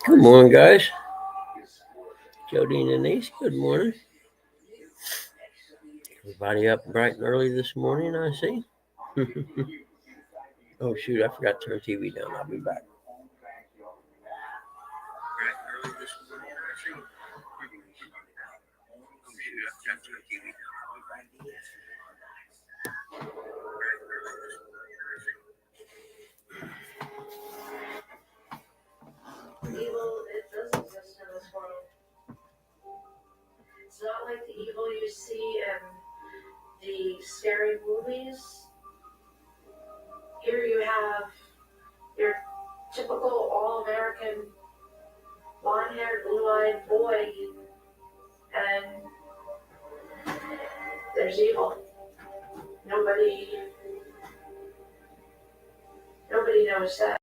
Good morning, guys. Jody and Denise, good morning. Everybody up bright and early this morning, I see. Oh, shoot, I forgot to turn TV down. I'll be back. Evil, it does exist in this world. It's not like the evil you see in the scary movies. Here you have your typical all-American blonde-haired, blue-eyed boy, and there's evil. Nobody knows that.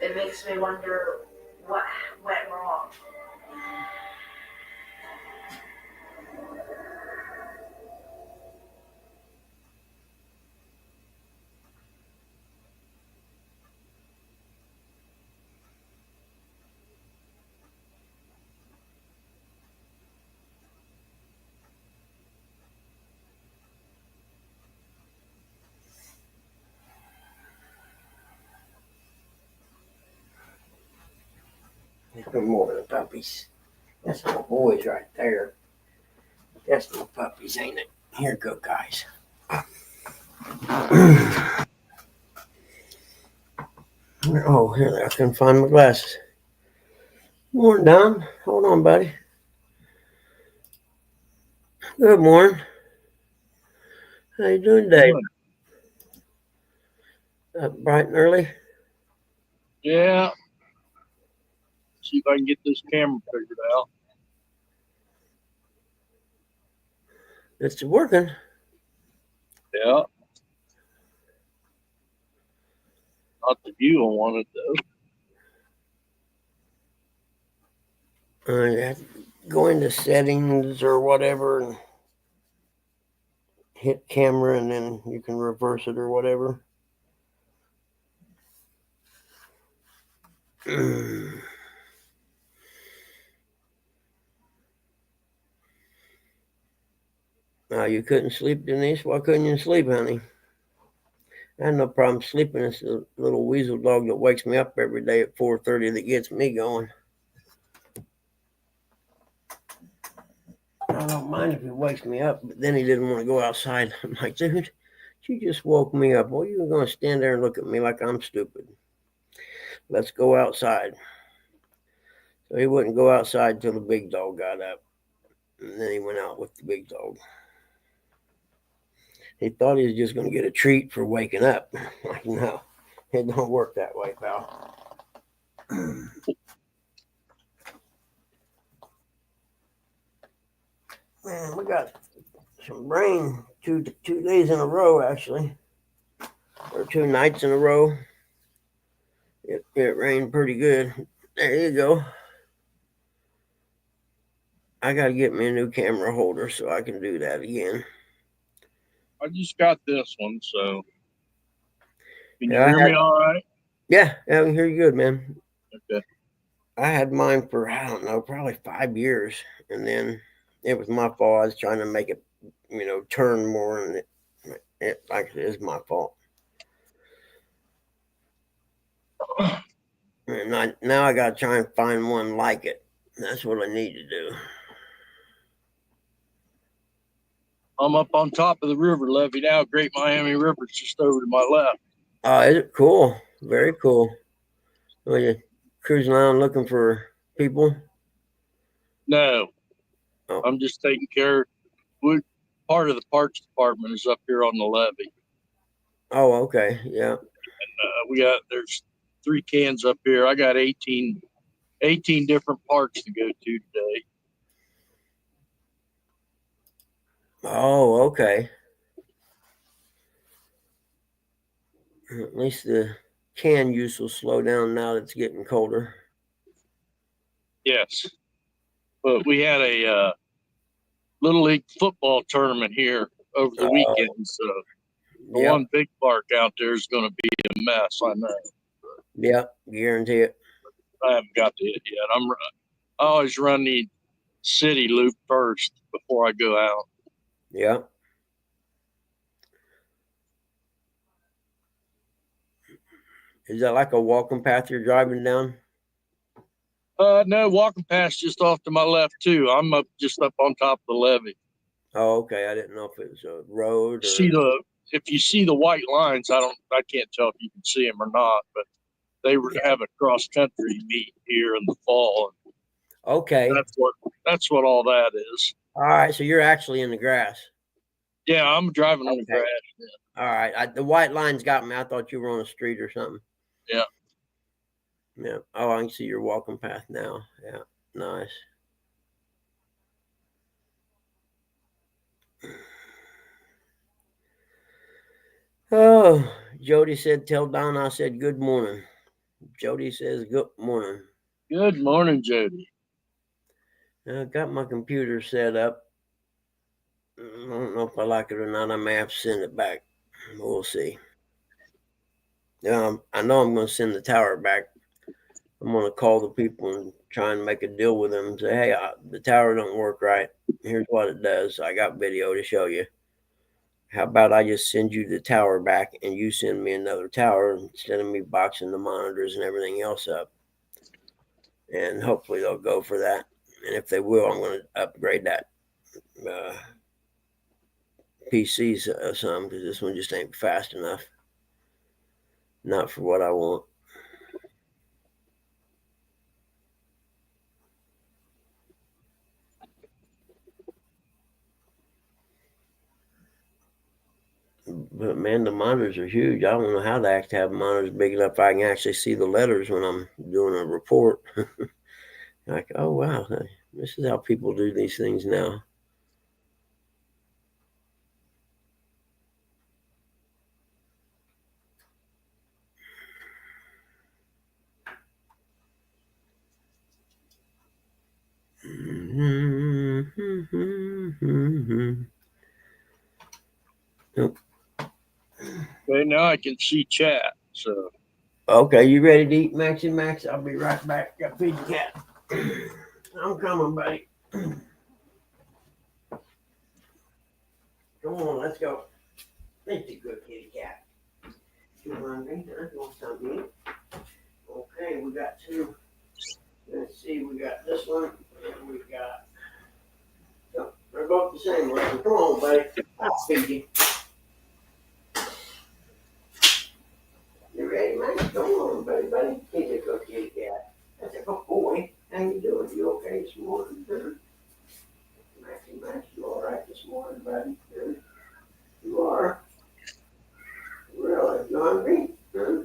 It makes me wonder what went wrong. Good morning, puppies. That's my boys right there. That's my puppies, ain't it? Here go, guys. Oh, here, I couldn't find my glasses. Morning, Don. Hold on, buddy. Good morning. How you doing today? Up bright and early? Yeah. See if I can get this camera figured out. It's working. Yeah. Not the view I wanted though. You have to go into settings or whatever and hit camera, and then you can reverse it or whatever. Now, you couldn't sleep, Denise? Why couldn't you sleep, honey? I had no problem sleeping. It's a little weasel dog that wakes me up every day at 4:30 that gets me going. I don't mind if he wakes me up, but then he didn't want to go outside. I'm like, dude, you just woke me up. Well, you're going to stand there and look at me like I'm stupid. Let's go outside. So he wouldn't go outside until the big dog got up. And then he went out with the big dog. He thought he was just going to get a treat for waking up. Like, no, it don't work that way, pal. Man, we got some rain two days in a row, actually, or 2 nights in a row. It rained pretty good. There you go. I got to get me a new camera holder so I can do that again. I just got this one, so can you hear me all right? Yeah, I can hear you good, man. Okay. I had mine for, I don't know, probably 5 years, and then it was my fault. I was trying to make it, turn more, and it actually is my fault. And now I got to try and find one like it. That's what I need to do. I'm up on top of the river levee now. Great Miami River's just over to my left. Oh, is it cool? Very cool. Are you cruising around looking for people? No. Oh. I'm just taking care. Part of the parks department is up here on the levee. Oh, okay. Yeah. And there's 3 cans up here. I got 18 different parks to go to today. Oh, okay. At least the can use will slow down now that it's getting colder. Yes. But we had a Little League football tournament here over the weekend. So the one big park out there is going to be a mess, I know. Yep, guarantee it. I haven't got to it yet. I always run the city loop first before I go out. Yep. Is that like a walking path you're driving down? No, walking past just off to my left too. I'm just up on top of the levee. Oh, okay. I didn't know if it was a road or. If you see the white lines, I can't tell if you can see them or not, but they have a cross country meet here in the fall. Okay. That's what all that is. All right. So you're actually in the grass. Yeah, I'm driving on the grass. Yeah. All right. The white lines got me. I thought you were on a street or something. Yeah. Yeah. Oh, I can see your walking path now. Yeah. Nice. Oh, Jody said, tell Don I said good morning. Jody says good morning. Good morning, Jody. I got my computer set up. I don't know if I like it or not. I may have to send it back. We'll see. I know I'm going to send the tower back. I'm going to call the people and try and make a deal with them and say, hey, the tower don't work right. Here's what it does. I got video to show you. How about I just send you the tower back and you send me another tower instead of me boxing the monitors and everything else up? And hopefully they'll go for that. And if they will, I'm going to upgrade that PC some because this one just ain't fast enough. Not for what I want. But man, the monitors are huge. I don't know how they actually have monitors big enough I can actually see the letters when I'm doing a report. Like, oh wow, this is how people do these things now. Nope. Okay, now I can see chat. So. Okay, you ready to eat, Maxie Max? I'll be right back. Got to feed the cat. I'm coming, buddy. Come on, let's go. It's a good kitty cat. You hungry? Huh? You want something to eat? Okay, we got two. Let's see, we got this one, and we got. Oh, they're both the same one. Come on, buddy. I'll feed you. You ready, man? Come on, buddy. He's a good kitty cat. That's a good boy. How you doing? You okay this morning, huh? Max, you all right this morning, buddy? Huh? You are? Really? You hungry? Huh?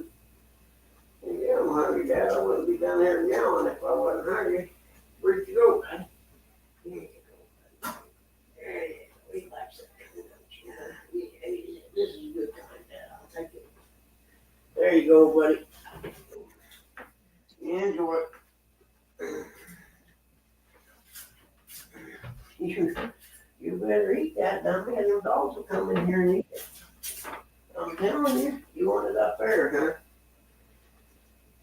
Yeah, I'm hungry, Dad. I wouldn't be down there yelling if I wasn't hungry. Where'd you go, buddy? Here you go, buddy. There you go. He likes it. This is a good time, Dad. I'll take it. There you go, buddy. Enjoy it. You better eat that, dummy. Them dogs will come in here and eat it. I'm telling you, you want it up there, huh?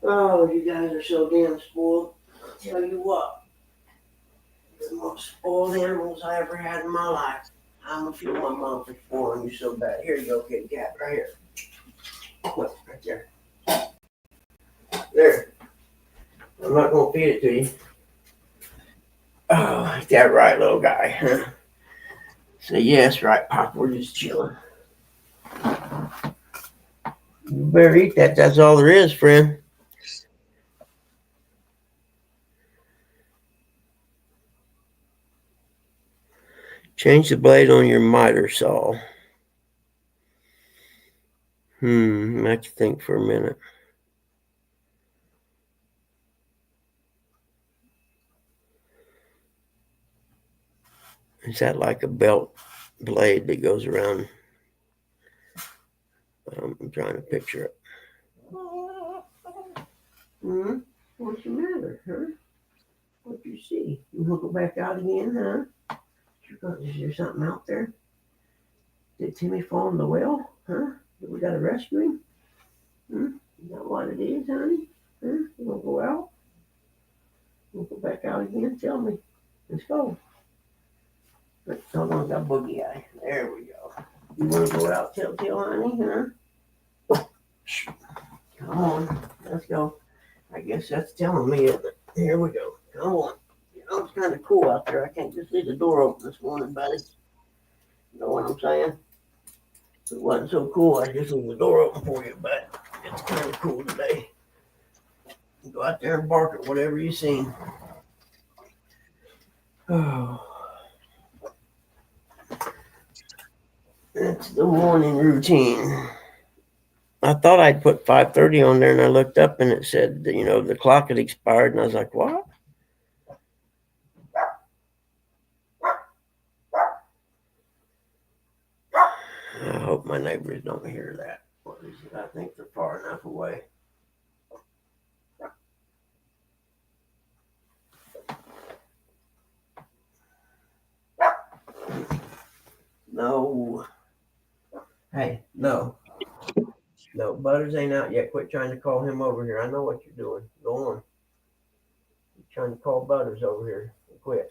Oh, you guys are so damn spoiled. I'll tell you what, the most spoiled animals I ever had in my life. I'm gonna feel my mom for spoiling you so bad. Here you go, kitty cat, right here. Look, right there. There. I'm not gonna feed it to you. Oh, ain't that right, little guy, huh? Say yes, right, Pop. We're just chilling. You better eat that. That's all there is, friend. Change the blade on your miter saw. I have to think for a minute. Is that like a belt blade that goes around? I'm trying to picture it. What's the matter, huh? What you see? You want to go back out again, huh? Is there something out there? Did Timmy fall in the well, huh? Did we got to rescue him? Is that what it is, honey? You wanna go out? We'll go back out again. Tell me. Let's go. Hold on, got boogie eye. There we go. You wanna go out, Telltale, honey? Huh? Come on. Let's go. I guess that's telling me, isn't it? Here we go. Come on. You know, it's kind of cool out there. I can't just leave the door open this morning, buddy. You know what I'm saying? If it wasn't so cool, I'd just leave the door open for you, but it's kind of cool today. Go out there and bark at whatever you see. Oh, it's the morning routine. I thought I'd put 5:30 on there, and I looked up and it said, that, the clock had expired, and I was like, what? I hope my neighbors don't hear that. I think they're far enough away. No. Hey, no. No, Butters ain't out yet. Quit trying to call him over here. I know what you're doing. Go on. You're trying to call Butters over here. Quit.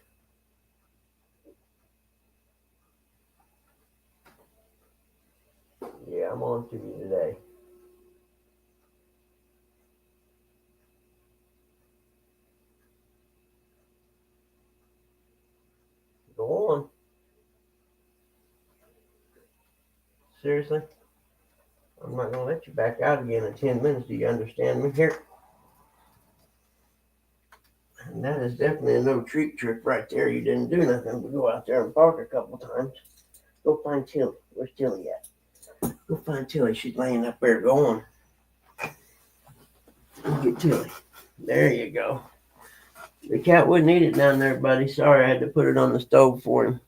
Yeah, I'm on to you today. Go on. Seriously? I'm not going to let you back out again in 10 minutes. Do you understand me here? And that is definitely a no treat trip right there. You didn't do nothing but go out there and park a couple times. Go find Tilly. Where's Tilly at? Go find Tilly. She's laying up there. Go on. Go get Tilly. There you go. The cat wouldn't eat it down there, buddy. Sorry, I had to put it on the stove for him.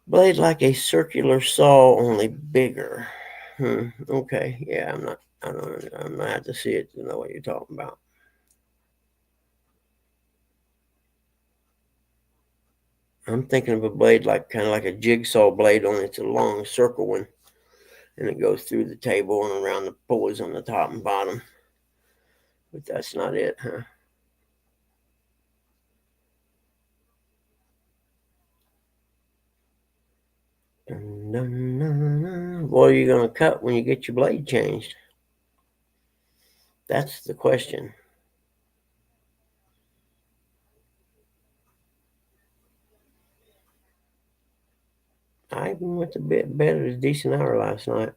Blade like a circular saw, only bigger. Okay. Yeah, I'm gonna have to see it to know what you're talking about. I'm thinking of a blade kind of like a jigsaw blade, only it's a long circle one, and it goes through the table and around the pulleys on the top and bottom. But that's not it, huh? Dun, dun, dun, dun. What are you gonna cut when you get your blade changed? That's the question. I even went to bed at a decent hour last night.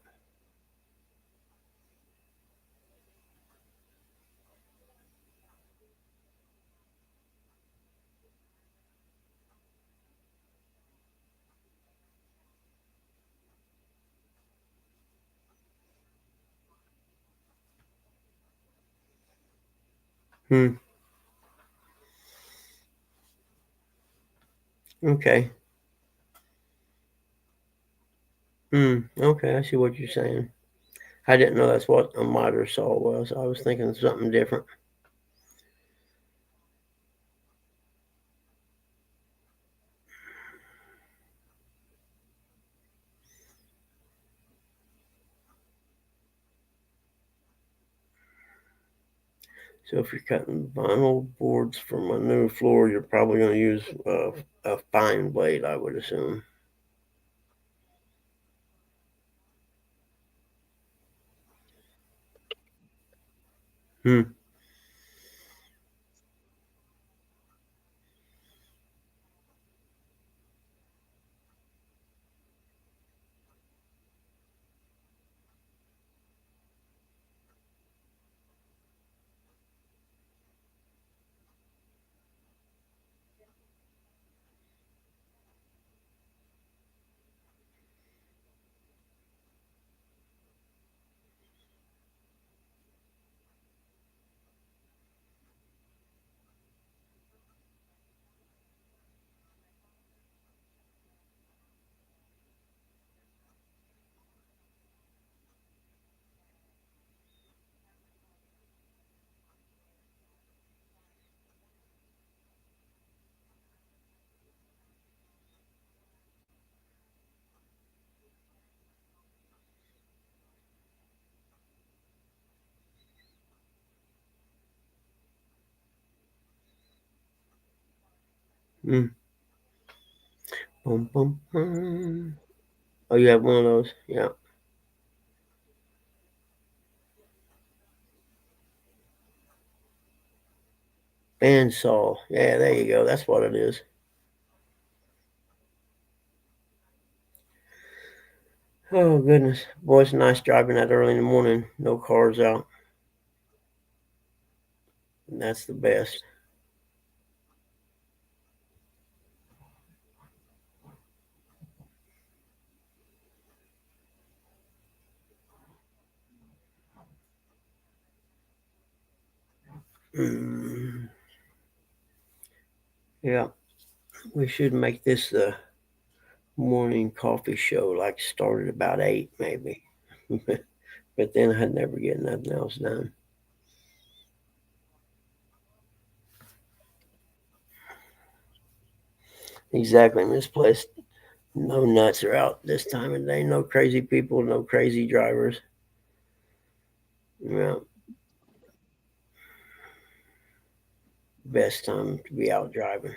Okay. Okay, I see what you're saying. I didn't know that's what a miter saw was. I was thinking of something different. So if you're cutting vinyl boards for my new floor, you're probably going to use a fine blade, I would assume. Mm. Boom, boom, boom. Oh, you have one of those? Yeah. Bandsaw. Yeah, there you go. That's what it is. Oh, goodness. Boy, it's nice driving that early in the morning. No cars out. And that's the best. Mm. Yeah, we should make this the morning coffee show, like start at about 8 maybe. But then I'd never get nothing else done. Exactly, misplaced. No nuts are out this time of day. No crazy people, no crazy drivers. Yeah, best time to be out driving.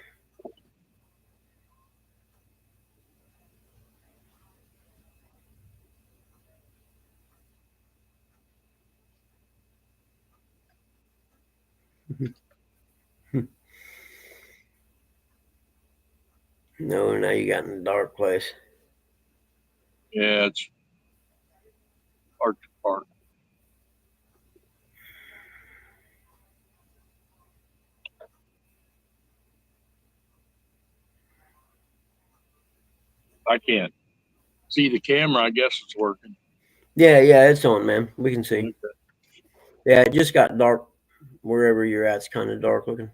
No, now you got in a dark place. Yeah, it's hard to park. I can't see the camera. I guess it's working. Yeah, it's on, man. We can see. Yeah, it just got dark wherever you're at. It's kind of dark looking.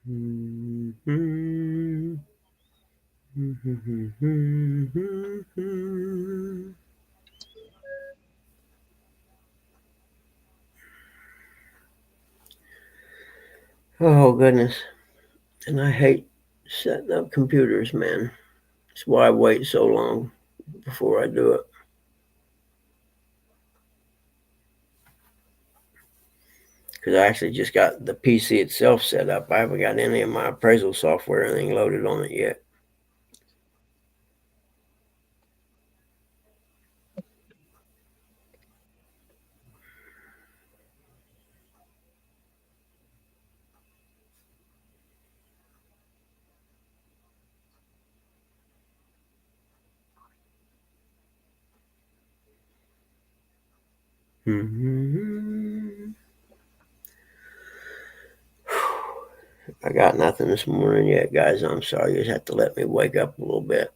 Mm-hmm. Oh, goodness. And I hate setting up computers, man. That's why I wait so long before I do it. Because I actually just got the PC itself set up. I haven't got any of my appraisal software or anything loaded on it yet. I got nothing this morning yet, guys. I'm sorry. You just have to let me wake up a little bit.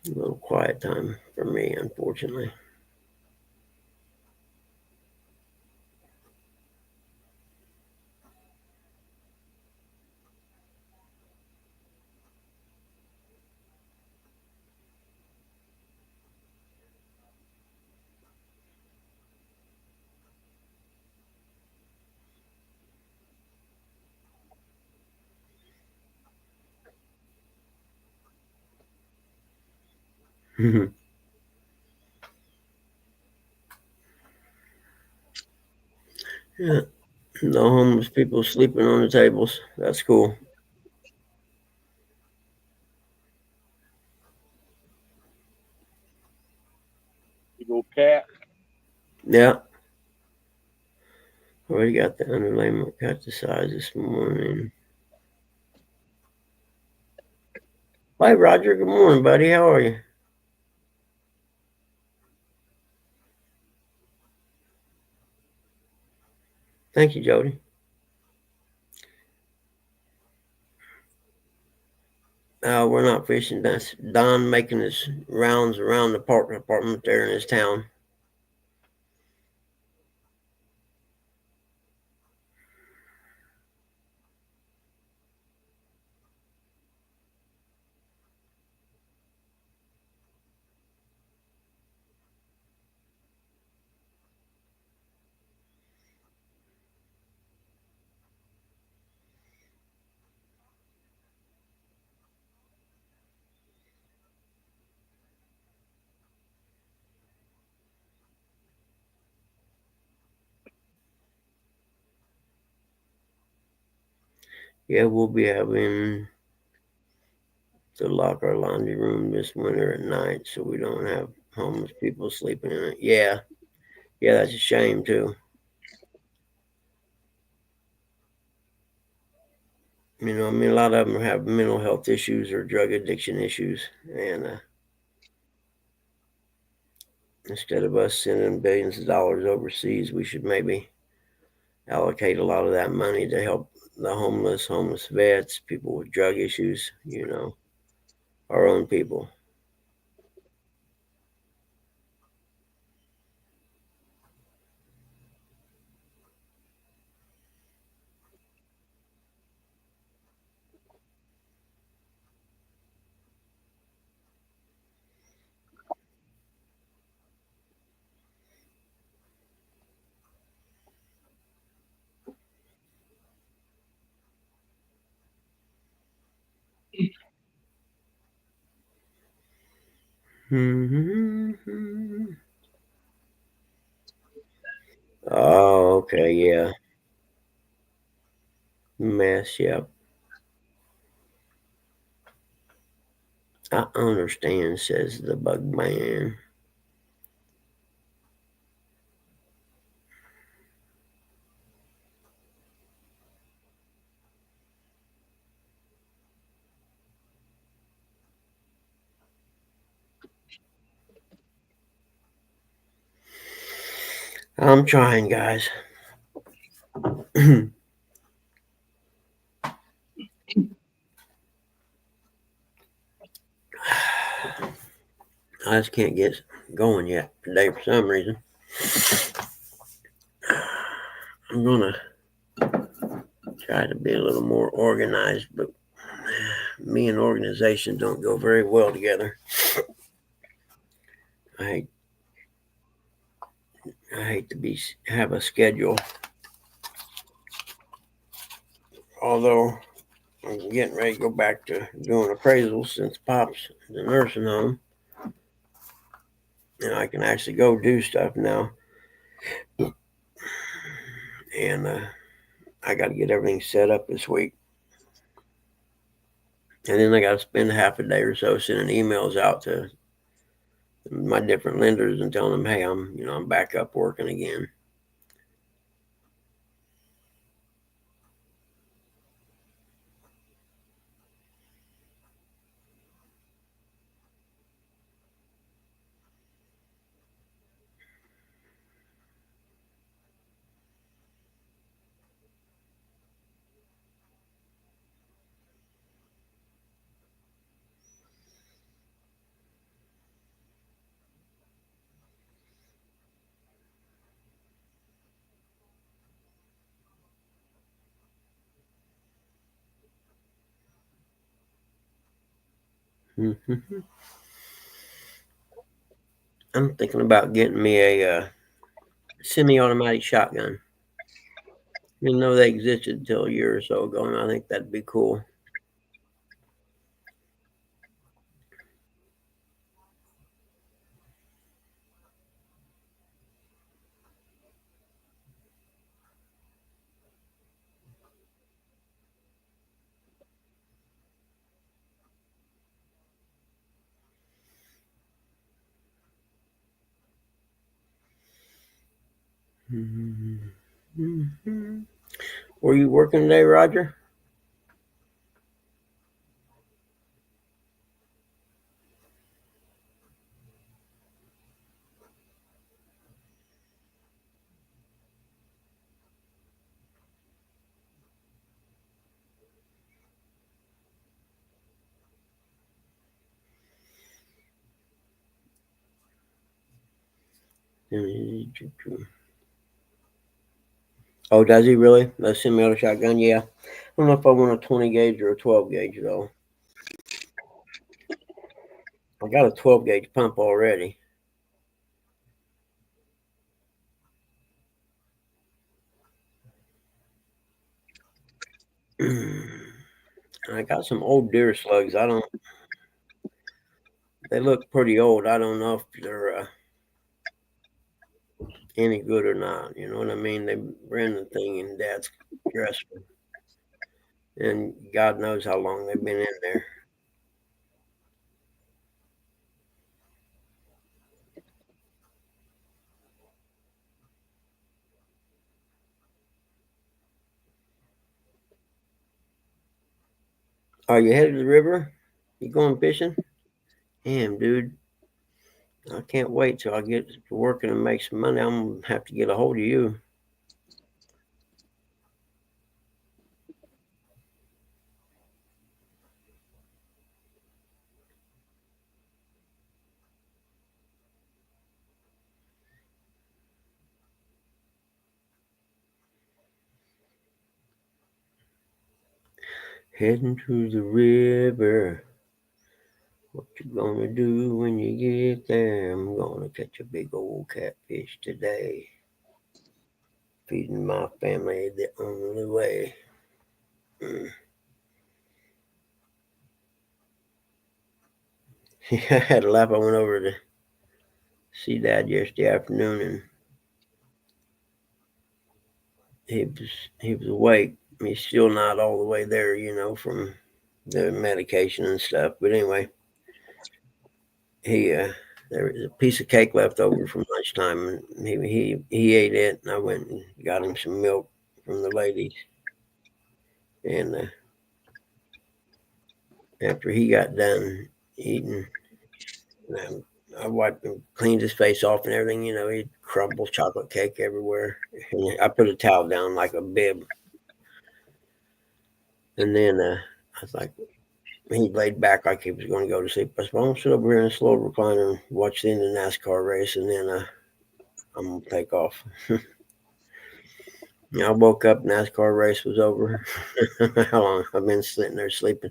A little quiet time for me, unfortunately. Yeah, no homeless people sleeping on the tables. That's cool. Big old cat. Yeah. Already got the underlayment cut to size this morning. Hi, Roger. Good morning, buddy. How are you? Thank you, Jody. We're not fishing. That's Don making his rounds around the park department there in his town. Yeah, we'll be having to lock our laundry room this winter at night so we don't have homeless people sleeping in it. Yeah, that's a shame too. You know, I mean, a lot of them have mental health issues or drug addiction issues, and instead of us sending billions of dollars overseas, we should maybe allocate a lot of that money to help the homeless vets, people with drug issues, you know, our own people. Oh, okay, yeah. Mess, yep. I understand, says the bug man. I'm trying, guys. I just can't get going yet today for some reason. I'm gonna try to be a little more organized, but me and organization don't go very well together. I I hate to have a schedule, although I'm getting ready to go back to doing appraisals since Pop's in the nursing home, and I can actually go do stuff now. And I got to get everything set up this week. And then I got to spend half a day or so sending emails out to my different lenders and telling them, hey, I'm back up working again. Mm-hmm. I'm thinking about getting me a semi-automatic shotgun. Didn't know they existed until a year or so ago, and I think that'd be cool. Mm-hmm. Were you working today, Roger? Oh, does he really? The semi-auto shotgun? Yeah. I don't know if I want a 20 gauge or a 12 gauge though. I got a 12 gauge pump already. I got some old deer slugs. They look pretty old. I don't know if they're any good or not. You know what I mean? They ran the thing in Dad's dresser. and God knows how long they've been in there. Are you headed to the river? You going fishing? Damn, dude. I can't wait till I get to working and make some money. I'm gonna have to get a hold of you. Heading to the river. What you gonna do when you get there? I'm gonna catch a big old catfish today. Feeding my family the only way. I had a laugh. I went over to see Dad yesterday afternoon, and he was awake. He's still not all the way there, from the medication and stuff. But anyway, he there was a piece of cake left over from lunchtime, and he ate it. And I went and got him some milk from the ladies, and after he got done eating, I wiped him, cleaned his face off and everything. He crumbled chocolate cake everywhere. And I put a towel down like a bib, and then I was like, he laid back like he was going to go to sleep. I said, well, I'm going to sit over here in a slow recliner and watch the end of the NASCAR race, and then I'm going to take off. I woke up, NASCAR race was over. How long? I've been sitting there sleeping.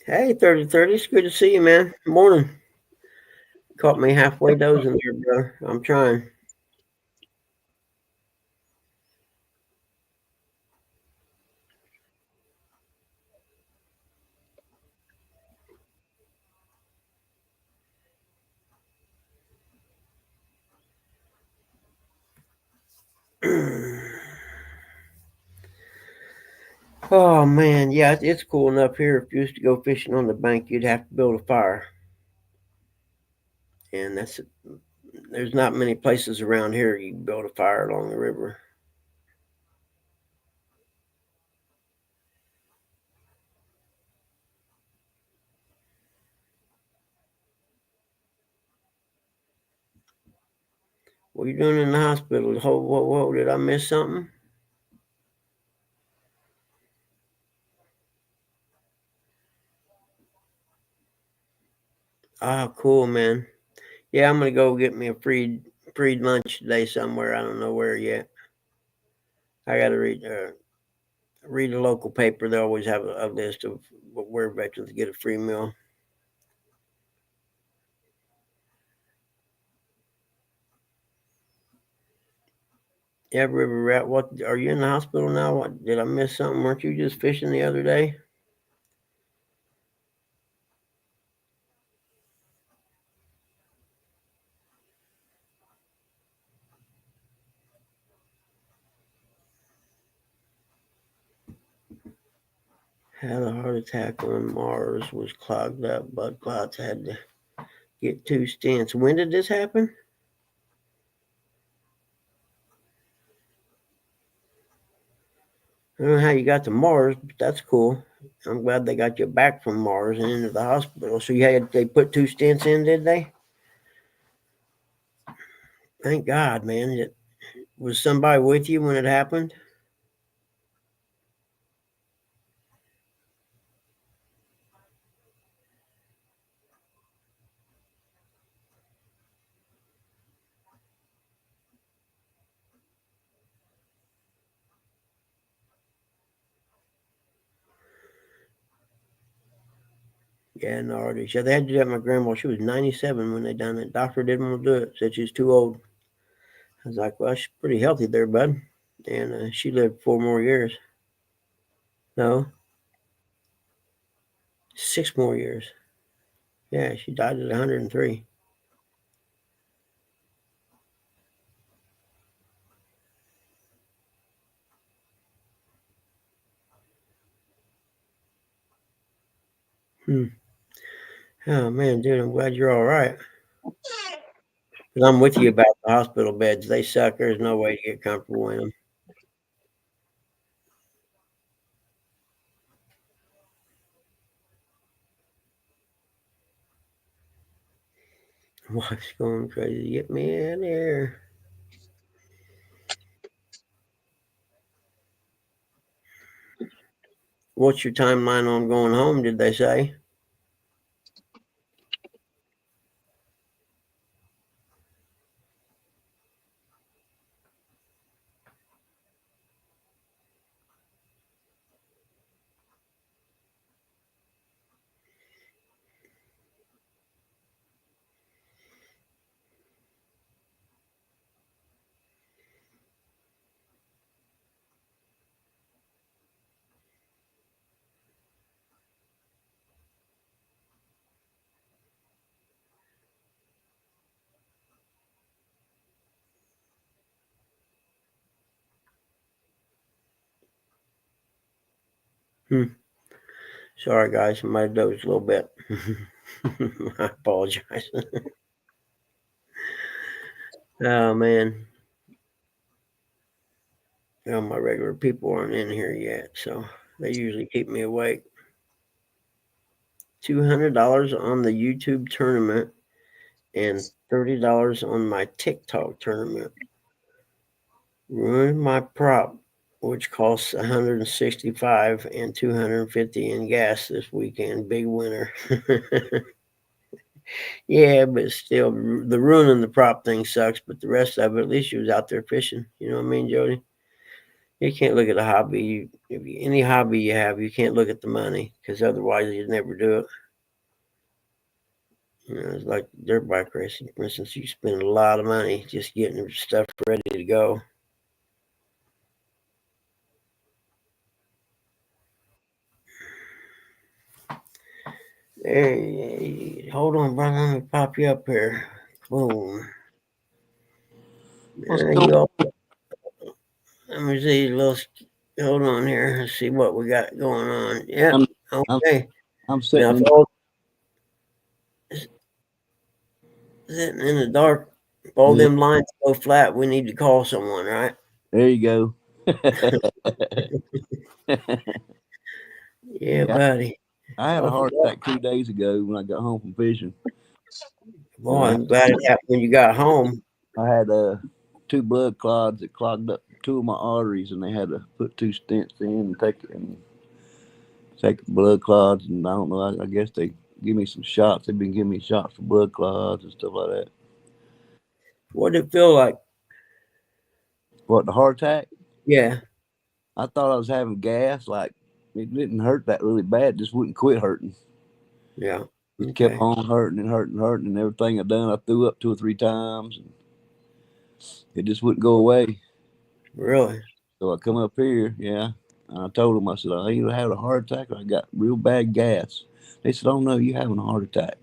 Hey, 3030, it's good to see you, man. Morning. Caught me halfway dozing there, brother. I'm trying. Oh man, yeah, it's cool enough here. If you used to go fishing on the bank, you'd have to build a fire, and there's not many places around here you can build a fire along the river. What are you doing in the hospital? Whoa, did I miss something? Ah, cool, man. Yeah, I'm gonna go get me a free lunch today somewhere. I don't know where yet. I got to read a local paper. They always have a list of where veterans get a free meal. Yeah, River Rat. What are you in the hospital now? What did I miss something? Weren't you just fishing the other day? Had a heart attack on Mars. Was clogged up. Blood clots. Had to get 2 stents. When did this happen? I don't know how you got to Mars, but that's cool. I'm glad they got you back from Mars and into the hospital. So they put 2 stents in, did they? Thank God, man. Was somebody with you when it happened? Yeah, no, already. Yeah, they had to do that. My grandma, she was 97 when they done it. Doctor didn't want to do it. Said she was too old. I was like, well, she's pretty healthy there, bud. And she lived 4 more years. No, 6 more years. Yeah, she died at 103. Hmm. Oh man, dude, I'm glad you're all right. 'Cause I'm with you about the hospital beds. They suck. There's no way to get comfortable in them. Wife's going crazy. Get me in here. What's your timeline on going home? Did they say? Hmm. Sorry, guys. I might have dozed a little bit. I apologize. Oh man. My regular people aren't in here yet, so they usually keep me awake. $200 on the YouTube tournament and $30 on my TikTok tournament. Ruined my prop, which costs 165 and 250 in gas this weekend. Big winner. Yeah, but still, the ruining the prop thing sucks. But the rest of it, at least you was out there fishing. You know what I mean, Jody? You can't look at a hobby. Any hobby you have, you can't look at the money because otherwise you'd never do it. It's like dirt bike racing, for instance. You spend a lot of money just getting your stuff ready to go. Hey, hold on, brother. Let me pop you up here. Boom. What's You all, let me see. Hold on here. Let's see what we got going on. Yep. I'm Okay. I'm Now, sitting if in. all sitting in the dark, if all Yeah, them lines go flat, we need to call someone, right? there you go. Yeah, Yeah, buddy. I had a Awful heart dark. attack 2 days ago when I got home from fishing. Boy, I'm glad it happened when you got home. I had 2 blood clots that clogged up 2 of my arteries, and they had to put 2 stents in and take the blood clots. And I don't know. I guess they give me some shots. They've been giving me shots for blood clots and stuff like that. What did it feel like? What, the heart attack? Yeah. I thought I was having gas. Like, it didn't hurt that really bad. It just wouldn't quit hurting. Yeah. Just kept Okay. on hurting and hurting and hurting, and everything I done, I threw up 2 or 3 times, and it just wouldn't go away. Really? So I come up here, yeah, and I told them, I said, I either had a heart attack or I got real bad gas. They said, oh no, you having a heart attack.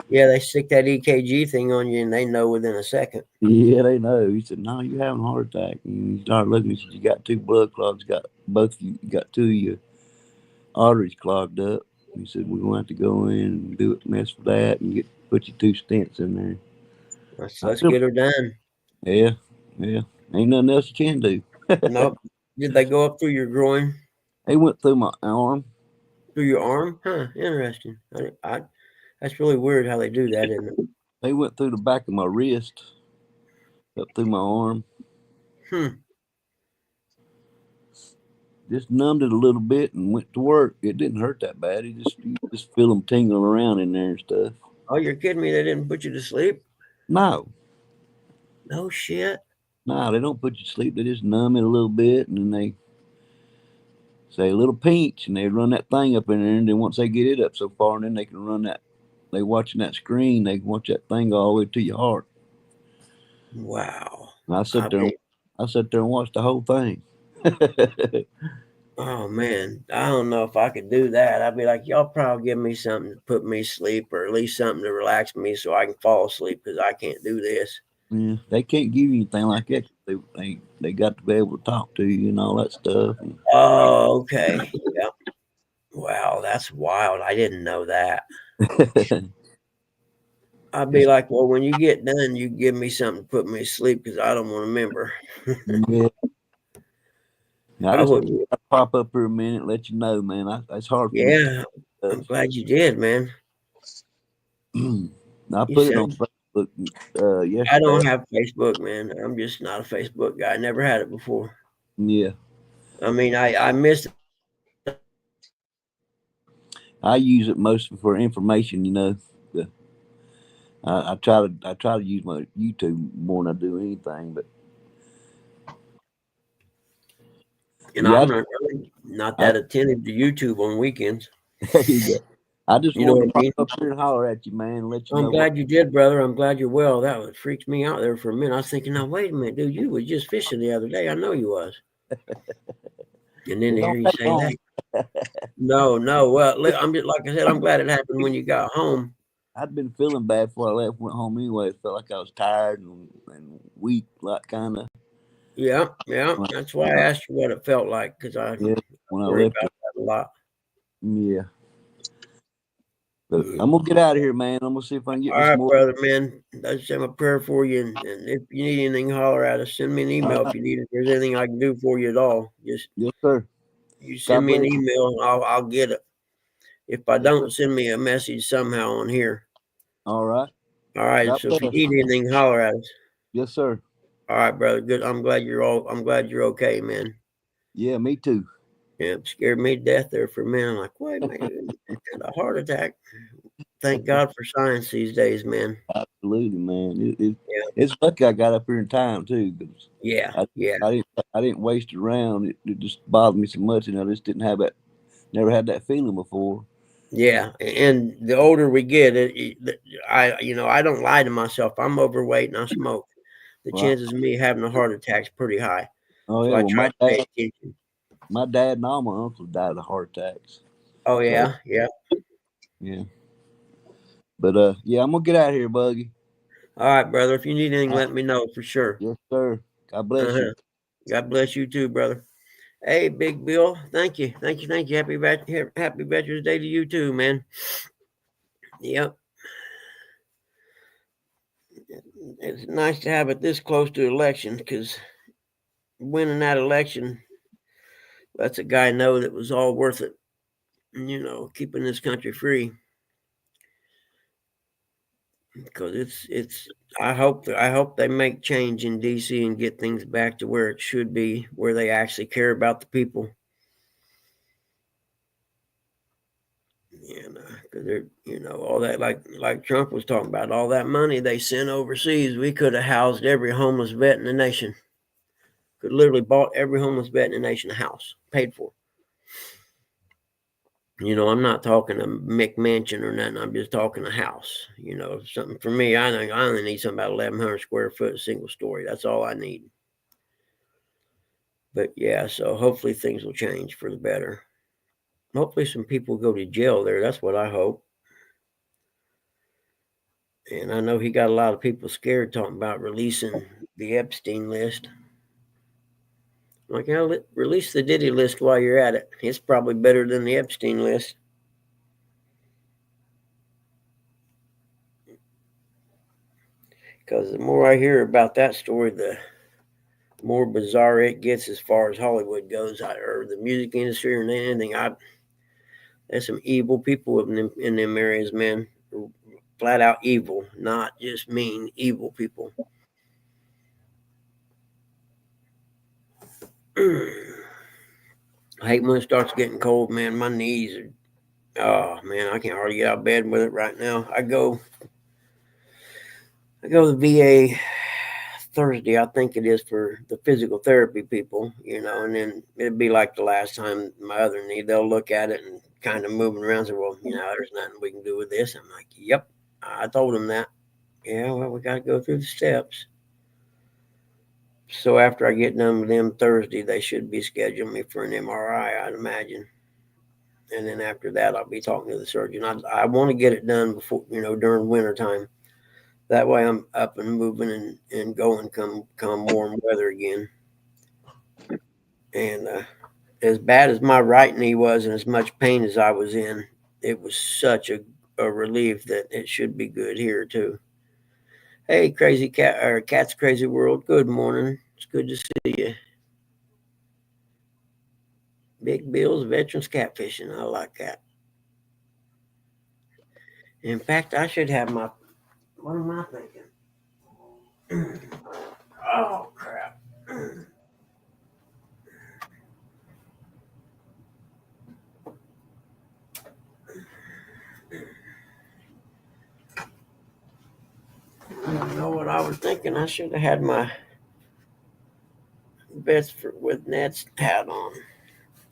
Yeah, they stick that EKG thing on you and they know within a second. Yeah, they know. He said, no, you having a heart attack. And he started looking, he said, you got 2 blood clots, you got 2 of your arteries clogged up. He said, we're going to have to go in and do it, mess for that, and put your 2 stents in there. Let's get her done. Yeah, yeah. Ain't nothing else you can do. Nope. Did they go up through your groin? They went through my arm. Through your arm? Huh, interesting. That's really weird how they do that, isn't it? They went through the back of my wrist, up through my arm. Just numbed it a little bit and went to work. It didn't hurt that bad. You just feel them tingling around in there and stuff. Oh, you're kidding me. They didn't put you to sleep? No, No shit. they don't put you to sleep. They just numb it a little bit, and then say a little pinch, and they run that thing up in there, and then once they get it up so far, and then they can run that. They watching that screen. They can watch that thing go all the way to your heart. Wow. And I sit there. mean, I sat there and watched the whole thing. oh man, I don't know if I could do that. I'd be like, y'all probably give me something to put me to sleep, or at least something to relax me so I can fall asleep, because I can't do this. Yeah, they can't give you anything like that. They got to be able to talk to you and all that stuff. Oh, okay. Yep. Wow, that's wild. I didn't know that. I'd be like, well, when you get done, you give me something to put me to sleep, because I don't want to remember. Yeah. I I just would. pop up for a minute, let you know, man. It's hard for me. Yeah, I'm glad you did, man. I You put it on sound. Facebook I yesterday. don't have Facebook, man. I'm just not a Facebook guy. I never had it before. Yeah, I mean, I missed. I use it mostly for information. You know, I try to use my YouTube more than I do anything. But And yeah, I'm not really not I, that attentive to YouTube on weekends. there you go. I just You know wanted what to I pop mean? up here and holler at you, man, and let you I'm know what. glad you did, brother. I'm glad you're well. That would freaked me out there for a minute. I was thinking, now wait a minute, dude, you was just fishing the other day. I know you was. And then It to hear don't you take say long. that, no. Well, I'm just like I said. I'm glad it happened when you got home. I'd been feeling bad before I left, went home anyway. It felt like I was tired and weak, like kind of. Yeah. That's why I asked you what it felt like, because I Yeah, when I worry left about it. that a lot. Yeah. But I'm gonna get out of here, man. I'm gonna see if I can get All me some right, more. brother, man. I just have a prayer for you, and if you need anything, holler at us. Send me an email if you need it. If there's anything I can do for you at all, just Yes, sir. you send God me an bless you. email, and I'll get it. If I Yes, sir. don't, send me a message somehow on here. All right. All right. God So if you bless. need anything, holler at us. Yes, sir. All right, brother. Good. I'm glad you're okay, man. Yeah, me too. Yeah, it scared me to death there for a minute. I'm like, wait a minute, had a heart attack. Thank God for science these days, man. Absolutely, man. Yeah, It's lucky I got up here in time too, because yeah, I, yeah, I didn't waste it around. It just bothered me so much, and I just didn't have that. Never had that feeling before. yeah. And the older we get, I don't lie to myself. I'm overweight and I smoke. The Right. chances of me having a heart attack is pretty high. Oh So yeah. I Well, try to pay attention. my dad and all my uncles died of heart attacks. Oh So yeah, yeah. yeah. But yeah, I'm gonna get out of here, Buggy. All right, brother. If you need anything, Uh, let me know for sure. yes, sir. God bless you. Uh-huh. God bless you too, brother. Hey, Big Bill. Thank you. Happy Veterans Day to you too, man. Yep. It's nice to have it this close to election, because winning that election lets a guy know that it was all worth it. Keeping this country free. Because it's. I hope they make change in DC and get things back to where it should be, where they actually care about the people. And because they're, all that, like Trump was talking about, all that money they sent overseas, we could have housed every homeless vet in the nation. Could literally bought every homeless vet in the nation a house, paid for. I'm not talking a McMansion or nothing. I'm just talking a house. Something for me. I think I only need something about 1,100 square foot, single story. That's all I need. But yeah, so hopefully things will change for the better. Hopefully some people go to jail there. That's what I hope. And I know he got a lot of people scared talking about releasing the Epstein list. Like, release the Diddy list while you're at it. It's probably better than the Epstein list. Because the more I hear about that story, the more bizarre it gets as far as Hollywood goes, or the music industry, or anything. There's some evil people in them areas, man. Flat out evil, not just mean, evil people. I hate when it starts getting cold, man. My knees are, oh man, I can't hardly get out of bed with it right now. I go to the VA Thursday, I think it is for the physical therapy people, you know, and then it'd be like the last time my other knee, they'll look at it and kind of moving around and say, well, you know, there's nothing we can do with this. I'm like, yep, I told them that. Yeah, well, we got to go through the steps. So after I get done with them Thursday, they should be scheduling me for an MRI, I'd imagine. And then after that, I'll be talking to the surgeon. I want to get it done before, you know, during winter time. That way I'm up and moving and going come warm weather again. And as bad as my right knee was and as much pain as I was in, it was such a relief that it should be good here too. Hey, Crazy Cat or Cat's Crazy World, good morning. It's good to see you. Big Bill's Veterans Catfishing. I like that. In fact, I should have my. What am I thinking? Oh, crap. You know what I was thinking? I should have had my vest with Ned's hat on.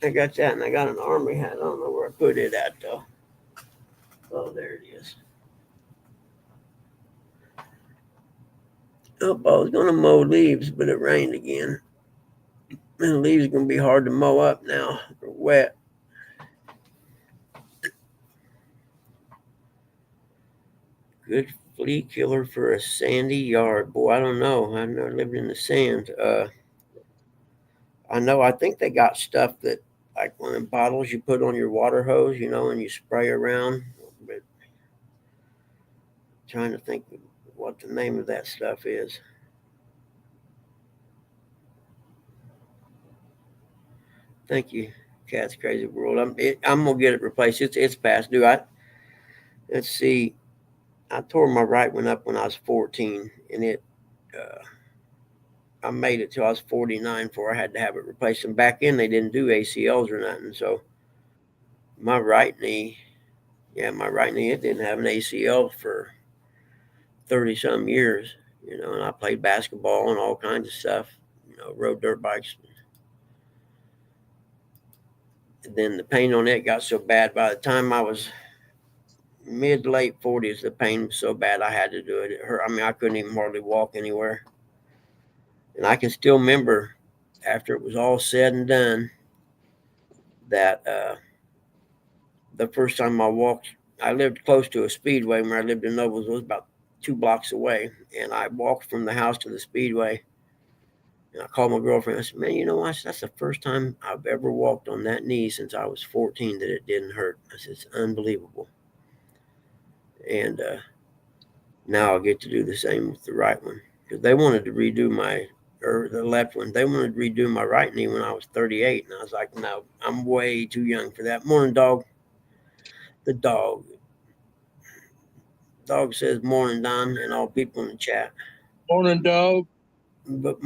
I got that, and I got an army hat. I don't know where I put it at, though. Oh, there it is. Oh, I was going to mow leaves, but it rained again. And the leaves are going to be hard to mow up now. They're wet. Good flea killer for a sandy yard. Boy, I don't know. I've never lived in the sand. I know. I think they got stuff that, like one of them bottles you put on your water hose, you know, and you spray around. But trying to think what the name of that stuff is. Thank you, Cat's Crazy World. I'm gonna get it replaced. It's past due. Let's see. I tore my right one up when I was 14, and I made it till I was 49 before I had to have it replaced. And back then they didn't do ACLs or nothing, so my right knee, it didn't have an ACL for 30 some years, you know. And I played basketball and all kinds of stuff, you know, rode dirt bikes. And then the pain on it got so bad. By the time I was mid to late 40s, the pain was so bad I had to do it. It hurt. I mean, I couldn't even hardly walk anywhere. And I can still remember after it was all said and done that the first time I walked, I lived close to a speedway where I lived in Nobles. It was about 2 blocks away. And I walked from the house to the speedway. And I called my girlfriend. I said, man, you know what? That's the first time I've ever walked on that knee since I was 14 that it didn't hurt. I said, it's unbelievable. And now I'll get to do the same with the right one. Because they wanted to redo the left one. They wanted to redo my right knee when I was 38. And I was like, no, I'm way too young for that. Morning, dog. The dog. Dog says morning, Don, and all people in the chat. Morning, dog. But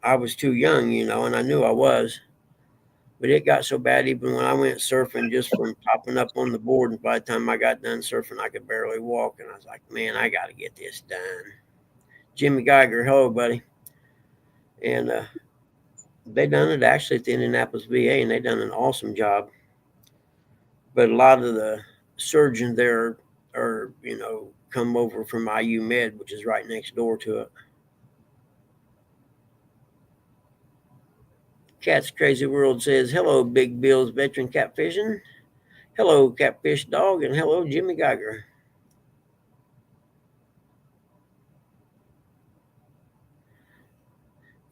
I was too young, you know, and I knew I was. But it got so bad even when I went surfing, just from popping up on the board, and by the time I got done surfing, I could barely walk. And I was like, man, I got to get this done. Jimmy Geiger, hello, buddy. And they done it actually at the Indianapolis VA, and they done an awesome job. But a lot of the surgeons there are, you know, come over from IU Med, which is right next door to it. Cat's Crazy World says, hello, Big Bill's Veteran Catfishing. Hello, Catfish Dog, and hello, Jimmy Geiger.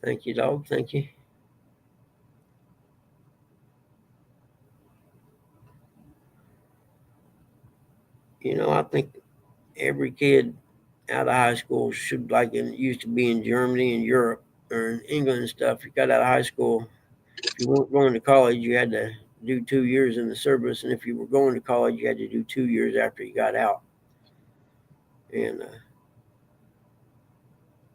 Thank you, dog. Thank you. You know, I think every kid out of high school should, like it used to be in Germany and Europe or in England and stuff. You got out of high school, if you weren't going to college, you had to do 2 years in the service. And if you were going to college, you had to do 2 years after you got out. And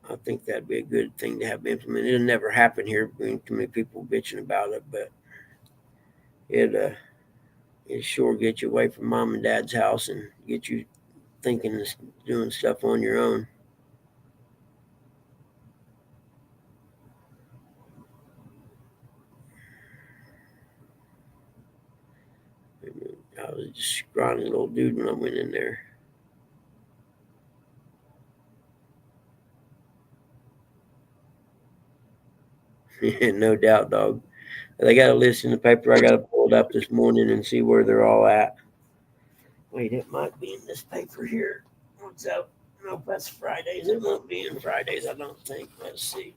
I think that'd be a good thing to have implemented. It'll never happen here. Too many people bitching about it, but it sure get you away from mom and dad's house and get you thinking and doing stuff on your own. I was just a scrawny little dude when I went in there. No doubt, dog. They got a list in the paper. I got to pull it up this morning and see where they're all at. Wait, it might be in this paper here. What's up? Nope, that's Fridays. It won't be in Fridays, I don't think. Let's see.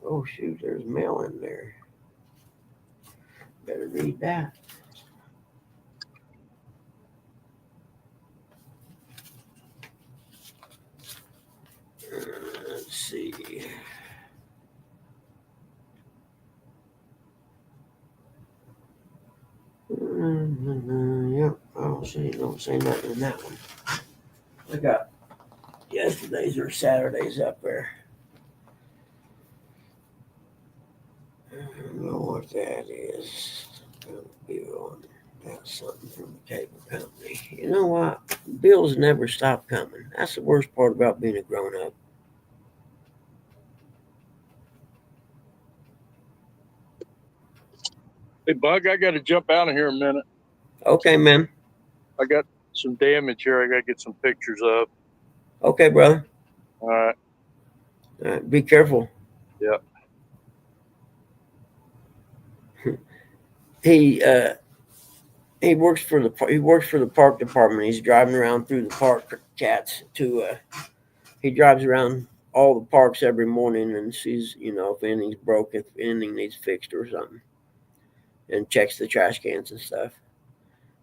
Oh, shoot, there's mail in there. Better read that. Let's see. Yep. Oh, see, don't say nothing in that one. I got yesterday's or Saturday's up there. I don't know what that is. That's something from the cable company. You know what? Bills never stop coming. That's the worst part about being a grown up. Hey, Bug, I got to jump out of here a minute. Okay, man. I got some damage here. I got to get some pictures of. Okay, brother. All right. All right, be careful. Yep. He works for the park department. He's driving around through the park, cats. He drives around all the parks every morning and sees, if anything's broke, if anything needs fixed or something, and checks the trash cans and stuff.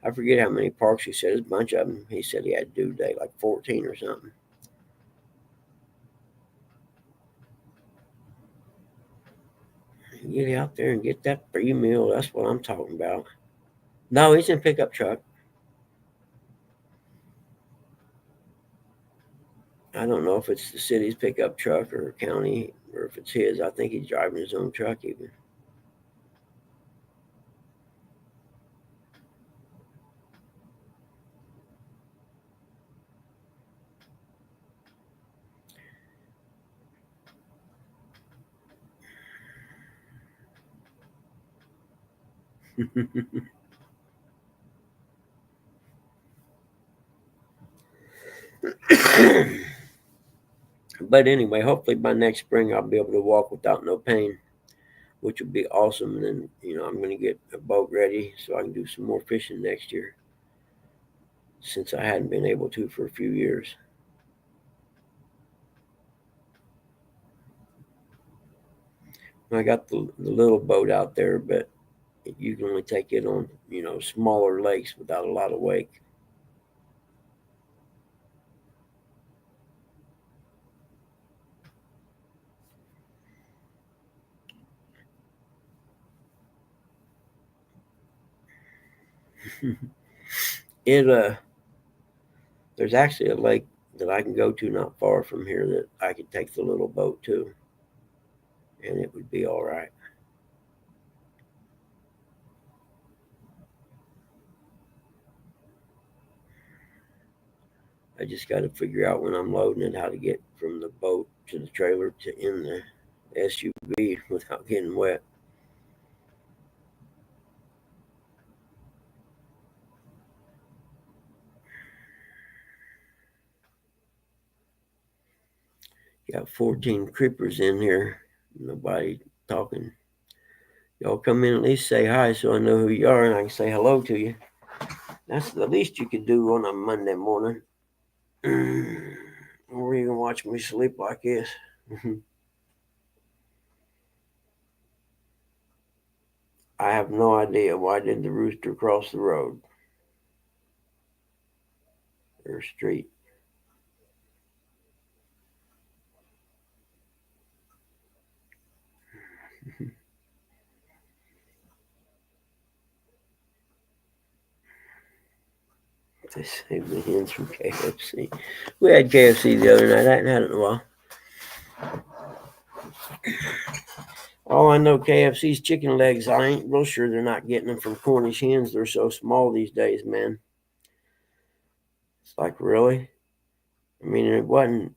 I forget how many parks he said. There's a bunch of them. He said he had to do today, like 14 or something. Get out there and get that free meal. That's what I'm talking about. No, he's in a pickup truck. I don't know if it's the city's pickup truck or county or if it's his. I think he's driving his own truck even. But anyway, hopefully by next spring I'll be able to walk without no pain, which would be awesome. And then, I'm going to get a boat ready so I can do some more fishing next year, since I hadn't been able to for a few years. I got the little boat out there, but you can only take it on, smaller lakes without a lot of wake. There's actually a lake that I can go to not far from here that I could take the little boat to, and it would be all right. I just got to figure out when I'm loading it how to get from the boat to the trailer to in the SUV without getting wet. Got 14 creepers in here. Nobody talking. Y'all come in, at least say hi so I know who you are and I can say hello to you. That's the least you could do on a Monday morning. Or you can watch me sleep like this. I have no idea why did the rooster cross the road or street. They saved the hens from KFC. We had KFC the other night. I hadn't had it in a while. All I know, KFC's chicken legs, I ain't real sure they're not getting them from Cornish hens. They're so small these days, man. It's like, really? I mean, it wasn't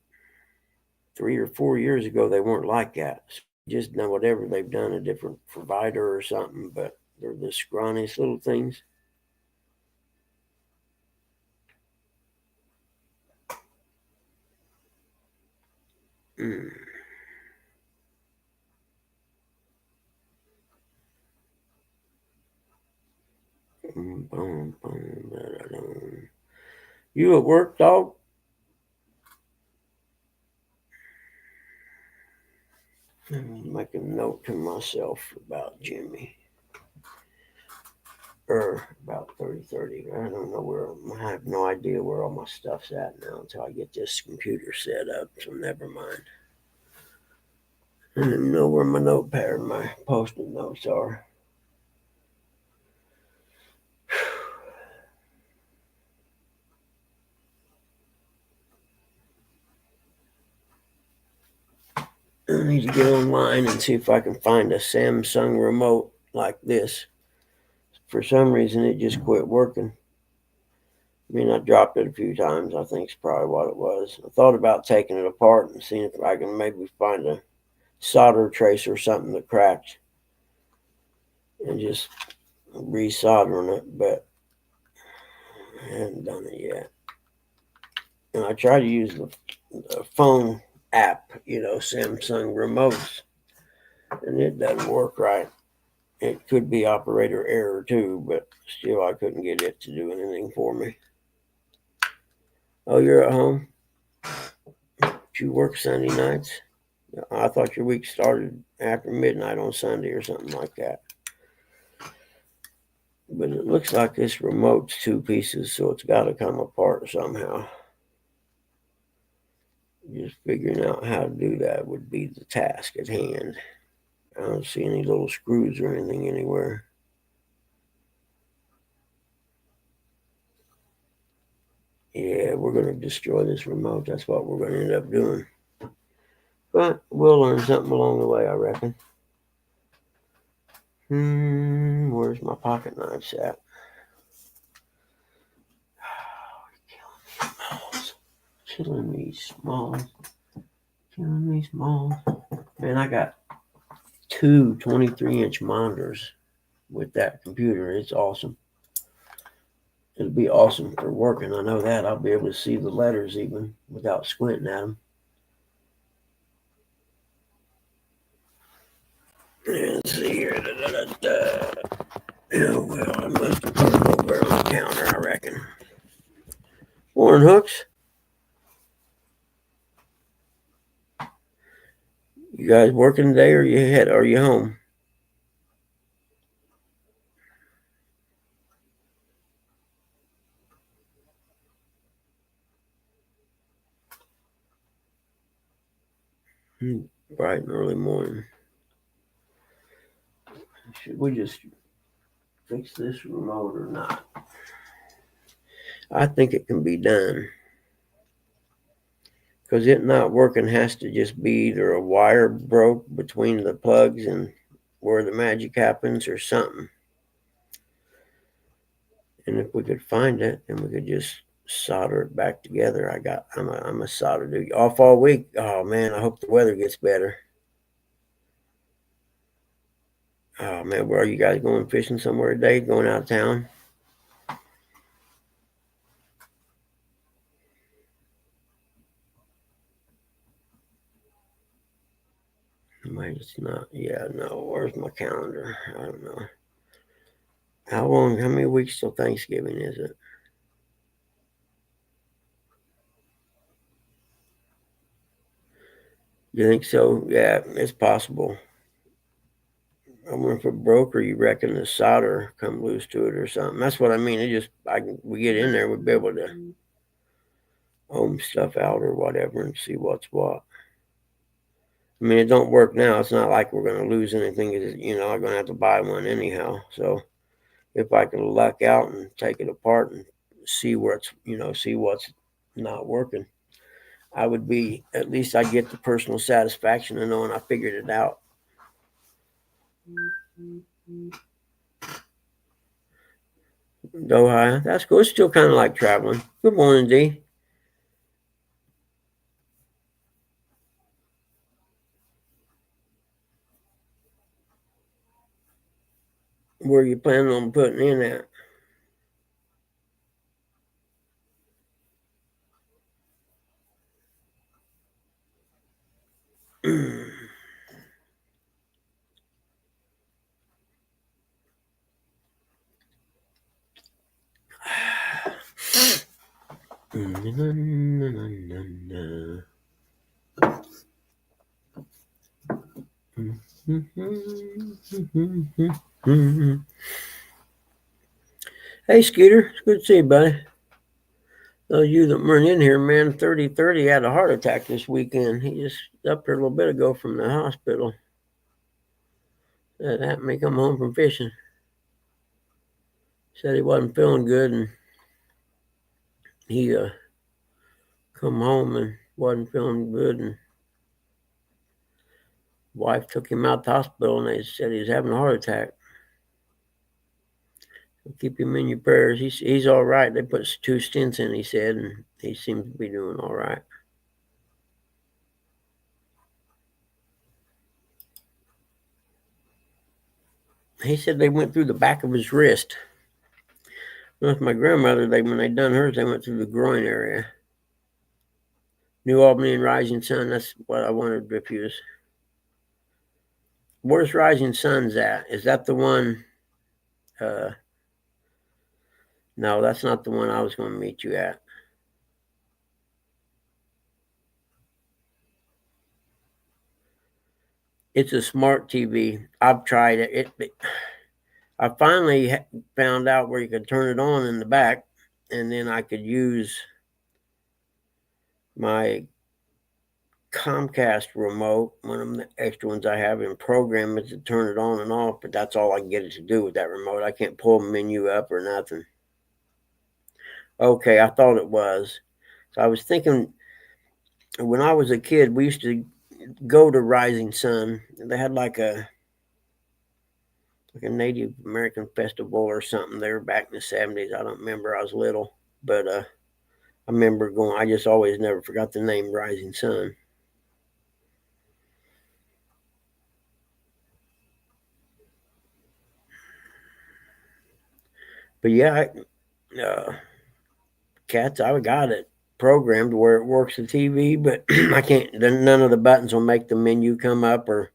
3 or 4 years ago they weren't like that. So just know whatever they've done, a different provider or something, but They're the scrawniest little things. Mm. Boom, boom, boom, da-da-dum. You at work, dog? Let me make a note to myself about Jimmy. About 30. I don't know where, I have no idea where all my stuff's at now until I get this computer set up, so never mind. I don't even know where my notepad, my post-it notes are. I need to get online and see if I can find a Samsung remote like this. For some reason, it just quit working. I mean, I dropped it a few times. I think it's probably what it was. I thought about taking it apart and seeing if I can maybe find a solder trace or something that cracked and just resoldering it, but I haven't done it yet. And I try to use the phone app, Samsung remotes, and it doesn't work right. It could be operator error too, but still I couldn't get it to do anything for me. Oh, you're at home? Do you work Sunday nights? I thought your week started after midnight on Sunday or something like that. But it looks like this remote's 2 pieces, so it's got to come apart somehow. Just figuring out how to do that would be the task at hand. I don't see any little screws or anything anywhere. Yeah, we're going to destroy this remote. That's what we're going to end up doing. But we'll learn something along the way, I reckon. Where's my pocket knives at? Killing me small. Man, I got 2 23-inch monitors with that computer. It's awesome. It'll be awesome for working. I know that. I'll be able to see the letters even without squinting at them. Let's see here. Yeah, well, I must have put it over on the counter, I reckon. Morning, Hooks. You guys working today, or are you home? Bright and early morning. Should we just fix this remote or not? I think it can be done. Because it not working has to just be either a wire broke between the plugs and where the magic happens or something. And if we could find it, then we could just solder it back together. I'm a solder dude. Off all week. Oh man, I hope the weather gets better. Oh man, where are you guys going fishing somewhere today? Going out of town? Maybe it's not. Yeah, no. Where's my calendar? I don't know. How many weeks till Thanksgiving is it? You think so? Yeah, it's possible. I wonder if it broke, or you reckon the solder come loose to it or something. That's what I mean. We get in there, we'll be able to ohm stuff out or whatever and see what's what. I mean, it don't work now. It's not like we're going to lose anything. I'm going to have to buy one anyhow. So if I can luck out and take it apart and see what's not working, I would be, at least I get the personal satisfaction of knowing I figured it out. Ohio, that's cool. It's still kind of like traveling. Good morning, D. Where you planning on putting in at? Hey, Scooter. It's good to see you, buddy. Those of you that weren't in here, man, 30 had a heart attack this weekend. He just up here a little bit ago from the hospital. That happened to me come home from fishing. Said he wasn't feeling good, and he come home and wasn't feeling good, and wife took him out to the hospital, and they said he was having a heart attack. Keep him in your prayers. He's all right. They put 2 stents in, he said, and he seems to be doing all right. He said they went through the back of his wrist. With my grandmother, when they done hers, they went through the groin area. New Albany and Rising Sun. That's what I wanted to refuse. Where's Rising Sun's at? Is that the one? No, that's not the one I was going to meet you at. It's a smart TV. I've tried it. I finally found out where you could turn it on in the back, and then I could use my Comcast remote, one of the extra ones I have, and program it to turn it on and off, but that's all I can get it to do with that remote. I can't pull the menu up or nothing. Okay, I thought it was. So I was thinking, when I was a kid, we used to go to Rising Sun. They had like a Native American festival or something there back in the 70s. I don't remember. I was little, but I remember going. I just always never forgot the name Rising Sun. But yeah, Cats, I got it programmed where it works the TV, but I can't. None of the buttons will make the menu come up, or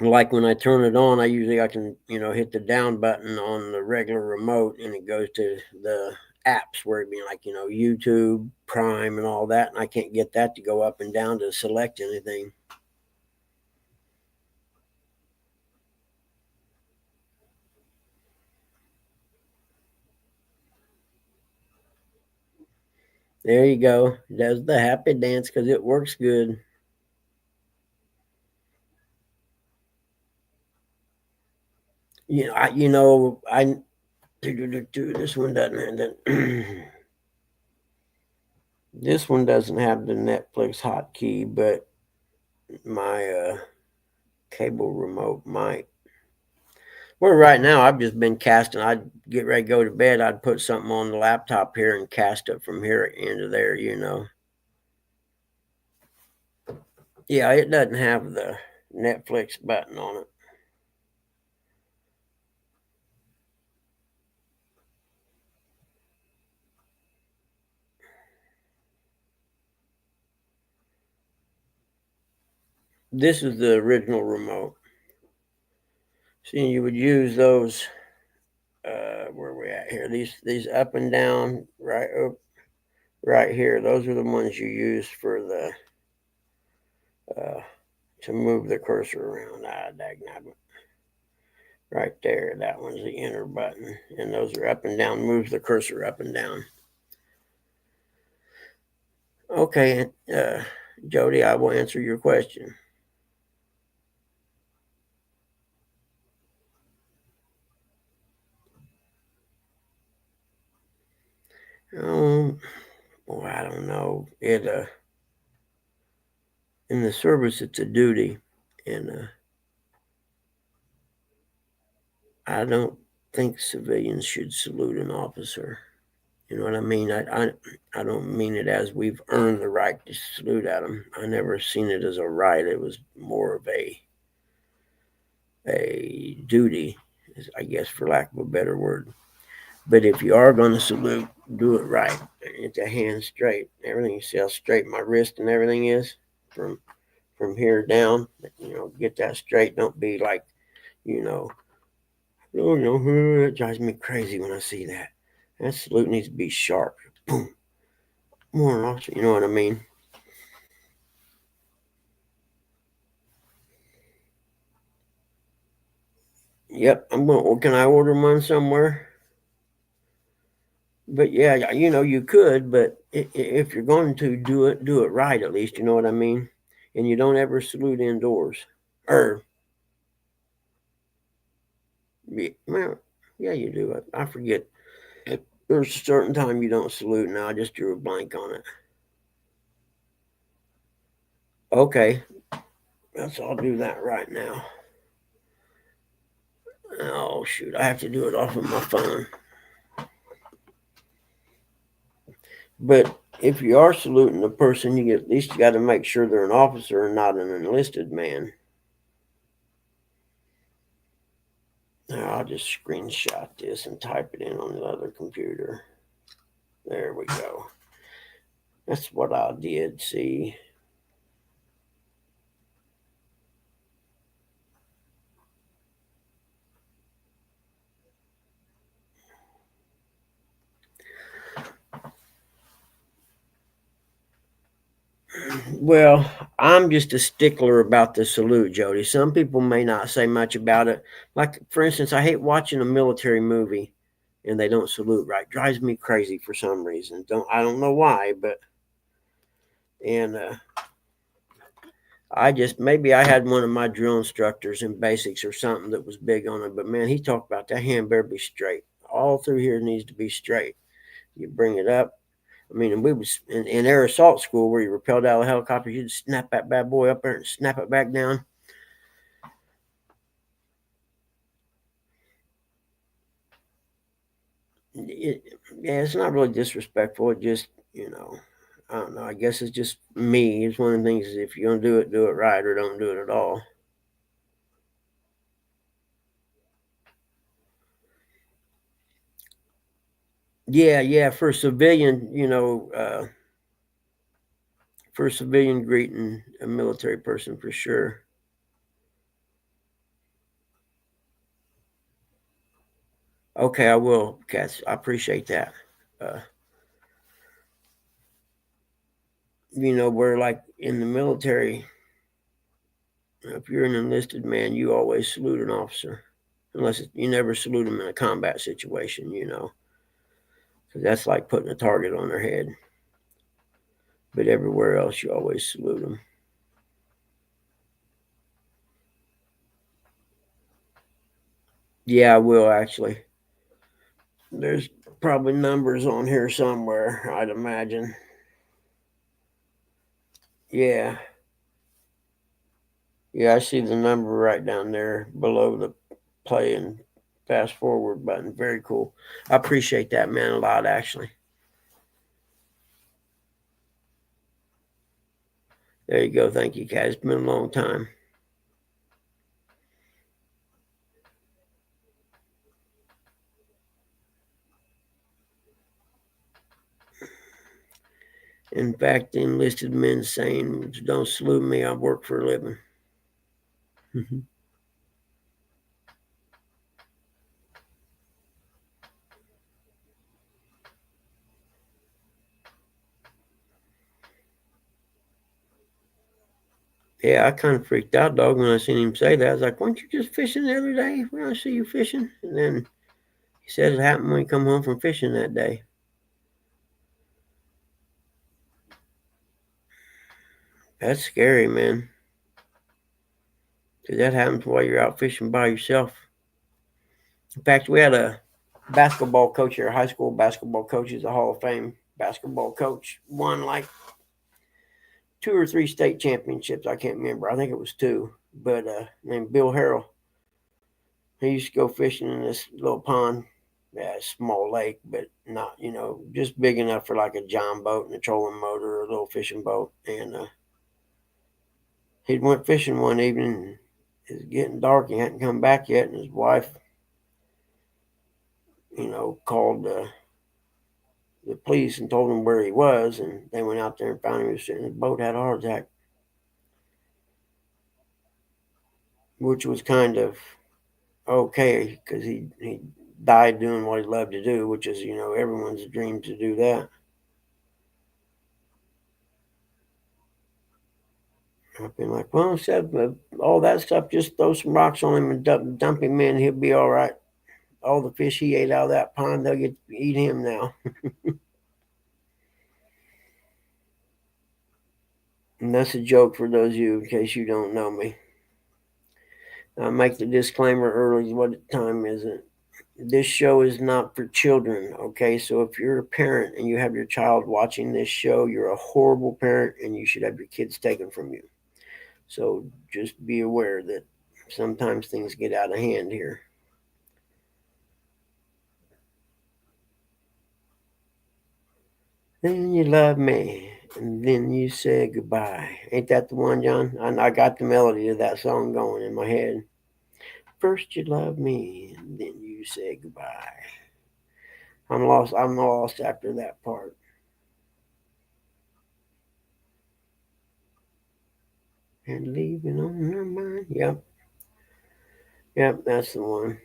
like when I turn it on, I can hit the down button on the regular remote, and it goes to the apps where it be like YouTube, Prime, and all that, and I can't get that to go up and down to select anything. There you go. Does the happy dance because it works good. I this one doesn't. This one doesn't have the Netflix hotkey, but my cable remote might. Well, right now I've just been casting. I'd get ready to go to bed. I'd put something on the laptop here and cast it from here into there. Yeah, it doesn't have the Netflix button on it. This is the original remote. See, you would use those. Where are we at here? These up and down, right here. Those are the ones you use for the to move the cursor around. Right there, that one's the enter button, and those are up and down. Moves the cursor up and down. Okay, Jody, I will answer your question. Well, I don't know. In the service, it's a duty, and I don't think civilians should salute an officer. You know what I mean? I don't mean it as we've earned the right to salute at them. I never seen it as a right. It was more of a a duty, I guess, for lack of a better word. But if you are going to salute, do it right. Get the hand straight. Everything, you see how straight my wrist and everything is from here down. Get that straight. Don't be like, it drives me crazy when I see that. That salute needs to be sharp. Boom. More officer, you know what I mean? Yep, can I order one somewhere? But yeah, you could, but if you're going to do it right at least, you know what I mean? And you don't ever salute indoors. Or, well, yeah, you do. I forget. There's a certain time you don't salute now. I just drew a blank on it. Okay, I'll do that right now. Oh, shoot, I have to do it off of my phone. But if you are saluting a person, at least you got to make sure they're an officer and not an enlisted man. Now I'll just screenshot this and type it in on the other computer. There we go. That's what I did. See. Well, I'm just a stickler about the salute, Jody. Some people may not say much about it. Like, for instance, I hate watching a military movie and they don't salute right. Drives me crazy for some reason. I don't know why, but maybe I had one of my drill instructors in basics or something that was big on it. But man, he talked about that hand better be straight. All through here needs to be straight. You bring it up. I mean, and we was in air assault school where you rappelled out of the helicopter. You'd snap that bad boy up there and snap it back down. It's not really disrespectful. It just, I don't know. I guess it's just me. It's one of the things is if you're going to do it right or don't do it at all. Yeah. For a civilian, for a civilian greeting a military person for sure. Okay, I will, Cass. I appreciate that. Where like in the military, if you're an enlisted man, you always salute an officer, unless you never salute them in a combat situation, because that's like putting a target on their head. But everywhere else, you always salute them. Yeah, I will actually. There's probably numbers on here somewhere, I'd imagine. Yeah. Yeah, I see the number right down there below the play and fast forward button. Very cool. I appreciate that, man, a lot, actually. There you go. Thank you, guys. It's been a long time. In fact, the enlisted men saying, don't salute me, I work for a living. Yeah, I kind of freaked out, dog, when I seen him say that. I was like, weren't you just fishing the other day? When I see you fishing? And then he said it happened when he come home from fishing that day. That's scary, man. Because that happens while you're out fishing by yourself. In fact, we had a basketball coach here, a high school basketball coach. He's a Hall of Fame basketball coach. Won like 2 or 3 state championships. I can't remember. I think it was 2. But named Bill Harrell. He used to go fishing in this little pond. Yeah, small lake, but not, just big enough for like a John boat and a trolling motor or a little fishing boat. And he went fishing one evening it's getting dark. He hadn't come back yet, and his wife, called the police and told him where he was, and they went out there and found him. He was sitting in his boat, had a heart attack, which was kind of okay because he died doing what he loved to do, which is everyone's dream to do that. I've been like, well, instead of all that stuff, just throw some rocks on him and dump him in. He'll be all right. All the fish he ate out of that pond, they'll get to eat him now. And that's a joke for those of you in case you don't know me. I'll make the disclaimer early. What time is it? This show is not for children, okay? So if you're a parent and you have your child watching this show, you're a horrible parent and you should have your kids taken from you. So just be aware that sometimes things get out of hand here. Then you love me, and then you say goodbye. Ain't that the one, John? I got the melody of that song going in my head. First you love me, and then you say goodbye. I'm lost after that part. And leaving on your mind. Yep, that's the one.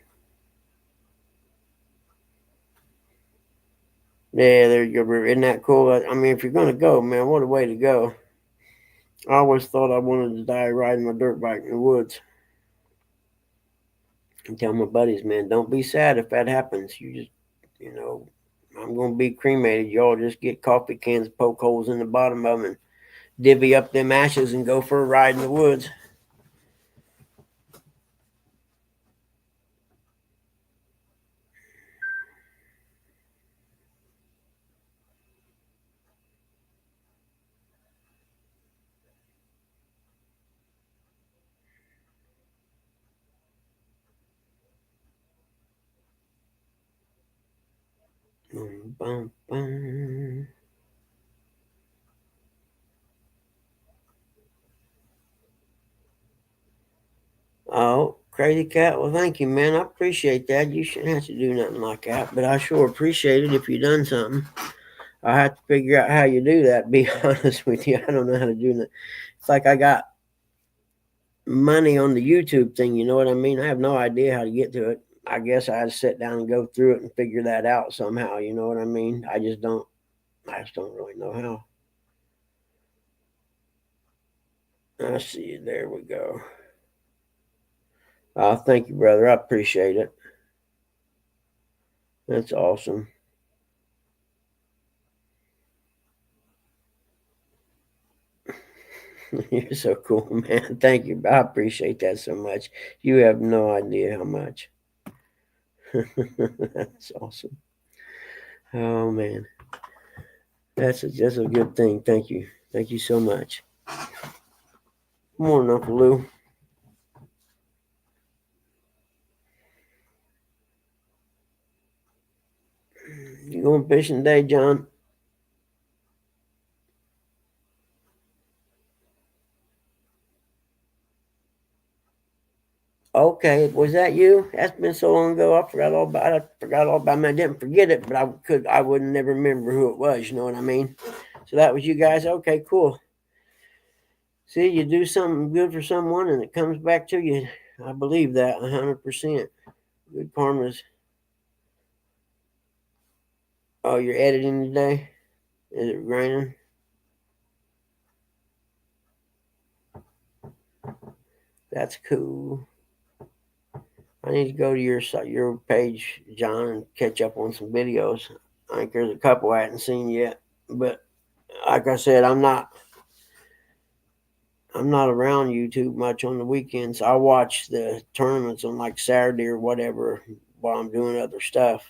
Yeah, there you go. Isn't that cool? I mean, if you're going to go, man, what a way to go. I always thought I wanted to die riding my dirt bike in the woods. And tell my buddies, man, don't be sad if that happens. You just, I'm going to be cremated. Y'all just get coffee cans, poke holes in the bottom of them, and divvy up them ashes and go for a ride in the woods. Bum, bum, bum. Oh, Crazy Cat. Well, thank you, man. I appreciate that. You shouldn't have to do nothing like that, but I sure appreciate it if you done something. I have to figure out how you do that. Be honest with you, I don't know how to do that. It's like I got money on the YouTube thing. You know what I mean? I have no idea how to get to it. I guess I had to sit down and go through it and figure that out somehow. You know what I mean? I just don't really know how. I see. There we go. Oh, thank you, brother. I appreciate it. That's awesome. You're so cool, man. Thank you. I appreciate that so much. You have no idea how much. That's awesome. Oh, man. That's a good thing. Thank you. Thank you so much. Good morning, Uncle Lou. You going fishing today, John? Okay, was that you? That's been so long ago. I forgot all about it. I didn't forget it, but I wouldn't never remember who it was. You know what I mean? So that was you guys. Okay, cool. See, you do something good for someone, and it comes back to you. I believe that 100%. Good karmas. Oh, you're editing today? Is it raining? That's cool. I need to go to your page, John, and catch up on some videos. I think there's a couple I hadn't seen yet, but like I said, I'm not around YouTube much on the weekends. I watch the tournaments on like Saturday or whatever while I'm doing other stuff.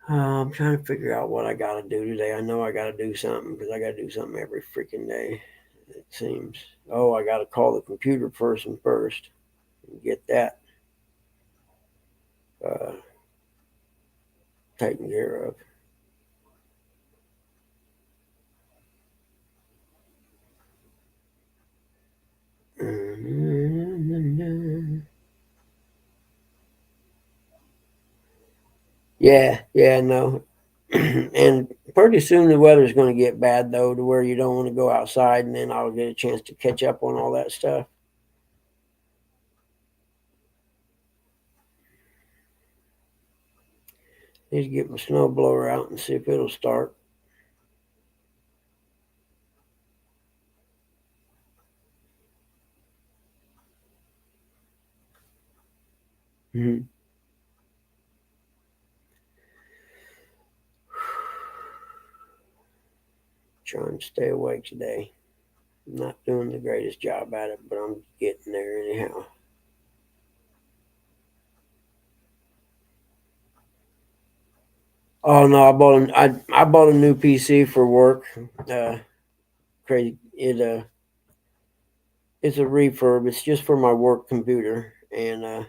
I'm trying to figure out what I got to do today. I know I got to do something because I got to do something every freaking day, it seems. Oh, I got to call the computer person first and get that. taken care of. Yeah, no. And pretty soon the weather's going to get bad, though, to where you don't want to go outside, and then I'll get a chance to catch up on all that stuff. Need to get my snow blower out and see if it'll start. Mm-hmm. Trying to stay awake today. I'm not doing the greatest job at it, but I'm getting there anyhow. Oh no, I bought a new PC for work. Crazy. It's a refurb. It's just for my work computer, and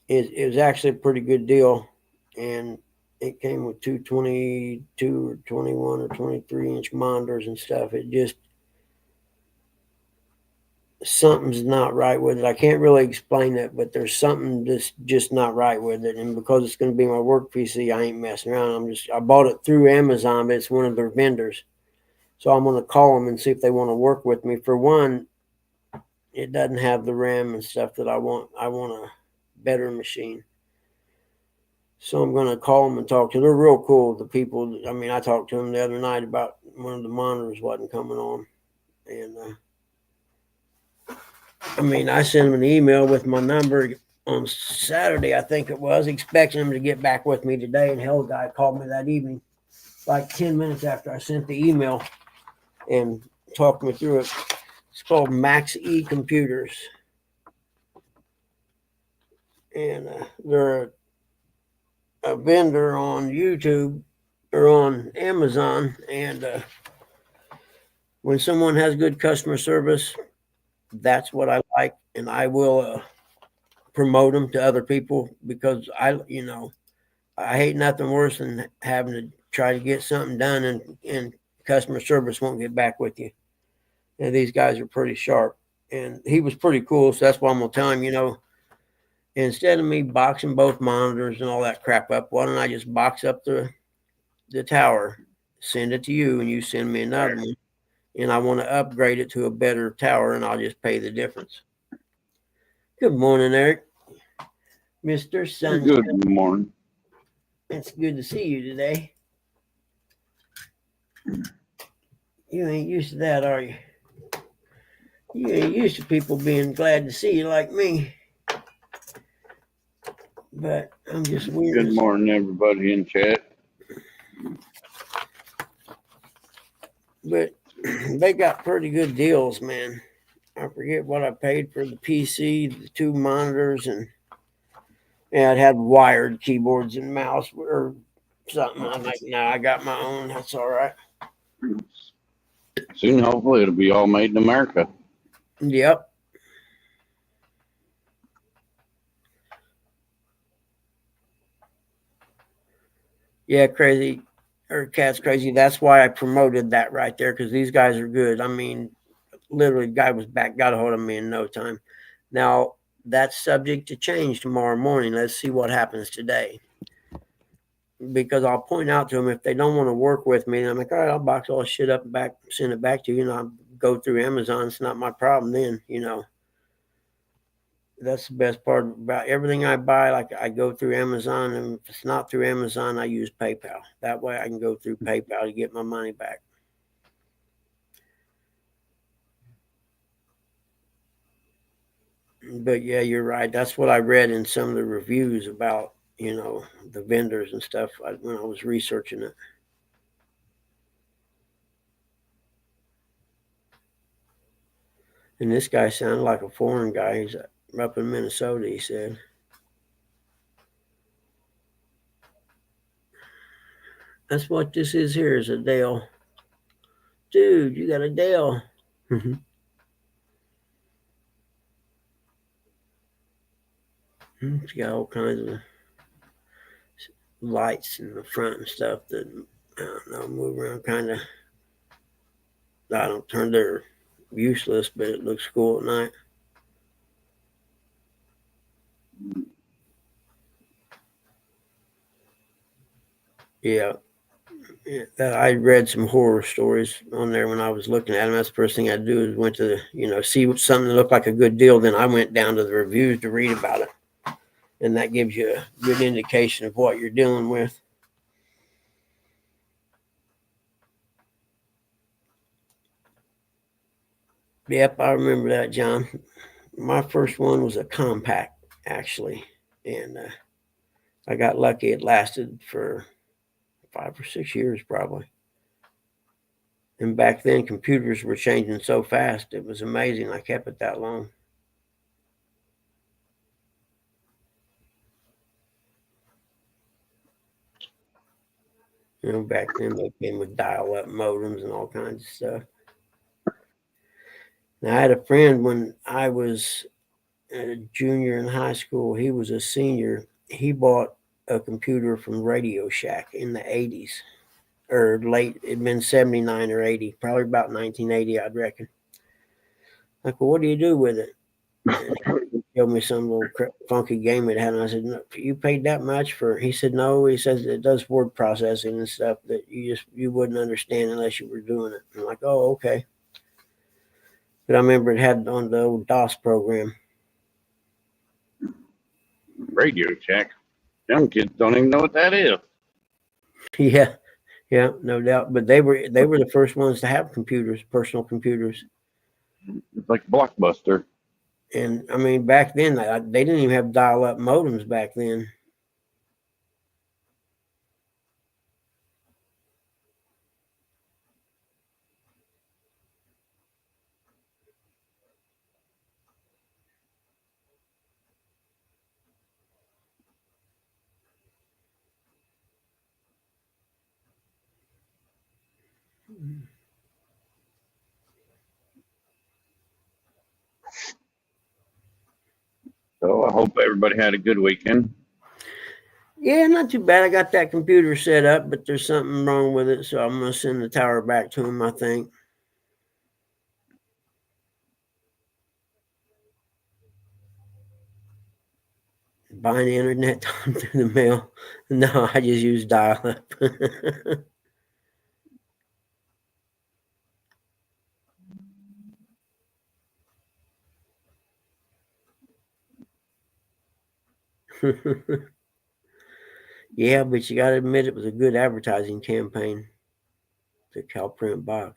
it was actually a pretty good deal. And it came with two 22 or 21 or 23-inch monitors and stuff. It just something's not right with it. I can't really explain it, but there's something just not right with it. And because it's going to be my work PC, I ain't messing around. I bought it through Amazon, but it's one of their vendors. So I'm going to call them and see if they want to work with me. For one, it doesn't have the RAM and stuff that I want. I want a better machine. So I'm going to call them and talk to them. They're real cool, the people. I mean, I talked to them the other night about one of the monitors wasn't coming on. And I sent them an email with my number on Saturday, I think it was, expecting them to get back with me today. And hell, the guy called me that evening, like 10 minutes after I sent the email, and talked me through it. It's called Max E Computers. And they're a vendor on YouTube or on Amazon. And when someone has good customer service, that's what I like. And I will promote them to other people, because I hate nothing worse than having to try to get something done and customer service won't get back with you. And these guys are pretty sharp. And he was pretty cool. So that's why I'm going to tell him, instead of me boxing both monitors and all that crap up, why don't I just box up the tower, send it to you, and you send me another one. And I want to upgrade it to a better tower, and I'll just pay the difference. Good morning, Eric. Mr. Sunshine. Good morning. It's good to see you today. You ain't used to that, are you? You ain't used to people being glad to see you like me. But I'm just weird. Good morning, everybody in chat. But they got pretty good deals, man. I forget what I paid for the PC, the two monitors, and it had wired keyboards and mouse or something. I'm like, no, I got my own. That's all right. Soon, hopefully, it'll be all made in America. Yep. Yeah, crazy. Or Cat's crazy. That's why I promoted that right there, because these guys are good. I mean, literally, the guy was back, got a hold of me in no time. Now, that's subject to change tomorrow morning. Let's see what happens today. Because I'll point out to them if they don't want to work with me. And I'm like, all right, I'll box all this shit up and back, send it back to you. I'll go through Amazon. It's not my problem then, That's the best part about everything I buy. Like, I go through Amazon, and if it's not through Amazon, I use PayPal. That way I can go through PayPal to get my money back. But yeah, you're right. That's what I read in some of the reviews about, the vendors and stuff when I was researching it. And this guy sounded like a foreign guy. He's up in Minnesota, he said. That's what this is here, is a Dell. Dude, you got a Dell. It's got all kinds of lights in the front and stuff that I don't know, move around kind of. I don't turn they're useless, but it looks cool at night. Yeah. Yeah, I read some horror stories on there when I was looking at them. That's the first thing I do is went to see what something that looked like a good deal. Then I went down to the reviews to read about it, and that gives you a good indication of what you're dealing with. Yep, I remember that, John. My first one was a compact, actually, and I got lucky. It lasted for 5 or 6 years, probably. And back then, computers were changing so fast; it was amazing. I kept it that long. Back then they came with dial-up modems and all kinds of stuff. Now, I had a friend when I was a junior in high school. He was a senior. He bought a computer from Radio Shack in the 80s, or late, it'd been 79 or 80, probably about 1980, I'd reckon. Like, well, what do you do with it? And he showed me some little funky game it had, and I said, no, you paid that much for? He said, no. He says it does word processing and stuff that you wouldn't understand unless you were doing it. I'm like, oh, okay. But I remember it had on the old DOS program. Radio Shack. Young kids don't even know what that is. Yeah, yeah, no doubt. But they were the first ones to have computers, personal computers. It's like Blockbuster. And I mean, back then they didn't even have dial-up modems back then. So I hope everybody had a good weekend. Yeah, not too bad. I got that computer set up, but there's something wrong with it, so I'm gonna send the tower back to him, I think. Buying the internet time through the mail. No, I just use dial-up. Yeah, but you got to admit it was a good advertising campaign. The CalPrint box.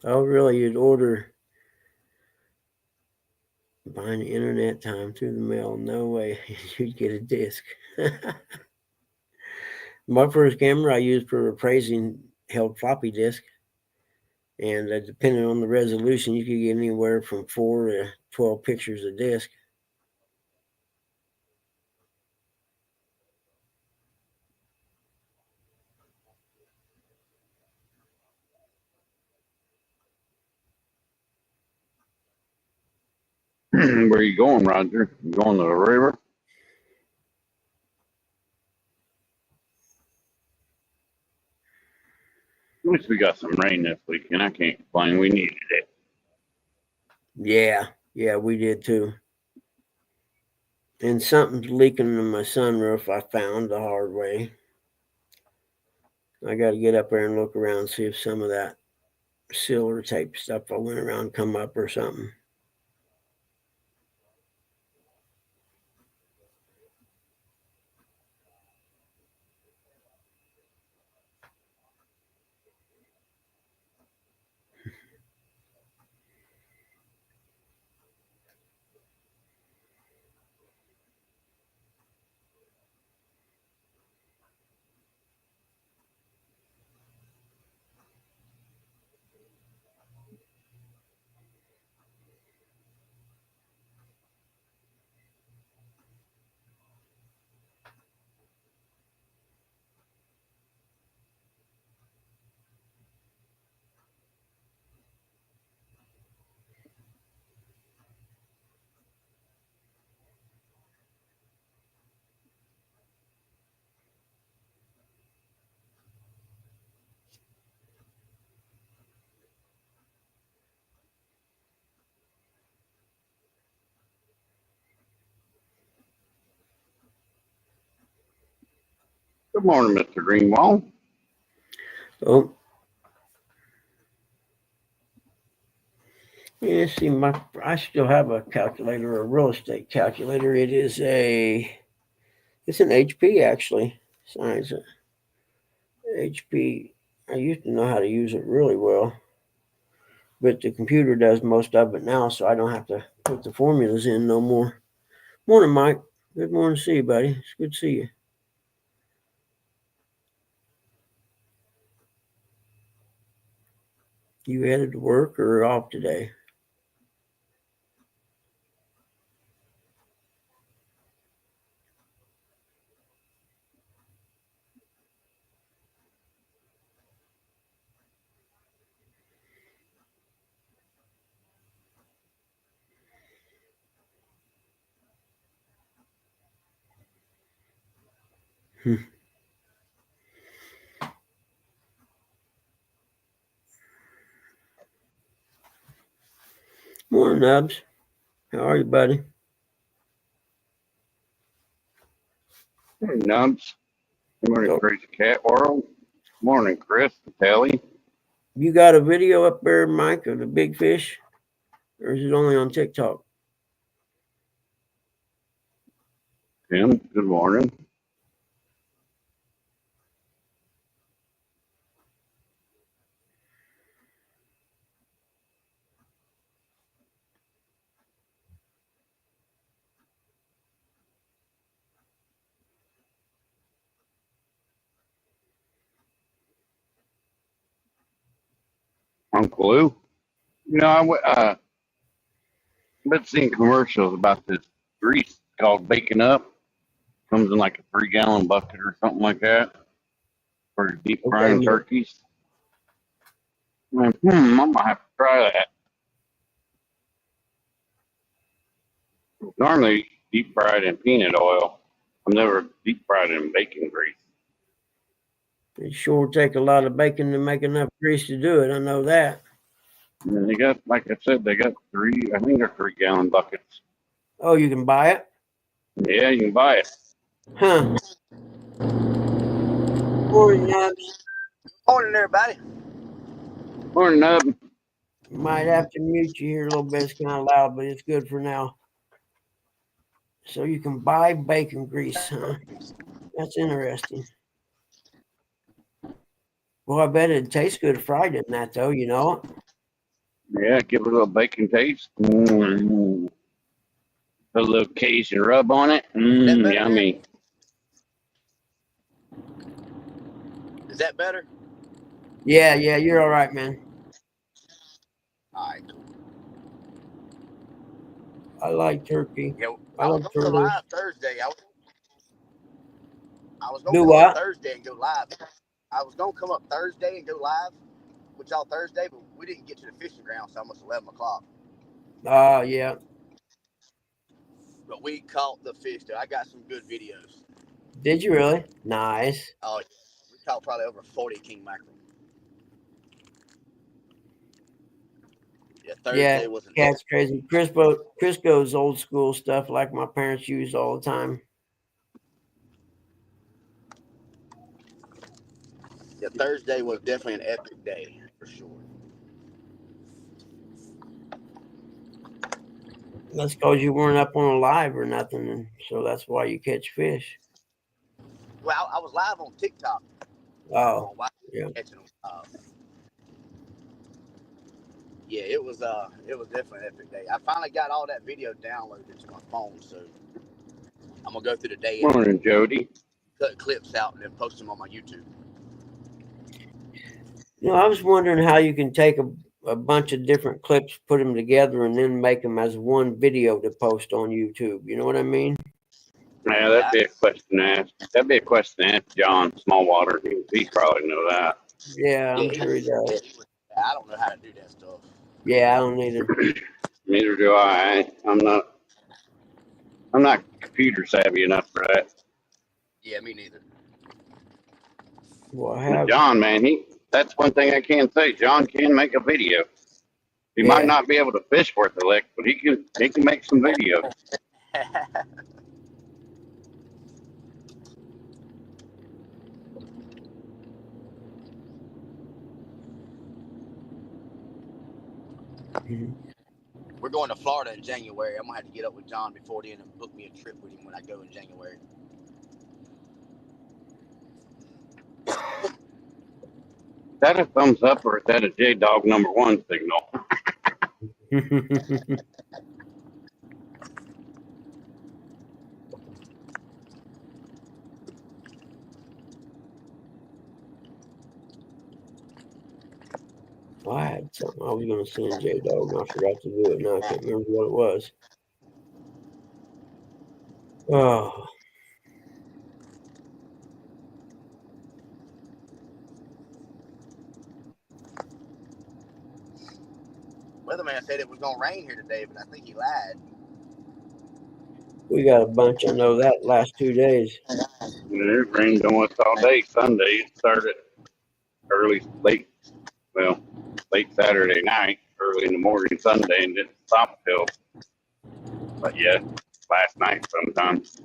Oh, really? You'd order buying the internet time through the mail? No way. You'd get a disc. My first camera I used for appraising held floppy disk, and depending on the resolution, you could get anywhere from 4 to 12 pictures a disc. Where are you going, Roger? You going to the river? At least we got some rain this weekend. I can't complain. We needed it. Yeah, we did too. And something's leaking in my sunroof. I found the hard way. I got to get up there and look around and see if some of that silver tape stuff I went around come up or something. Good morning, Mr. Greenwald. Oh. Yeah, see, I still have a calculator, a real estate calculator. It's an HP actually. Science HP. I used to know how to use it really well, but the computer does most of it now, so I don't have to put the formulas in no more. Morning, Mike. Good morning to see you, buddy. It's good to see you. You headed to work or off today? Morning, Nubs. How are you, buddy? Hey, Nubs. Good morning, Oh. Crazy Cat World. Morning, Chris and Telly. You got a video up there, Mike, of the big fish? Or is it only on TikTok? Tim, good morning. Uncle Lou. Been seeing commercials about this grease called Baking Up. Comes in like a 3-gallon bucket or something like that for deep frying Okay. turkeys. I'm gonna have to try that. Normally deep fried in peanut oil. I've never deep fried in bacon grease. It sure take a lot of bacon to make enough grease to do it. I know that. And they got, like I said, they got I think they're 3-gallon buckets. Oh, you can buy it? Yeah, you can buy it. Huh. Morning, Nubs. Morning, everybody. Morning, Nub. Might have to mute you here a little bit. It's kind of loud, but it's good for now. So you can buy bacon grease, huh? That's interesting. Well, I bet it tastes good fried in that, though, you know? Yeah, give it a little bacon taste. Put a little Cajun rub on it. That better, Yummy. Is that better? Yeah, you're all right, man. All right. I like turkey. Yeah, I I like was going to go turtles. live Thursday. I was going Do to come up what? Thursday and go live. I was going to come up Thursday and go live with y'all Thursday, but we didn't get to the fishing ground, so almost 11 o'clock. Yeah. But we caught the fish, though. I got some good videos. Did you really? Nice. Oh, we caught probably over 40 king mackerel. Yeah, Thursday was an Cat's crazy. Crisco's old school stuff like my parents used all the time. Yeah, Thursday was definitely an epic day for sure. That's because you weren't up on a live or nothing, and so that's why you catch fish. Well, I was live on TikTok. Oh, yeah. Catching them. Yeah, it was definitely an epic day. I finally got all that video downloaded to my phone, so I'm gonna go through the day and Morning, Jody. cut clips out and then post them on my YouTube. You know, I was wondering how you can take a bunch of different clips, put them together, and then make them as one video to post on YouTube. You know what I mean? Yeah, that'd be a question to ask. That'd be a question to ask John Smallwater. He probably know that. Yeah, I'm sure he does. I don't know how to do that stuff. Yeah, I don't either. Neither do I. I'm not computer savvy enough for that. Yeah, me neither. Well, I have. John, man, that's one thing I can say. John can make a video. He might not be able to fish worth a lick, but he can make some videos. We're going to Florida in January. I'm gonna have to get up with John before then and book me a trip with him when I go in January. Is that a thumbs up or is that a J Dog #1 signal? I had something I was going to send J Dog and I forgot to do it. Now I can't remember what it was. Oh, Weatherman said it was gonna rain here today, but I think he lied. we got a bunch. I know that last 2 days. It rained almost all day Sunday. It started late Saturday night, early in the morning Sunday, and didn't stop till. But yeah, last night sometimes.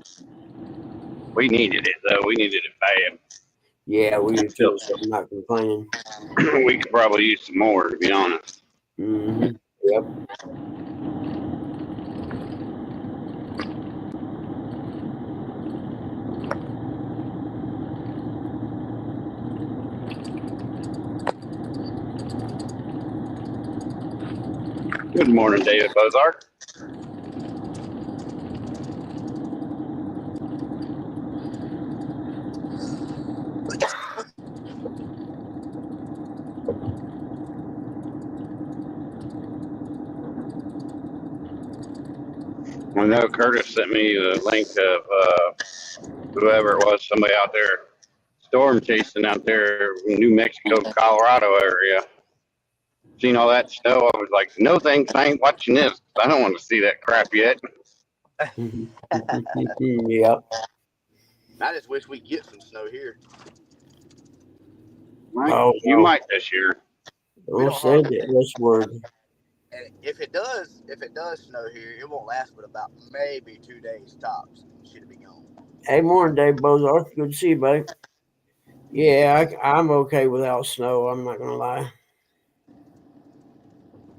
We needed it though. We needed it bad. Yeah, we do too. So I'm not complaining. We could probably use some more, to be honest. Mm-hmm. Yep. Good morning, David Bozark. I know Curtis sent me the link of whoever it was, somebody out there storm chasing out there in New Mexico, Colorado area. Seen all that snow, I was like, no thanks, I ain't watching this. I don't want to see that crap yet. Yep. I just wish we get some snow here. You might this year. Don't say that word. And if it does snow here, it won't last but about maybe 2 days tops. Should be gone. Hey, morning, Dave Bozark. Good to see you, buddy. Yeah, I'm okay without snow. I'm not gonna lie.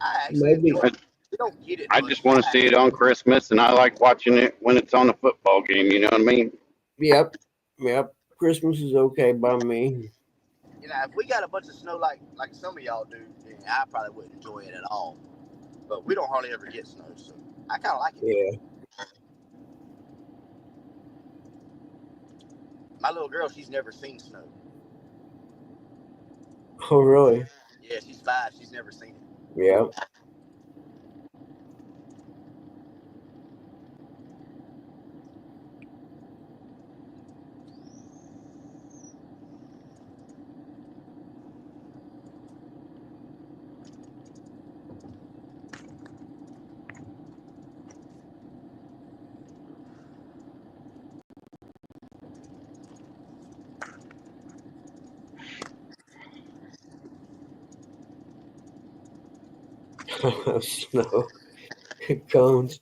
I actually Maybe. we don't get it. I just want to see it on Christmas, and I like watching it when it's on a football game. You know what I mean? Yep. Christmas is okay by me. You know, if we got a bunch of snow like some of y'all do, then I probably wouldn't enjoy it at all. But we don't hardly ever get snow, so I kind of like it. Yeah. My little girl, she's never seen snow. Oh, really? Yeah, she's 5. She's never seen it. Yeah. Snow. Cones.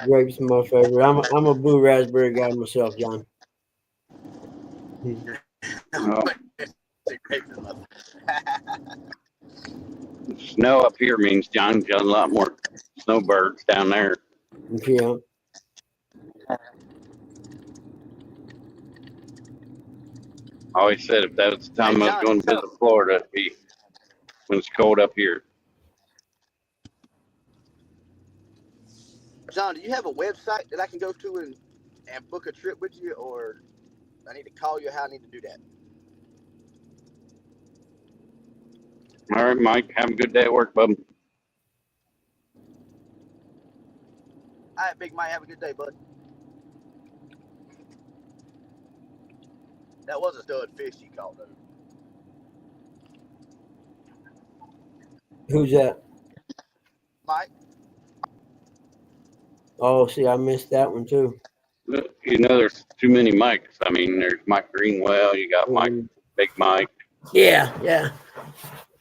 Grapes are my favorite. I'm a blue raspberry guy myself, John. Snow up here means John's got a lot more snowbirds down there. Yeah. I always said if that was the time I was going to visit Florida, it'd be when it's cold up here. John, do you have a website that I can go to and book a trip with you, or I need to call you? How I need to do that? All right, Mike. Have a good day at work, bub. All right, Big Mike. Have a good day, bud. That was a stud fish you caught, though. Who's that? Mike. Oh, see, I missed that one too. You know, there's too many Mikes. I mean, there's Mike Greenwell. You got Mike, Big Mike. Yeah.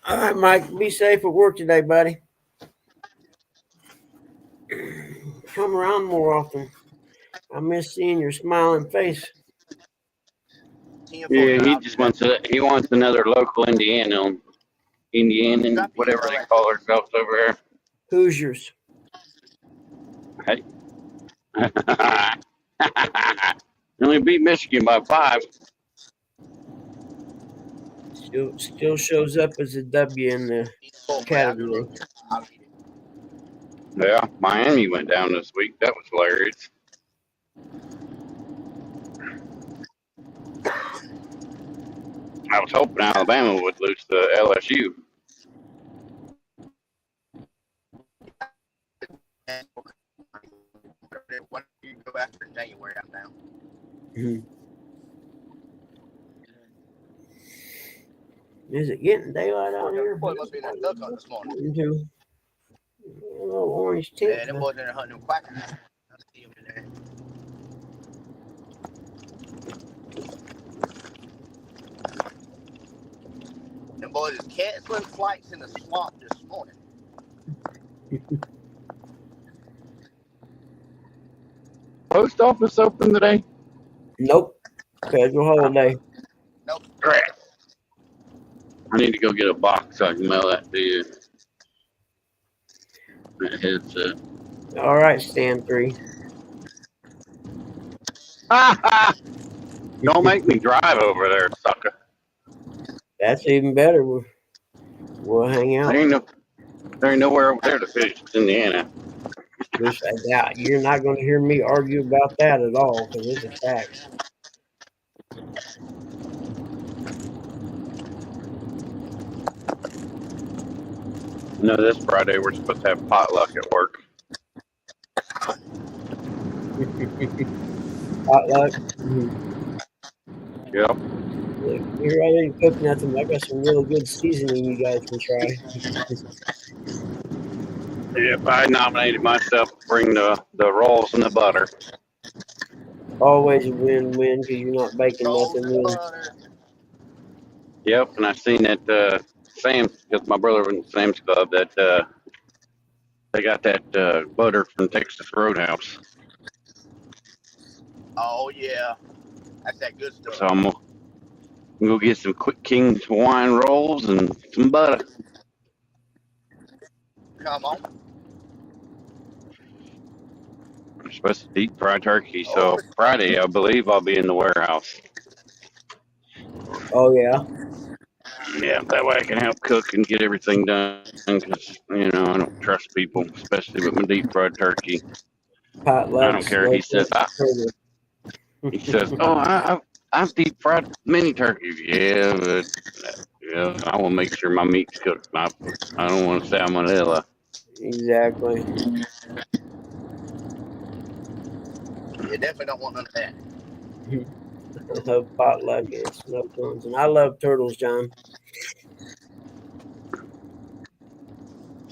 All right, Mike. Be safe at work today, buddy. Come around more often. I miss seeing your smiling face. Yeah, he just wants another local Indianan, whatever they call ourselves over here. Hoosiers. Hey. Only beat Michigan by 5. Still shows up as a W in the category. I'll eat it. Yeah, Miami went down this week. That was hilarious. I was hoping Alabama would lose to LSU. When you go after in January, I'm down. Mhm. Is it getting daylight out here? Boy, must be in that duck hunt this morning. Into a little orange tint. Yeah, them boys in there hunting them quackers. I see them in there. Them boys is canceling flights in the swamp this morning. Post office open today? Nope. Federal holiday. Crap. I need to go get a box so I can mail that to you. That headset. All right, stand 3. Don't make me drive over there, sucker. That's even better. We'll hang out. There ain't nowhere over there to fish. It's Indiana. Which I doubt. You're not going to hear me argue about that at all because it's a fact. No, this Friday we're supposed to have potluck at work. Potluck. Yep. Look, here I didn't cook nothing. But I got some really good seasoning you guys can try. Yep. I nominated myself to bring the rolls and the butter. Always a win-win because you're not baking nothing new. Yep. And I seen that Sam's, because my brother went to Sam's Club, that they got that butter from Texas Roadhouse. Oh yeah, that's that good stuff. So I'm gonna go get some Quick King's Hawaiian rolls and some butter. Come on. I'm supposed to deep fry turkey, so Friday I believe I'll be in the warehouse. Oh, yeah. Yeah, that way I can help cook and get everything done. Because I don't trust people, especially with my deep fried turkey. Potluck. I don't care. He says, I've deep fried many turkeys. Yeah, but I will make sure my meat's cooked. I don't want salmonella. Exactly. You definitely don't want none of that. I love potluck and smoked ones. And I love turtles, John.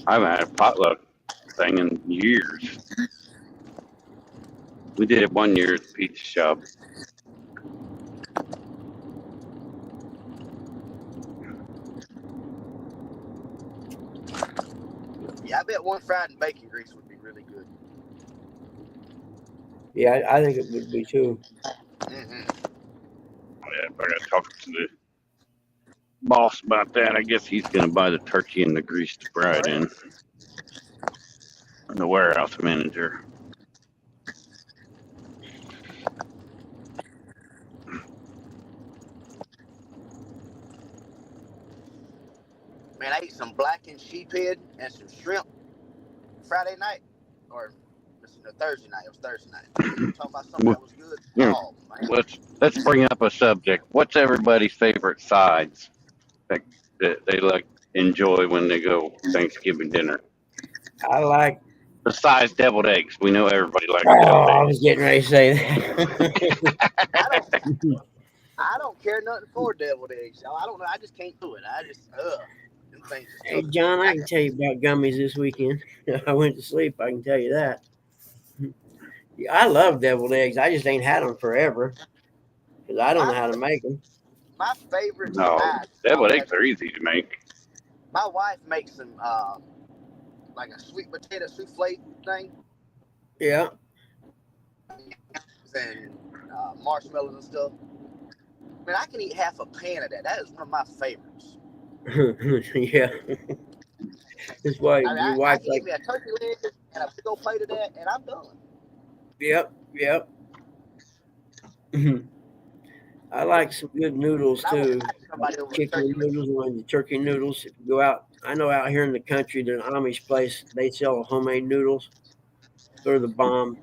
I haven't had a potluck thing in years. We did it one year at the pizza shop. Yeah, I bet one fried in bacon grease would be really good. Yeah, I think it would be too. Mm-hmm. Yeah, I got to talk to the boss about that. I guess he's going to buy the turkey and the grease to fry it in. The warehouse manager. Man, I ate some blackened sheephead and some shrimp Friday night, or Thursday night. It was Thursday night. Talking about something that was good. Yeah. Oh man. Let's bring up a subject. What's everybody's favorite sides that they enjoy when they go Thanksgiving dinner? I like. Besides deviled eggs, we know everybody likes Oh, deviled I eggs. was getting ready to say that. I don't care nothing for deviled eggs. I don't know. I just can't do it. Them things just Hey, John, I can tell you about gummies this weekend. I went to sleep. I can tell you that. Yeah, I love deviled eggs. I just ain't had them forever because I don't know how to make them. My favorite No, side. deviled eggs are easy to make. My wife makes some like a sweet potato souffle thing Yeah. and marshmallows and stuff. Man, I can eat half a pan of that. That is one of my favorites. Yeah. That's why I mean, your I wife can like, give me a turkey leg and a big old plate of that, and I'm done. yep. I like some good noodles And I will too. fight somebody over a Chicken turkey leg. noodles and the turkey noodles. If you go out, I know out here in the country, the Amish place, they sell homemade noodles. They're the bomb.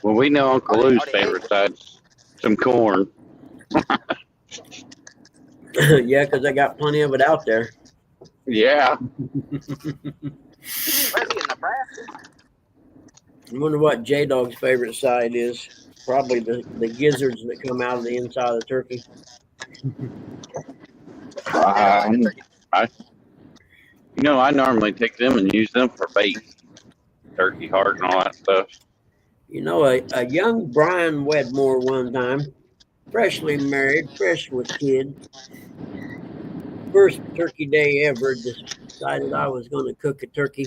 Well, we know Uncle Are Lou's they favorite Asian? side's some corn. Yeah, because I got plenty of it out there. Yeah. Where's he in Nebraska? I wonder what J Dog's favorite side is. Probably the gizzards that come out of the inside of the turkey. Turkey. I normally take them and use them for bait. Turkey heart and all that stuff. You know, a young Brian Wedmore one time, freshly married, fresh with kid, first turkey day ever, decided I was going to cook a turkey.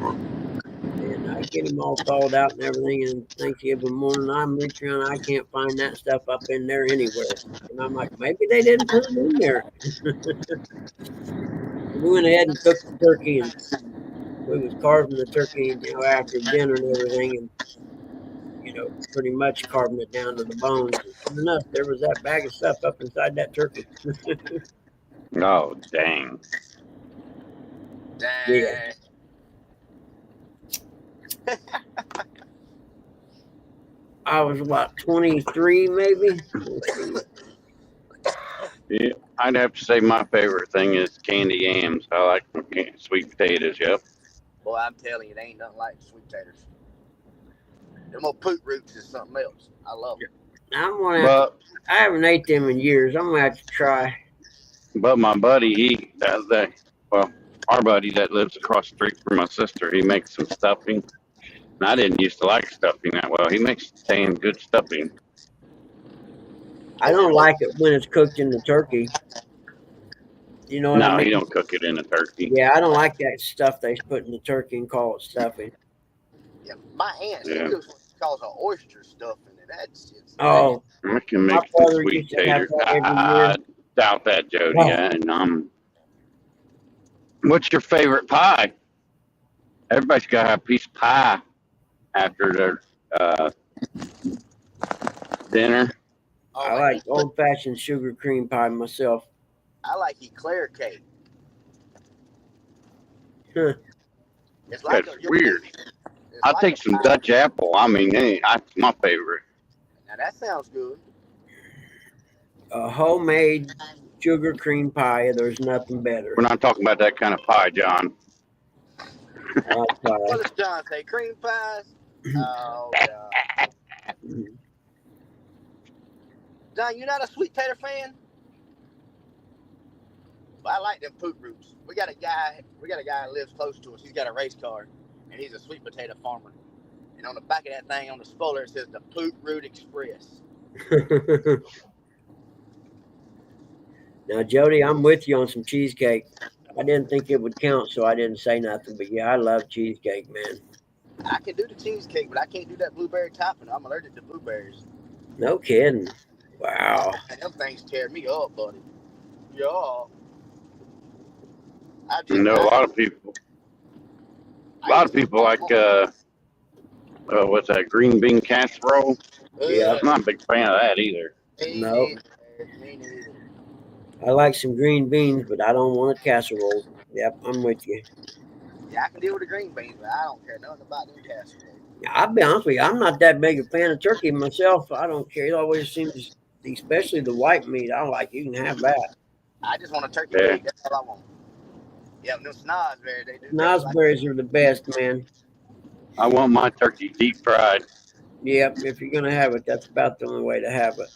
And I get him all thawed out and everything. And Thanksgiving morning, I'm reaching around, I can't find that stuff up in there anywhere. And I'm like, maybe they didn't put it in there. We went ahead and cooked the turkey, and we was carving the turkey, after dinner and everything, and pretty much carving it down to the bones. And sure enough, there was that bag of stuff up inside that turkey. Oh, dang. Dang. Yeah. I was about 23, maybe. Yeah, I'd have to say my favorite thing is candy yams. I like sweet potatoes. Yep. Boy, I'm telling you, they ain't nothing like sweet taters. Them old poot roots is something else. I love them. But I haven't ate them in years. I'm gonna have to try. but my buddy, our buddy that lives across the street from my sister, he makes some stuffing. And I didn't used to like stuffing that well. He makes damn good stuffing. I don't like it when it's cooked in the turkey. You know what I No, mean? he don't cook it in a turkey. Yeah, I don't like that stuff they put in the turkey and call it stuffing. Yeah, my aunt, she Yeah. does what she calls an oyster stuffing, and that's just Oh, I can My make some father sweet used to have taters. that every I year. doubt that, Jody. Oh. And what's your favorite pie? Everybody's got to have a piece of pie after their dinner. oh, I like old-fashioned sugar cream pie myself. I like eclair cake. Huh. It's like That's weird. it's I'll like take a some pie. Dutch apple. I mean, that's my favorite. Now that sounds good. A homemade sugar cream pie. There's nothing better. We're not talking about that kind of pie, John. I like pie. What does John say? Cream pies? Oh, God. John, you not a sweet tater fan? Well, I like them poot roots. We got a guy that lives close to us. He's got a race car, and he's a sweet potato farmer. And on the back of that thing, on the spoiler, it says the Poot Root Express. Now, Jody, I'm with you on some cheesecake. I didn't think it would count, so I didn't say nothing. But yeah, I love cheesecake, man. I can do the cheesecake, but I can't do that blueberry topping. I'm allergic to blueberries. No kidding. Wow. And them things tear me up, buddy. Yeah. A lot of people like what's that, green bean casserole? Yeah. I'm not a big fan of that either. No. I like some green beans, but I don't want a casserole. Yep, I'm with you. Yeah, I can deal with the green beans, but I don't care nothing about them casseroles. I'll be honest with you, I'm not that big a fan of turkey myself. I don't care. It always seems, especially the white meat, I like. You can have that. I just want a turkey Yeah. leg. That's all I want. Yeah, them snozberries, they do. Nosberries are the best, man. I want my turkey deep fried. Yep, if you're gonna have it, that's about the only way to have it.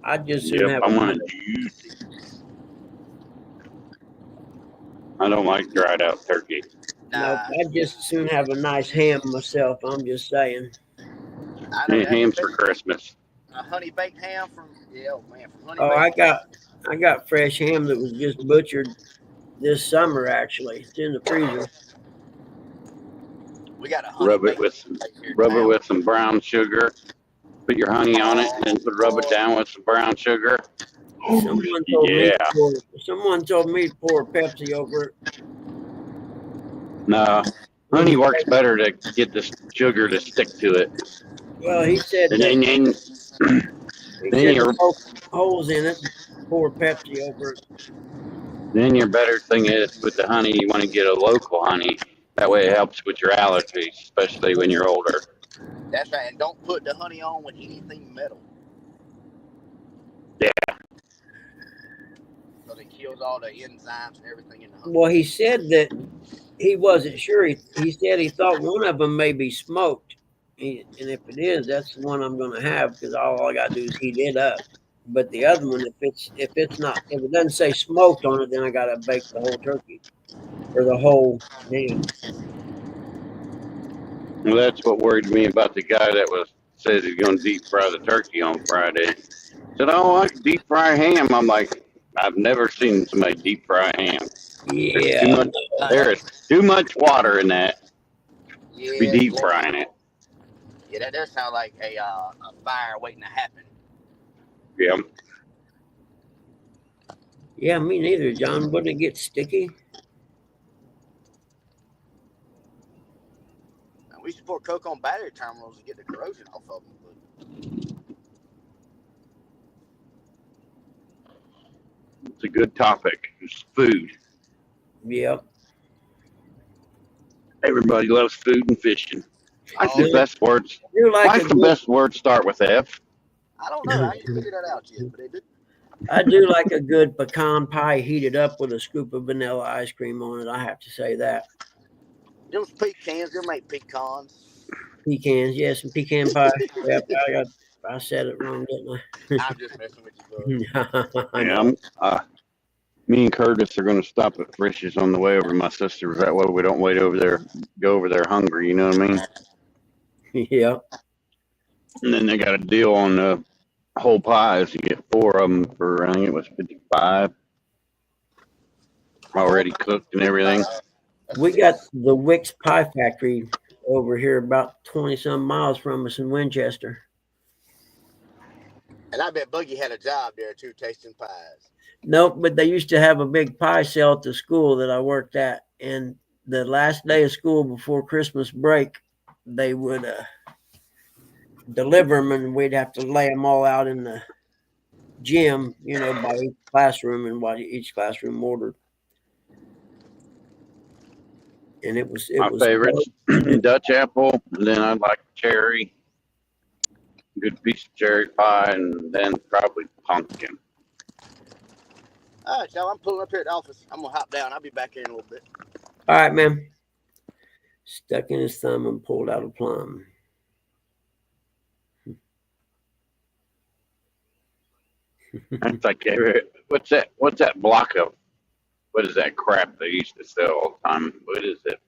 I just soon Yep, have I it. want it juicy. I don't like dried out turkey. No, I just soon have a nice ham myself. I'm just saying. I know And that. hams for Christmas. A honey baked ham from Honey Oh, Baked. I got fresh ham that was just butchered this summer. Actually, it's in the freezer. We got a honey Rub it baked with some brown sugar. Put your honey on it, and then rub it down with some brown sugar. Someone told Yeah. me to pour Pepsi over it. No, honey works better to get the sugar to stick to it. Well, he said And that then, he then said your to poke holes in it, pour Pepsi over it. then your better thing is with the honey, you want to get a local honey. That way it helps with your allergies, especially when you're older. That's right. And don't put the honey on with anything metal. Yeah. Because it kills all the enzymes and everything in the honey. Well, he said that he wasn't sure. He said he thought one of them may be smoked. And if it is, that's the one I'm going to have because all I got to do is heat it up. But the other one, if it doesn't say smoked on it, then I got to bake the whole turkey or the whole ham. Well, that's what worried me about the guy that said he's going to deep fry the turkey on Friday. Said, "Oh, I can deep fry ham." I'm like, I've never seen somebody deep fry ham. Yeah, There is too much water in that to be Yeah, deep frying it. Yeah, that does sound like a fire waiting to happen. Yeah. yeah, me neither, John. Wouldn't it get sticky? And we support coke on battery terminals to get the corrosion off of them. It's a good topic. It's food. Yep. Everybody loves food and fishing. Why's Oh, the best words? You like Why's a the good, best word start with F? I don't know. I ain't figured that out yet, but they did. I do like a good pecan pie heated up with a scoop of vanilla ice cream on it. I have to say that. Them pecans, them ain't pecans. Pecans, yes, and pecan pie. Yep, I said it wrong, didn't I'm just messing with you, bud. I? I know. Me and Curtis are going to stop at Frisch's on the way over to my sister's. That way we don't go over there hungry, you know what I mean? Yeah. And then they got a deal on the whole pies. You get 4 of them for, I think it was $55. Already cooked and everything. We got the Wicks Pie Factory over here about 20-some miles from us in Winchester. And I bet Buggy had a job there too, tasting pies. Nope, but they used to have a big pie sale at the school that I worked at. And the last day of school before Christmas break, they would deliver them and we'd have to lay them all out in the gym, by each classroom and what each classroom ordered. And it was My favorites, Dutch apple, and then I'd like cherry, good piece of cherry pie, and then probably pumpkin. All right, y'all. I'm pulling up here at the office. I'm gonna hop down. I'll be back here in a little bit. All right, man. Stuck in his thumb and pulled out a plum. That's like, what's that block of, what is that crap they used to sell all the time? What is it?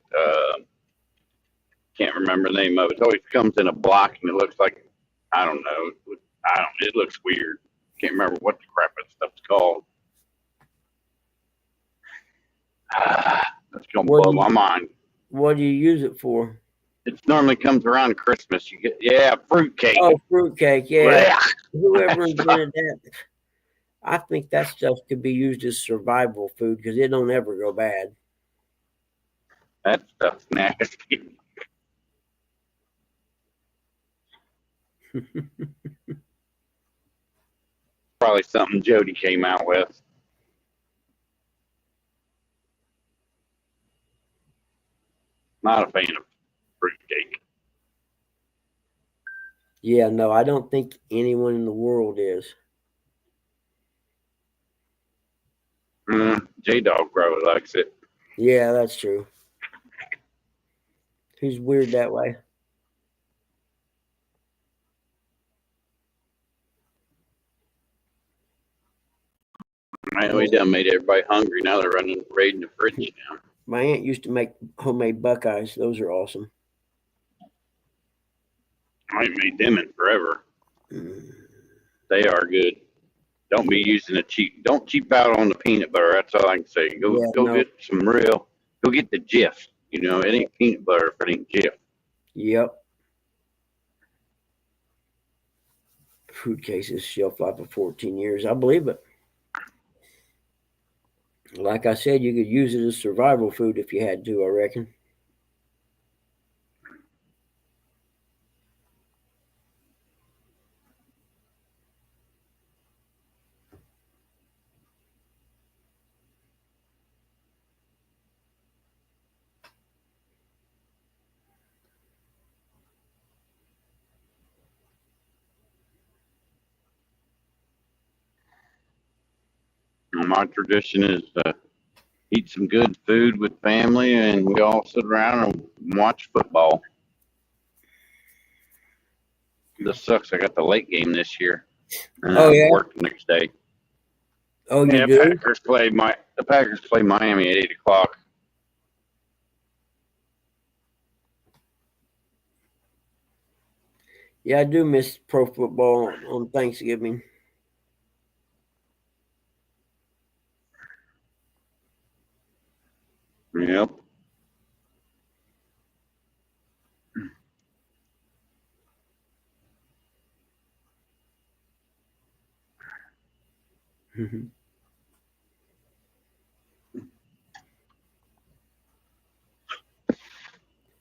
Can't remember the name of it. It always comes in a block and it looks like, I don't know. It looks weird. Can't remember what the crap that stuff's called. That's going to blow my mind. What do you use it for? It normally comes around Christmas. You get, fruitcake. Oh, fruitcake, yeah. Blech. Whoever invented that, I think that stuff could be used as survival food because it don't ever go bad. That stuff's nasty. Probably something Jody came out with. Not a fan of fruitcake. Yeah, no, I don't think anyone in the world is. J-Dog probably likes it. Yeah, that's true. He's weird that way. Man, we done made everybody hungry. Now they're raiding the fridge now. My aunt used to make homemade Buckeyes. Those are awesome. I ain't made them in forever. They are good. Don't be using don't cheap out on the peanut butter. That's all I can say. Go get go get the Jif. It ain't peanut butter if it ain't Jif. Yep. Food cases, shelf life of 14 years. I believe it. Like I said, you could use it as survival food if you had to, I reckon. My tradition is to eat some good food with family, and we all sit around and watch football. This sucks. I got the late game this year, and Oh, I have yeah? to work the next day. Oh, you Yeah, do? the Packers play Miami at 8 o'clock. Yeah, I do miss pro football on Thanksgiving. Yep.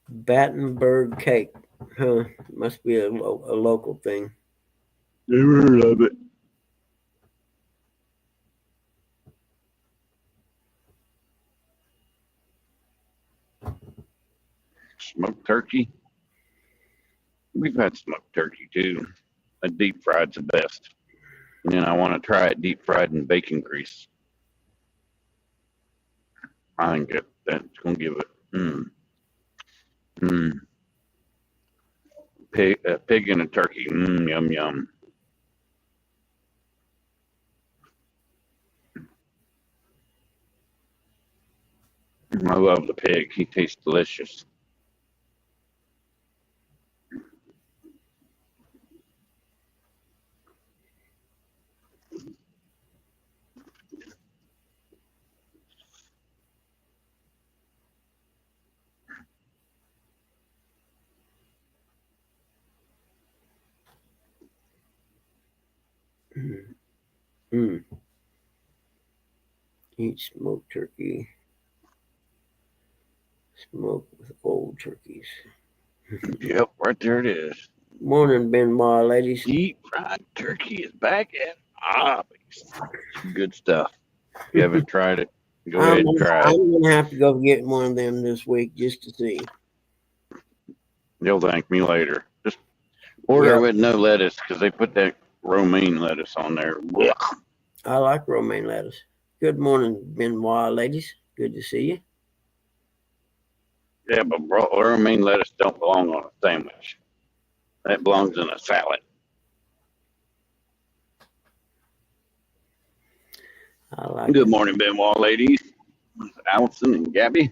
Battenberg cake. Huh. Must be a local thing. Never heard of it. Smoked turkey. We've had smoked turkey too. A deep fried's the best. And then I want to try it deep fried in bacon grease. I think that's gonna give it. A pig and a turkey. Yum yum. I love the pig. He tastes delicious. Mm. Eat smoked turkey. Smoke with old turkeys. Yep, right there it is. Morning, Benoit, ladies. Deep fried turkey is back at Arby's. Good stuff. If you haven't tried it, go ahead and try it. I'm gonna have to go get one of them this week just to see. You'll thank me later. Just order Yep. with no lettuce because they put that romaine lettuce on there. Blech. I like romaine lettuce. Good morning, Benoit, ladies. Good to see you. Yeah, but romaine lettuce don't belong on a sandwich. That belongs in a salad. I like Good it. morning, Benoit ladies. Allison and Gabby. I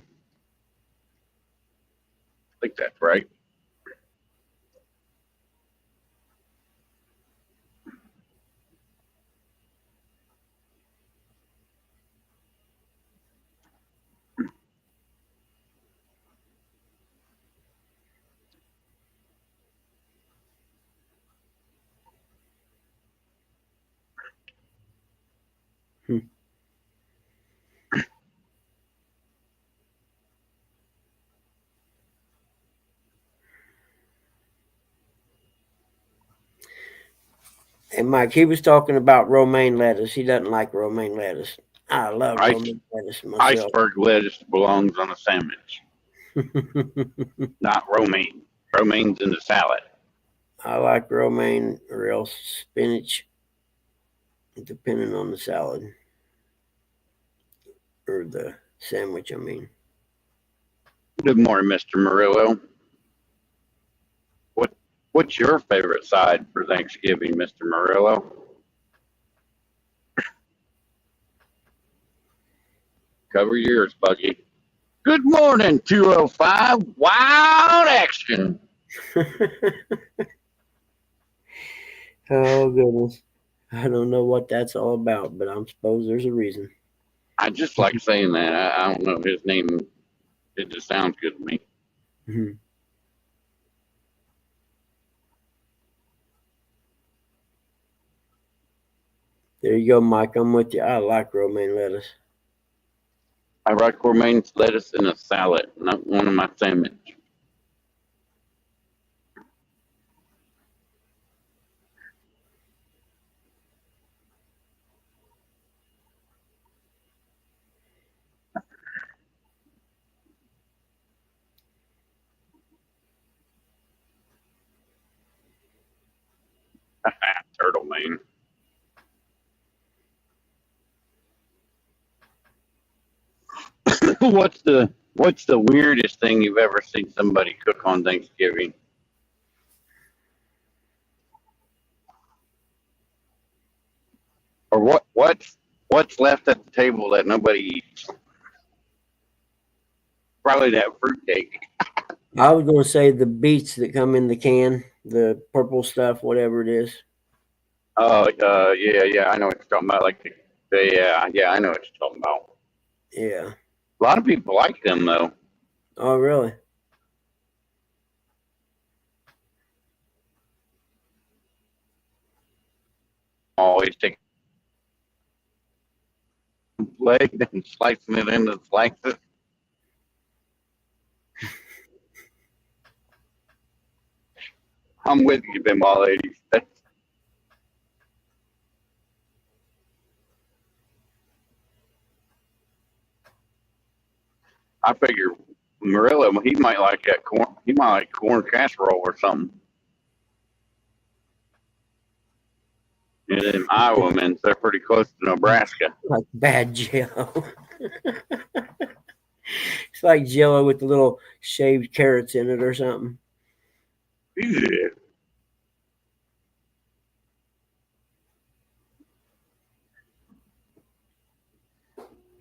think that's right. And Mike, he was talking about romaine lettuce. He doesn't like romaine lettuce. I love Ice- romaine lettuce myself. Iceberg lettuce belongs on a sandwich, not romaine. Romaine's in the salad. I like romaine or else spinach, depending on the salad or the sandwich, I mean. Good morning, Mr. Murillo. What's your favorite side for Thanksgiving, Mr. Murillo? Cover yours, Buggy. Good morning, 205 Wild Action. Oh, goodness. I don't know what that's all about, but I suppose there's a reason. I just like saying that. I don't know his name. It just sounds good to me. Mhm. There you go, Mike. I'm with you. I like romaine lettuce. I like romaine lettuce in a salad, not one of my sandwich. Turtle man. What's the weirdest thing you've ever seen somebody cook on Thanksgiving? Or what's left at the table that nobody eats? Probably that fruitcake. I was going to say the beets that come in the can, the purple stuff, whatever it is. Oh, yeah, I know what you're talking about. Like yeah, I know what you're talking about. Yeah. A lot of people like them though. Oh, really? Always take a leg and slicing it into slices. I'm with you, Bimball ladies. I figure Marilla, he might like that corn. He might like corn casserole or something. And then Iowa men, they're pretty close to Nebraska. Like bad Jello. It's like Jello with the little shaved carrots in it or something. Yeah.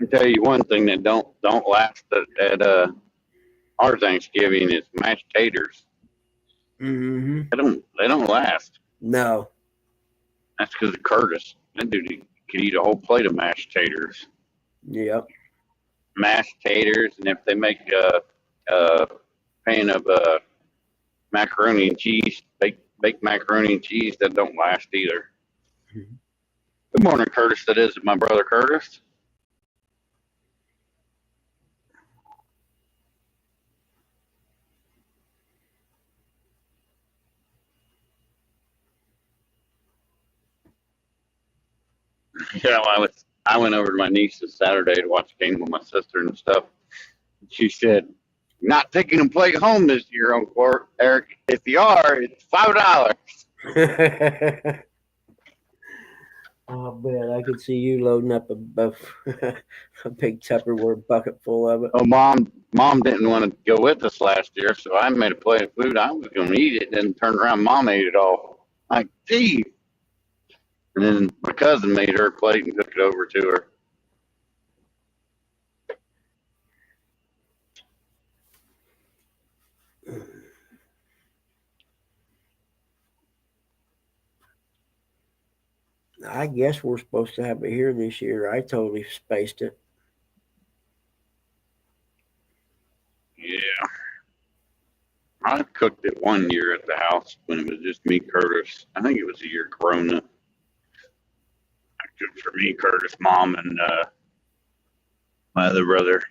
I tell you one thing that don't last at our Thanksgiving is mashed taters. Mm-hmm. They don't last. No. That's because of Curtis. That dude could eat a whole plate of mashed taters. Yep. Mashed taters, and if they make a pan of macaroni and cheese, baked macaroni and cheese, that don't last either. Mhm. Good morning, Curtis. That is my brother Curtis. Yeah, I went over to my niece's Saturday to watch a game with my sister and stuff. She said, "Not taking a plate home this year, Uncle Eric. If you are, it's $5." Oh, man, I could see you loading up a big Tupperware bucket full of it. Oh, mom didn't want to go with us last year, so I made a plate of food. I was going to eat it, then turned around, Mom ate it all. Like, gee. And then my cousin made her a plate and took it over to her. I guess we're supposed to have it here this year. I totally spaced it. Yeah. I cooked it one year at the house when it was just me, Curtis. I think it was a year Corona. I cooked for me, Curtis, Mom, and my other brother.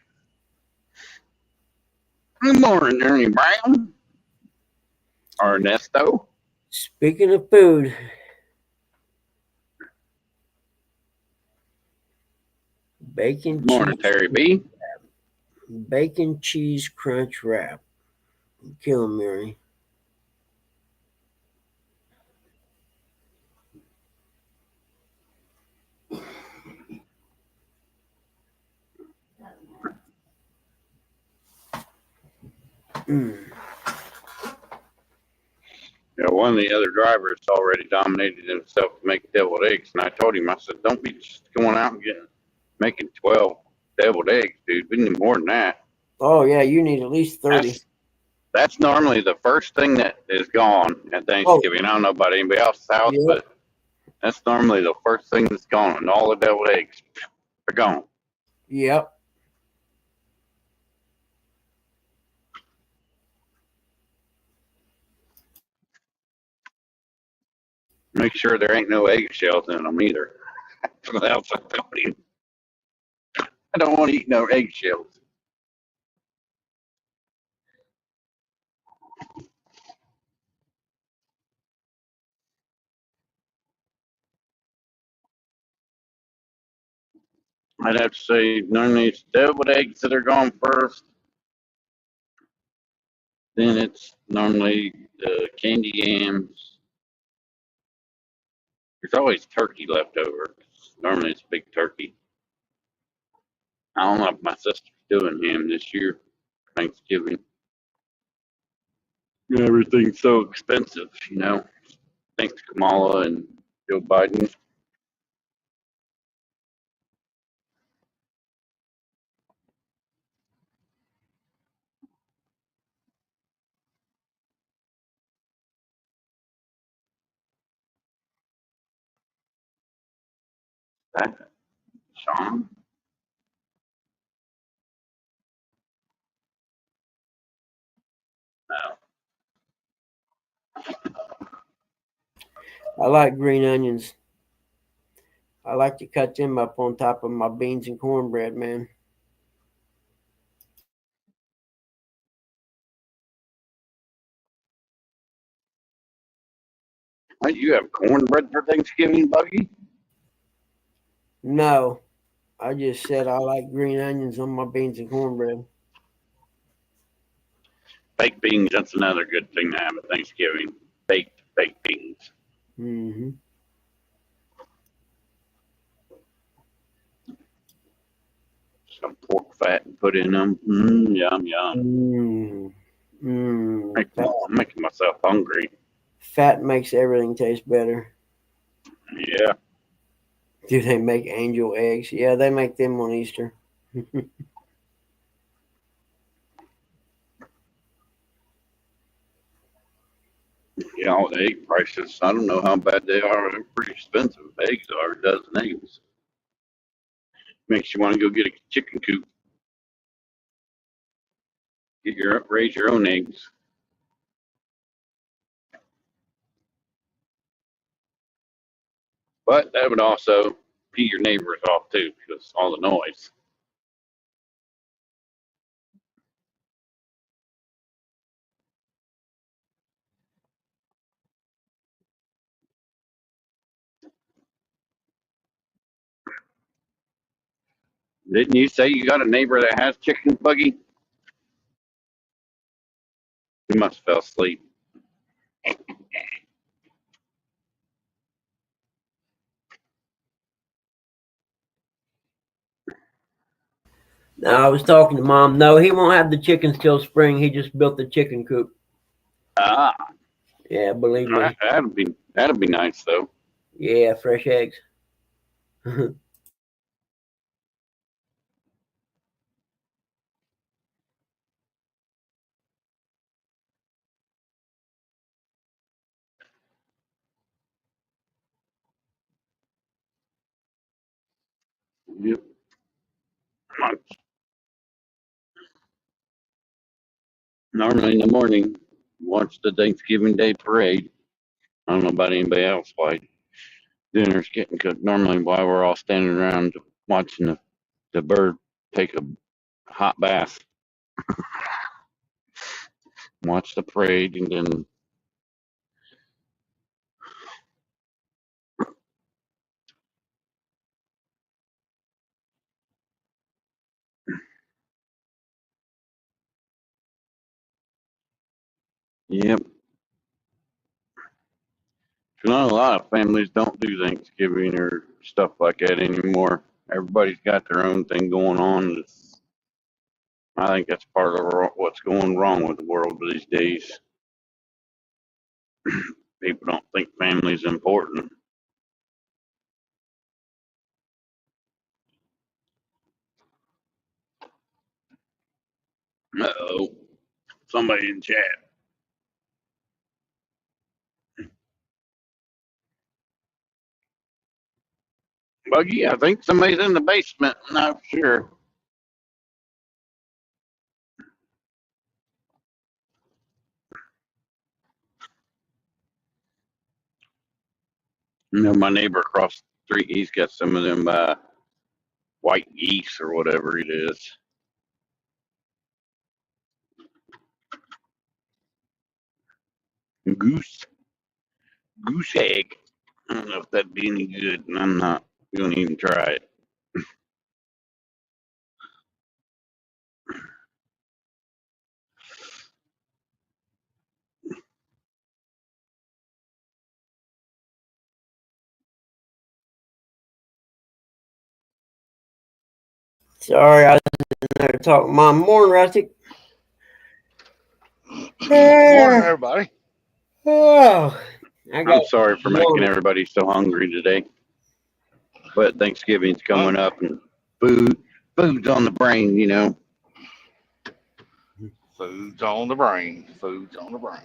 Good morning, Ernie Brown. Or Ernesto. Speaking of food, bacon Good morning, cheese, Terry B. bacon cheese crunch wrap. Kill him, Mary. Mm. You know, one of the other drivers already dominated himself to make deviled eggs, and I told him, I said, "Don't be just going out and making 12 deviled eggs, dude. We need more than that." Oh, yeah, you need at least 30. That's normally the first thing that is gone at Thanksgiving. I don't know about anybody else's house, Yeah. but that's normally the first thing that's gone, and all the deviled eggs are gone. Yep. Make sure there ain't no eggshells in them either. What else I told him. I don't want to eat no eggshells. I'd have to say normally it's deviled eggs that are gone first. Then it's normally the candy yams. There's always turkey left over. Normally it's big turkey. I don't know if my sister doing ham this year, Thanksgiving. Everything's so expensive, thanks to Kamala and Joe Biden. That, Sean? No. I like green onions. I like to cut them up on top of my beans and cornbread, man. Why do you have cornbread for Thanksgiving, Buggy? No, I just said I like green onions on my beans and cornbread. Baked beans, that's another good thing to have at Thanksgiving. Baked beans. Mm-hmm. Some pork fat and put in them. Yum, yum. Making myself hungry. Fat makes everything taste better. Yeah. Do they make angel eggs? Yeah, they make them on Easter. Yeah, all the egg prices. I don't know how bad they are. They're pretty expensive. Eggs are a dozen eggs. Makes you want to go get a chicken coop. Raise your own eggs. But that would also pee your neighbors off too, because all the noise. Didn't you say you got a neighbor that has chickens, Buggy? He must have fell asleep. No, I was talking to Mom. No, he won't have the chickens till spring. He just built the chicken coop. Ah, Yeah, believe me. that'd be nice though. Yeah, fresh eggs. Yep. Normally in the morning, watch the Thanksgiving Day parade. I don't know about anybody else why dinner's getting cooked. Normally, while we're all standing around watching the bird take a hot bath, watch the parade, and then yep. You know, a lot of families don't do Thanksgiving or stuff like that anymore. Everybody's got their own thing going on. I think that's part of what's going wrong with the world these days. People don't think family's important. Uh-oh, somebody in chat. Buggy, I think somebody's in the basement. Not sure. My neighbor across the street, he's got some of them white geese or whatever it is. Goose egg. I don't know if that'd be any good, and I'm not gonna even try it. Sorry, I was in gotta talk to Mom. Morning, Rusty. Morning, everybody. Oh, I got I'm sorry for making everybody so hungry today, but Thanksgiving's coming up and food's on the brain, you know. Food's on the brain. Food's on the brain.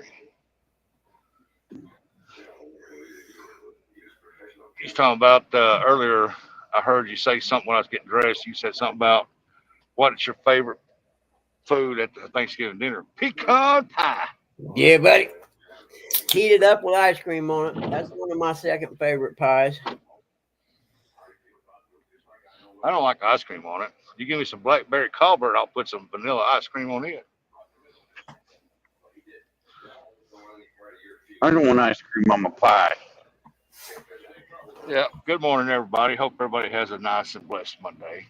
He's talking about earlier. I heard you say something when I was getting dressed. You said something about what's your favorite food at the Thanksgiving dinner? Pecan pie. Yeah, buddy. Heated up with ice cream on it. That's one of my second favorite pies. I don't like ice cream on it. You give me some blackberry Colbert, I'll put some vanilla ice cream on it. I don't want ice cream on my pie. Yeah. Good morning, everybody. Hope everybody has a nice and blessed Monday.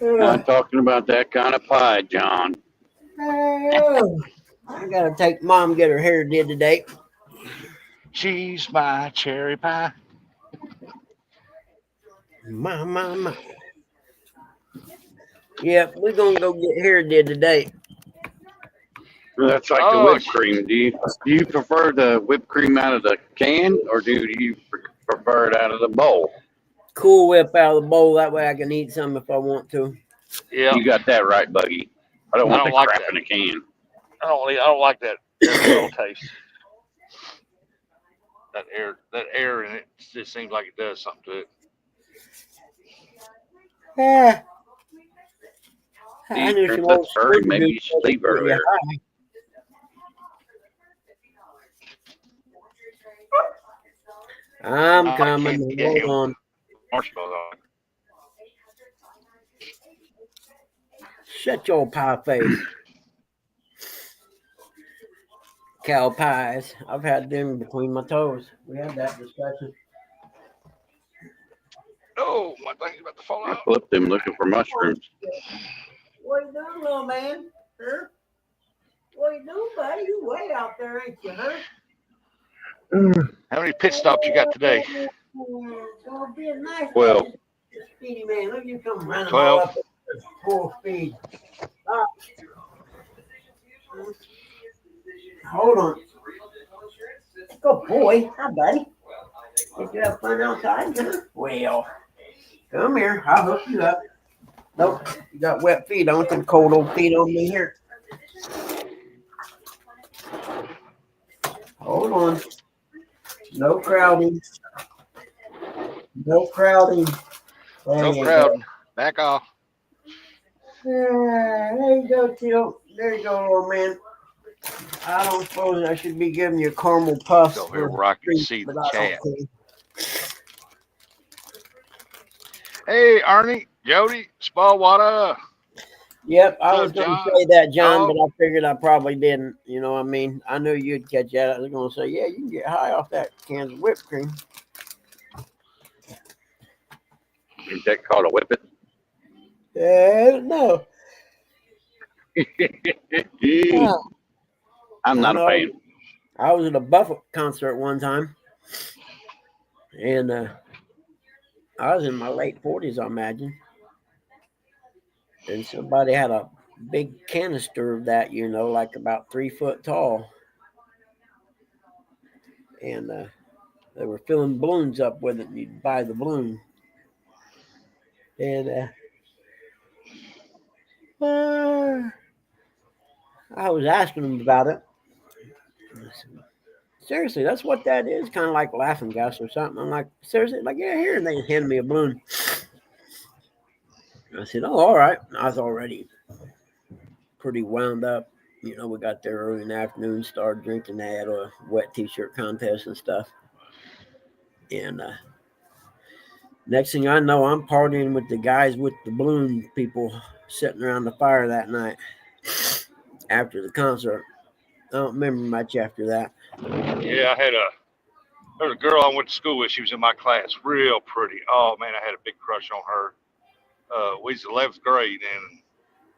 Not talking about that kind of pie, John. I gotta take Mom get her hair did today. She's my cherry pie. My. Yep, we're gonna go get hair did today. That's like the whipped cream. Do you prefer the whipped cream out of the can, or do you prefer it out of the bowl? Cool Whip out of the bowl. That way I can eat some if I want to. Yeah. You got that right, Buggy. I don't want the like crap that. in a can. I don't like that air taste. That air in it just seems like it does something to it. Yeah. Do I you knew drink some this old early? school Maybe you dudes should that leave put you earlier. high. I'm I coming. can't get Hold him. on. Marshmallows on. Shut your pie face. Cow pies. I've had them between my toes. We had that discussion. Oh, my thing's about to fall I out. flipped him looking for mushrooms. What you doing, little man? Huh? What you doing, buddy? You way out there, ain't you, huh? How many pit stops you got today? Don't be a nice 12. speedy man. Look, you come running 12. all up at full speed. Hold on. Good boy. Hi, buddy. Did you have fun outside, huh? Well, come here. I'll hook you up. Nope. You got wet feet. I want them cold old feet on me here. Hold on. No crowding. No crowding. No crowding. Back off. There you go, Teal. There you go, little man. I don't suppose I should be giving you caramel puffs. Over here where I can see the chat. Hey, Arnie, Jody, Spallwater. Yep, I What's was up, going to John? say that, John, Oh. but I figured I probably didn't. You know what I mean? I knew you'd catch that. I was going to say, yeah, you can get high off that can of whipped cream. Is that called a whippet? No. I'm not a fan. I was at a Buffett concert one time, and I was in my late 40s, I imagine. And somebody had a big canister of that, you know, like about 3 foot tall. And they were filling balloons up with it, and you'd buy the balloon. And I was asking them about it. Seriously, that's what that is? Kind of like laughing gas or something. I'm like, seriously? Like, yeah, here. And they handed me a balloon. I said, oh, all right. I was already pretty wound up. You know, we got there early in the afternoon, started drinking. They had a wet t-shirt contest and stuff. And next thing I know, I'm partying with the guys with the balloon people sitting around the fire that night after the concert. I don't remember much after that. Yeah, there was a girl I went to school with. She was in my class. Real pretty. Oh, man, I had a big crush on her. we was 11th grade, and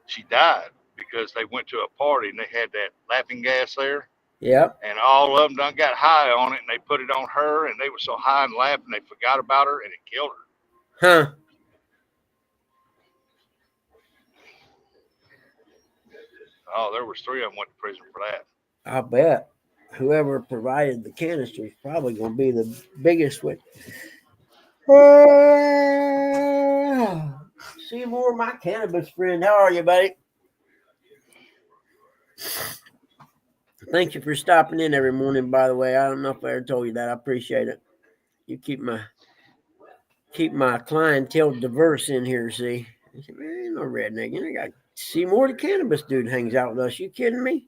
she died because they went to a party and they had that laughing gas there, Yep. and all of them done got high on it, and they put it on her, and they were so high and laughing they forgot about her, and it killed her. Huh. Oh, there was 3 of them went to prison for that. I bet whoever provided the canister is probably going to be the biggest one. Seymour, my cannabis friend. How are you, buddy? Thank you for stopping in every morning, by the way. I don't know if I ever told you that. I appreciate it. You keep my clientele diverse in here, see. I said, man, no redneck. You know, I got Seymour the cannabis dude hangs out with us. You kidding me?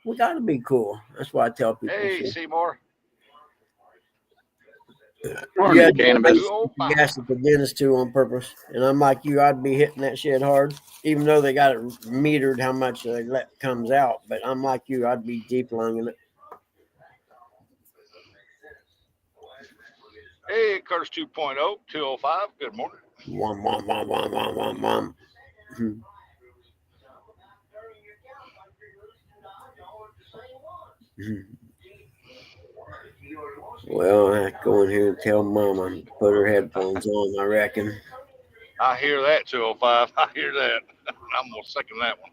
We got to be cool. That's why I tell people. Hey, Seymour. Yeah, Cannabis. gas at the dentist too on purpose. And I'm like you, I'd be hitting that shit hard, even though they got it metered how much they let comes out. But I'm like you, I'd be deep lunging it. Hey, Curtis 2.0, 205. Good morning. Wom, wom, wom, wom, wom, wom, wom. Well, I go in here and tell Mama to put her headphones on, I reckon. I hear that, 205. I hear that. I'm going to second that one.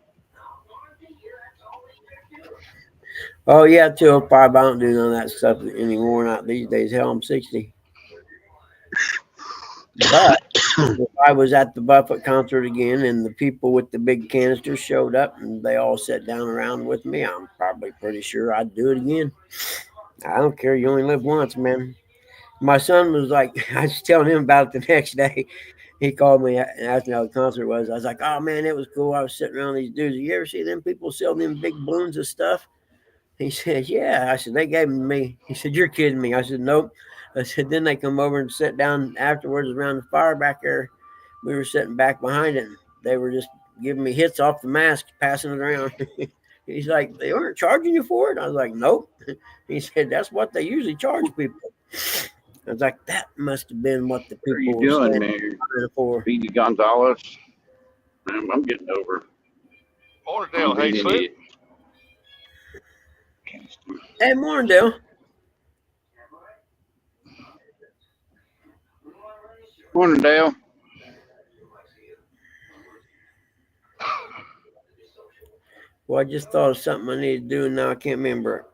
Oh, yeah, 205. I don't do none of that stuff anymore, not these days. Hell, I'm 60. But if I was at the Buffett concert again and the people with the big canisters showed up and they all sat down around with me, I'm probably pretty sure I'd do it again. I don't care. You only live once, man. My son was like, I was telling him about it the next day. He called me and asked me how the concert was. I was like, oh, man, it was cool. I was sitting around these dudes. You ever see them people sell them big balloons of stuff? He said, yeah. I said, they gave them to me. He said, you're kidding me. I said, nope. I said, then they come over and sit down afterwards around the fire back there. We were sitting back behind it. And they were just giving me hits off the mask, passing it around. He's like, they weren't charging you for it? I was like, nope. He said, that's what they usually charge people. I was like, that must have been what the What are people you were doing, saying man? for. Speedy Gonzalez. I'm getting over. Morning, Dale. Hey, Slip. Hey, morning, Dale. Morning, Dale. Well, I just thought of something I need to do, and now I can't remember it.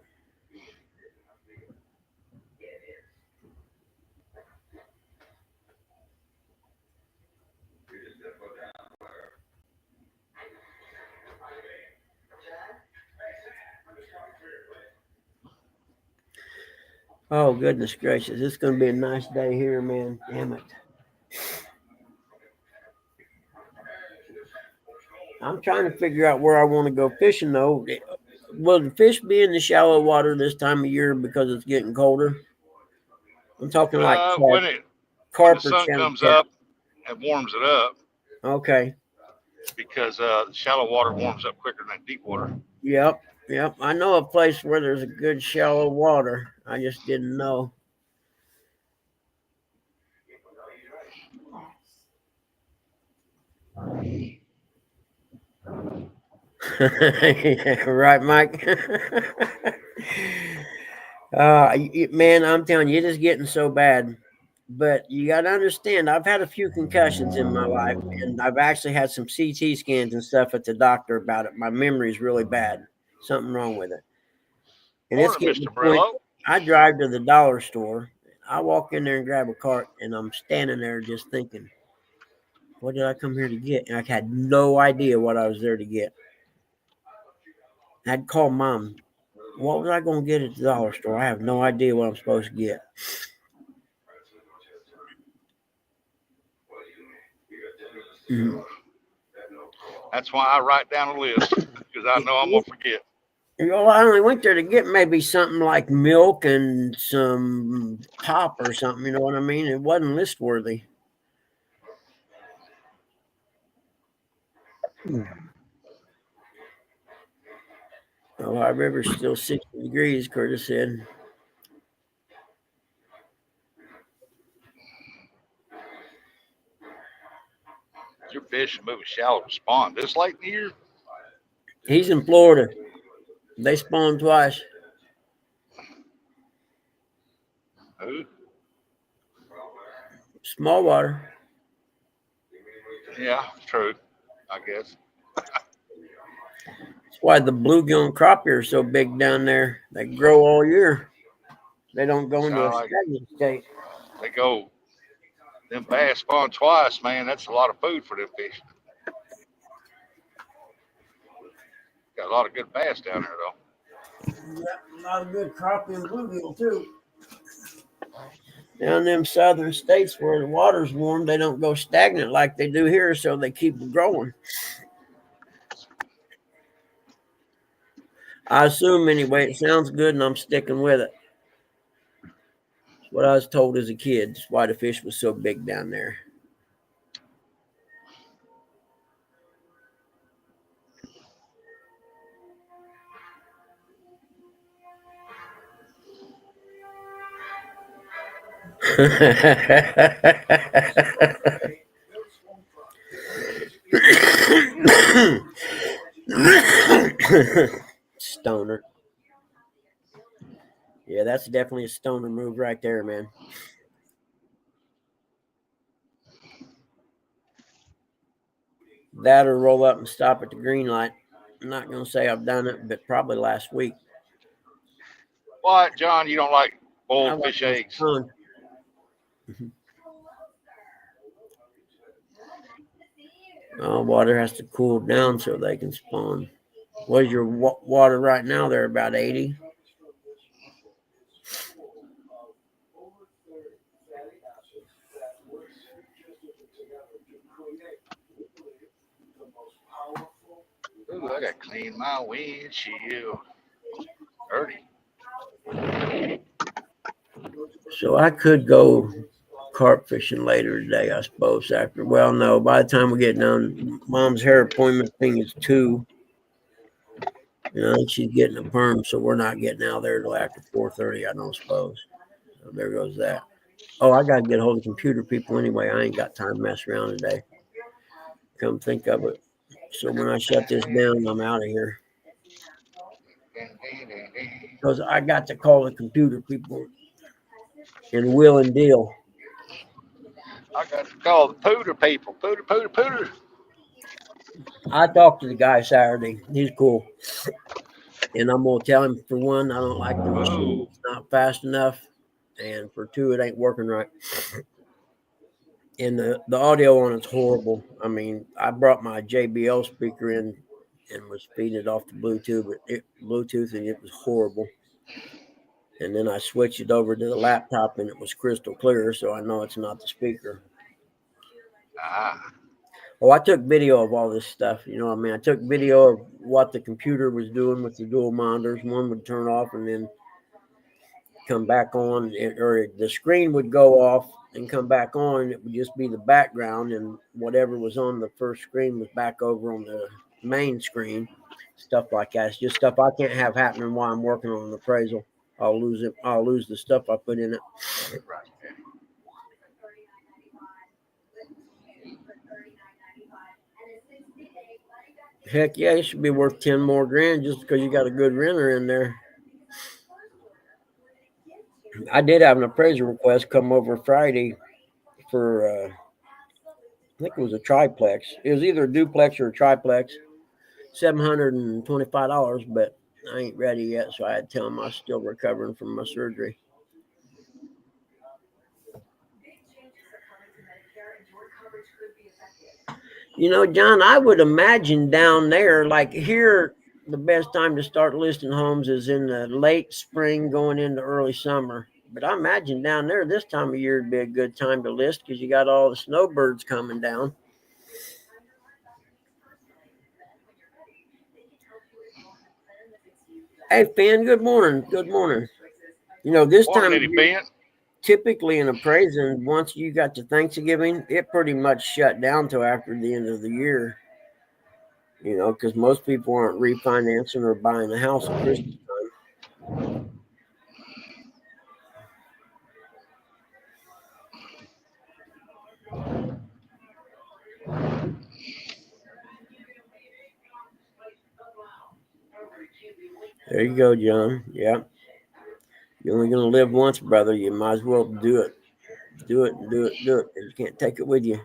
Oh, goodness gracious. It's going to be a nice day here, man. Damn it. I'm trying to figure out where I want to go fishing, though. Will the fish be in the shallow water this time of year because it's getting colder? I'm talking like When the carp or sun channel comes cat. up and warms it up, Okay. because the shallow water warms up quicker than deep water. Yep. I know a place where there's a good shallow water. I just didn't know. Right, Mike? Man, I'm telling you, it is getting so bad. But you got to understand, I've had a few concussions in my life, and I've actually had some CT scans and stuff at the doctor about it. My memory is really bad. Something wrong with it. And it's Morning, getting to Mr. the point, Brillo. I drive to the dollar store. I walk in there and grab a cart, and I'm standing there just thinking, what did I come here to get? And I had no idea what I was there to get. I'd call Mom. What was I going to get at the dollar store? I have no idea what I'm supposed to get. That's why I write down a list, because I know I'm going to forget. Well, I only went there to get maybe something like milk and some pop or something. You know what I mean? It wasn't list worthy. Oh, our river's still 60 degrees, Curtis said. Your fish are moving shallow to spawn this late in the year. He's in Florida. They spawn twice. Ooh, Small water. yeah, true. I guess. That's why the bluegill and crappie are so big down there. They grow all year. They don't go into a Sound like stagnant state. they go. Them bass spawn twice, man. That's a lot of food for them fish. Got a lot of good bass down there, though. Yeah, a lot of good crappie and bluegill too. Down in them southern states where the water's warm, they don't go stagnant like they do here, so they keep growing. I assume anyway. It sounds good, and I'm sticking with it. It's what I was told as a kid. It's why the fish was so big down there. Stoner. Yeah, that's definitely a stoner move right there, man. That or roll up and stop at the green light. I'm not going to say I've done it, but probably last week. What, John? You don't like I boiled like fish those eggs? fun. Water has to cool down so they can spawn. What is your water right now? They're about 80. Ooh, I got to clean my windshield. Dirty. So I could go carp fishing later today, I suppose. After, well, no, by the time we get done, Mom's hair appointment thing is 2. I think she's getting a perm, so we're not getting out there till after 4:30. I don't suppose. So there goes that. Oh, I got to get a hold of computer people anyway. I ain't got time to mess around today. Come think of it. So when I shut this down, I'm out of here. Because I got to call the computer people and will and deal. I got to call the pooter people. Pooter. I talked to the guy Saturday. He's cool. And I'm going to tell him, for one, I don't like the machine. It's not fast enough. And for 2, it ain't working right. And the audio on it's horrible. I mean, I brought my JBL speaker in and was feeding it off the Bluetooth, and it was horrible. And then I switched it over to the laptop, and it was crystal clear, so I know it's not the speaker. Oh, I took video of all this stuff. You know what I mean? I took video of what the computer was doing with the dual monitors. One would turn off and then come back on, or the screen would go off and come back on. It would just be the background, and whatever was on the first screen was back over on the main screen. Stuff like that. It's just stuff I can't have happening while I'm working on an appraisal. I'll lose it. I'll lose the stuff I put in it. Heck yeah, it should be worth 10 more grand just because you got a good renter in there. I did have an appraisal request come over Friday for, I think it was a triplex. It was either a duplex or a triplex, $725, but I ain't ready yet, so I had to tell him I was still recovering from my surgery. You know, John, I would imagine down there, like here, the best time to start listing homes is in the late spring going into early summer. But I imagine down there this time of year would be a good time to list because you got all the snowbirds coming down. Hey, Finn, good morning. Good morning. You know, this time of year, typically in appraising, once you got to Thanksgiving, it pretty much shut down till after the end of the year. You know, because most people aren't refinancing or buying a house at Christmas time. There you go, John. Yeah. You're only going to live once, brother. You might as well do it. Do it and do it, do it. You can't take it with you.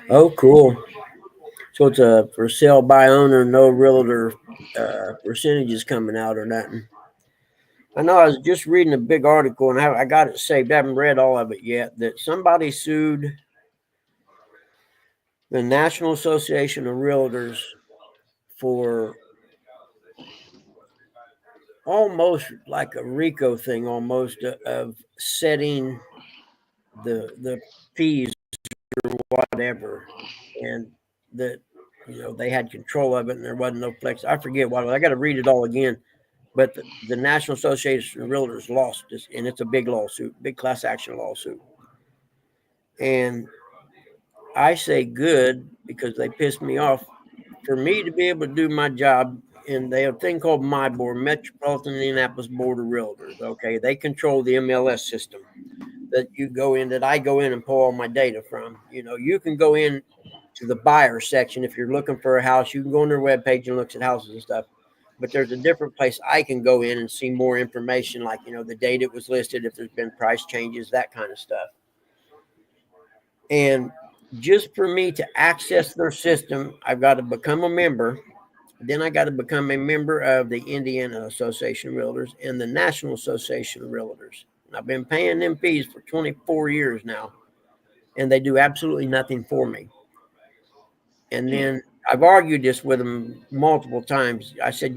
Oh, cool. So it's a for sale by owner, no realtor percentages coming out or nothing. I know I was just reading a big article and I got it saved. I haven't read all of it yet. That somebody sued the National Association of Realtors for almost like a RICO thing, almost of setting the fees or whatever, and that they had control of it and there wasn't no flex. I forget what I got to read it all again. But the National Association of Realtors lost this, and it's a big lawsuit, big class action lawsuit. And I say good because they pissed me off. For me to be able to do my job, and they have a thing called my board, Metropolitan Indianapolis Board of Realtors. Okay, they control the MLS system that you go in, that I go in and pull all my data from. You can go in to the buyer section if you're looking for a house. You can go on their webpage and look at houses and stuff. But there's a different place I can go in and see more information, like, the date it was listed, if there's been price changes, that kind of stuff. And just for me to access their system, I've got to become a member. Then I got to become a member of the Indiana Association of Realtors and the National Association of Realtors. And I've been paying them fees for 24 years now, and they do absolutely nothing for me. And then I've argued this with them multiple times. I said,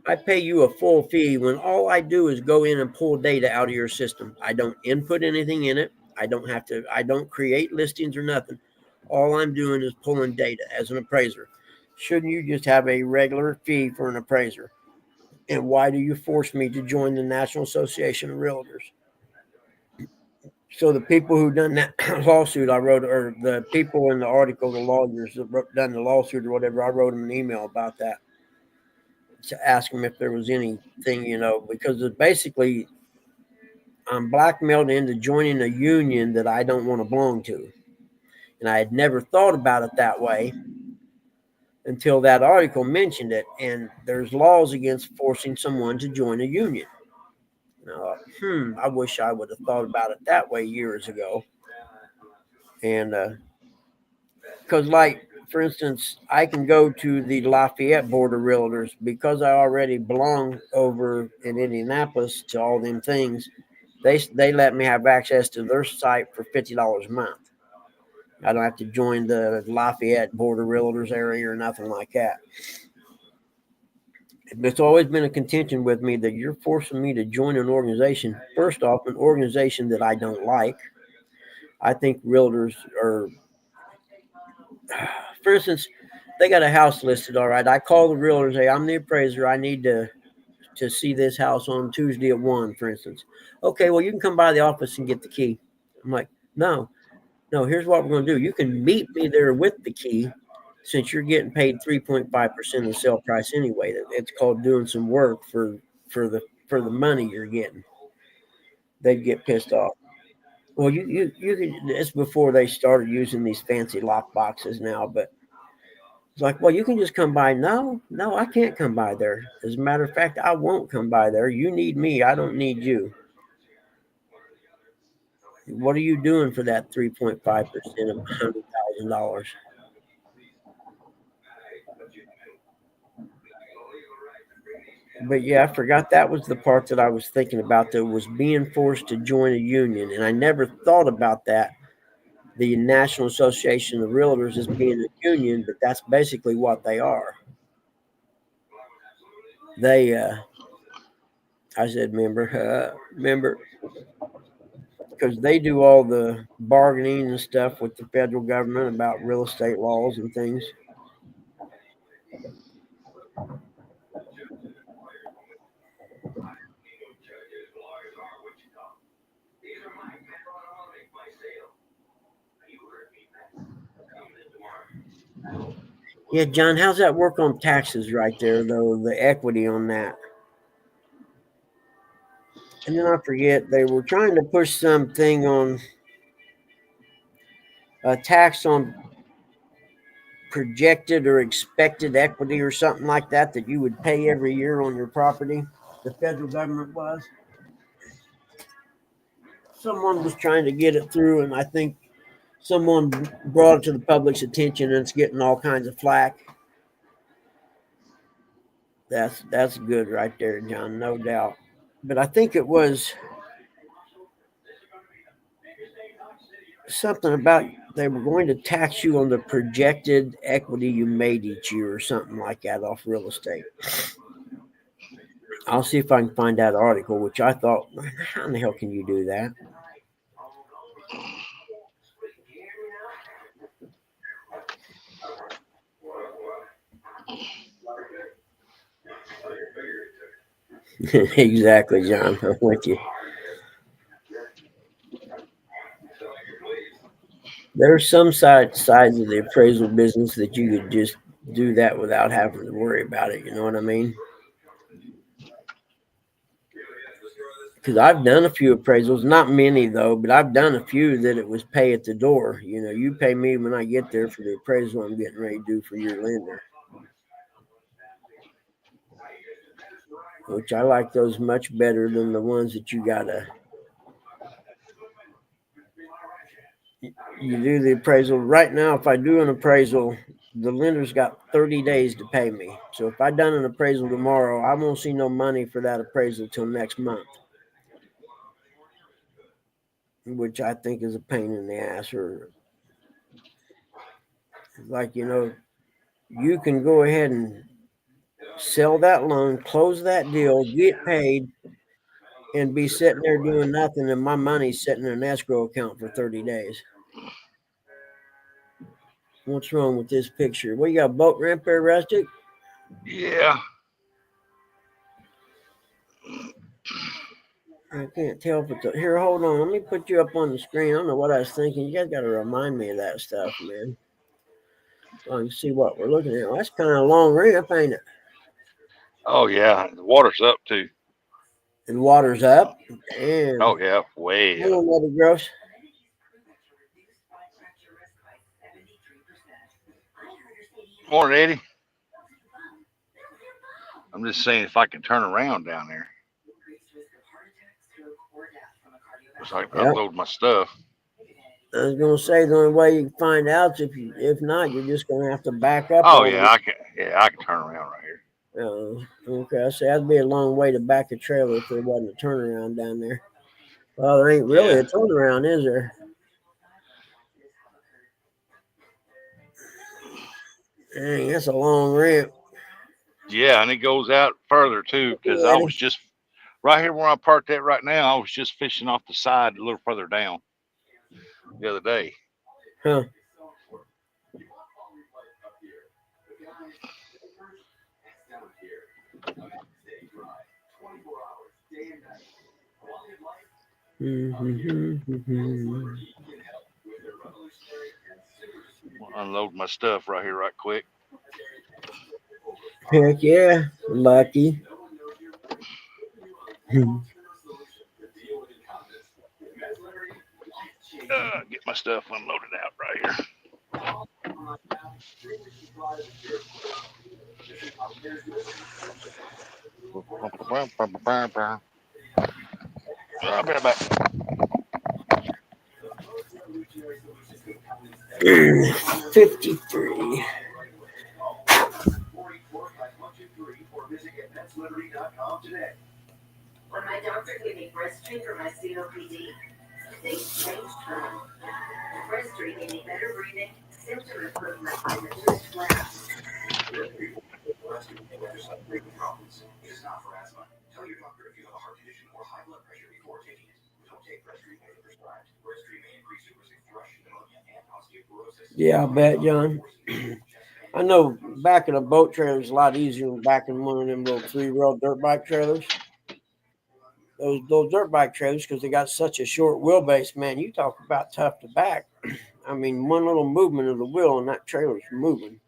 I pay you a full fee when all I do is go in and pull data out of your system. I don't input anything in it. I don't create listings or nothing. All I'm doing is pulling data as an appraiser. Shouldn't you just have a regular fee for an appraiser? And why do you force me to join the National Association of Realtors? So the people who done that lawsuit, I wrote, or the people in the article, the lawyers that done the lawsuit or whatever, I wrote them an email about that to ask them if there was anything, because it's basically I'm blackmailed into joining a union that I don't want to belong to. And I had never thought about it that way until that article mentioned it. And there's laws against forcing someone to join a union. I wish I would have thought about it that way years ago. And because, like, for instance, I can go to the Lafayette Board of Realtors because I already belong over in Indianapolis to all them things. They let me have access to their site for $50 a month. I don't have to join the Lafayette Board of Realtors area or nothing like that. It's always been a contention with me that you're forcing me to join an organization. First off, an organization that I don't like. I think realtors are, for instance, they got a house listed. All right. I call the realtor, say, I'm the appraiser. I need to see this house on Tuesday at 1, for instance. Okay, well, you can come by the office and get the key. I'm like, no, here's what we're going to do. You can meet me there with the key, since you're getting paid 3.5% of the sale price anyway. It's called doing some work for the money you're getting. They'd get pissed off. Well, you can. It's before they started using these fancy lock boxes now, but it's like, well, you can just come by. No, I can't come by there. As a matter of fact, I won't come by there. You need me. I don't need you. What are you doing for that 3.5% of $100,000? But yeah, I forgot that was the part that I was thinking about, that was being forced to join a union. And I never thought about that. The National Association of Realtors is being a union, but that's basically what they are. They, I said, member, because they do all the bargaining and stuff with the federal government about real estate laws and things. Yeah, John, how's that work on taxes right there, though, the equity on that? And then I forget, they were trying to push something on a tax on projected or expected equity or something like that you would pay every year on your property. The federal government was. Someone was trying to get it through, and I think someone brought it to the public's attention, and it's getting all kinds of flack. That's good right there, John, no doubt. But I think it was something about they were going to tax you on the projected equity you made each year or something like that off real estate. I'll see if I can find that article, which I thought, how in the hell can you do that? Exactly, John. I'm with you. There are some sides of the appraisal business that you could just do that without having to worry about it. You know what I mean? Because I've done a few appraisals, not many though, but I've done a few that it was pay at the door. You know, you pay me when I get there for the appraisal I'm getting ready to do for your lender. Which I like those much better than the ones that you gotta. You do the appraisal right now. If I do an appraisal, the lender's got 30 days to pay me. So if I done an appraisal tomorrow, I won't see no money for that appraisal till next month, which I think is a pain in the ass. Or like, you know, you can go ahead and sell that loan, close that deal, get paid, and be sitting there doing nothing, and my money's sitting in an escrow account for 30 days. What's wrong with this picture? What, you got a boat ramp there, Rustic? Yeah. I can't tell if it's here. Hold on, let me put you up on the screen. I don't know what I was thinking. You guys got to remind me of that stuff, man. So I can see what we're looking at. Well, that's kind of a long ramp, ain't it? Oh yeah. The water's up too. And water's up. Damn. Oh yeah. Way Hello, up. Mother Gross. Morning, Eddie. I'm just saying if I can turn around down there. So I can Yep. upload my stuff. I was gonna say the only way you can find out is if not, you're just gonna have to back up. Oh yeah, I can turn around right here. Okay. I say that'd be a long way to back a trailer if there wasn't a turnaround down there. Well, there ain't really a turnaround, is there? Dang, that's a long ramp. Yeah, and it goes out further too, because I was just right here where I'm parked at right now. I was just fishing off the side a little further down the other day. Huh. I'll unload my stuff right here right quick. Heck yeah, lucky. Get my stuff unloaded out right here. I'll be right back. 53. When my doctor gave me Breaststroke for my COPD, things changed for me. Breaststroke gave me better breathing, symptom improvement, and the first labs. It's not for asthma. Tell your doctor if you have a heart condition or high blood pressure before taking it. Don't take Breaststroke as prescribed. Breaststroke may increase your risk of thrush, pneumonia, and osteoporosis. Yeah, I bet, John. I know backing a boat trailer is a lot easier than backing one of them little 3-row dirt bike trailers. Those dirt bike trailers, because they got such a short wheelbase, man, you talk about tough to back. I mean, one little movement of the wheel and that trailer's moving.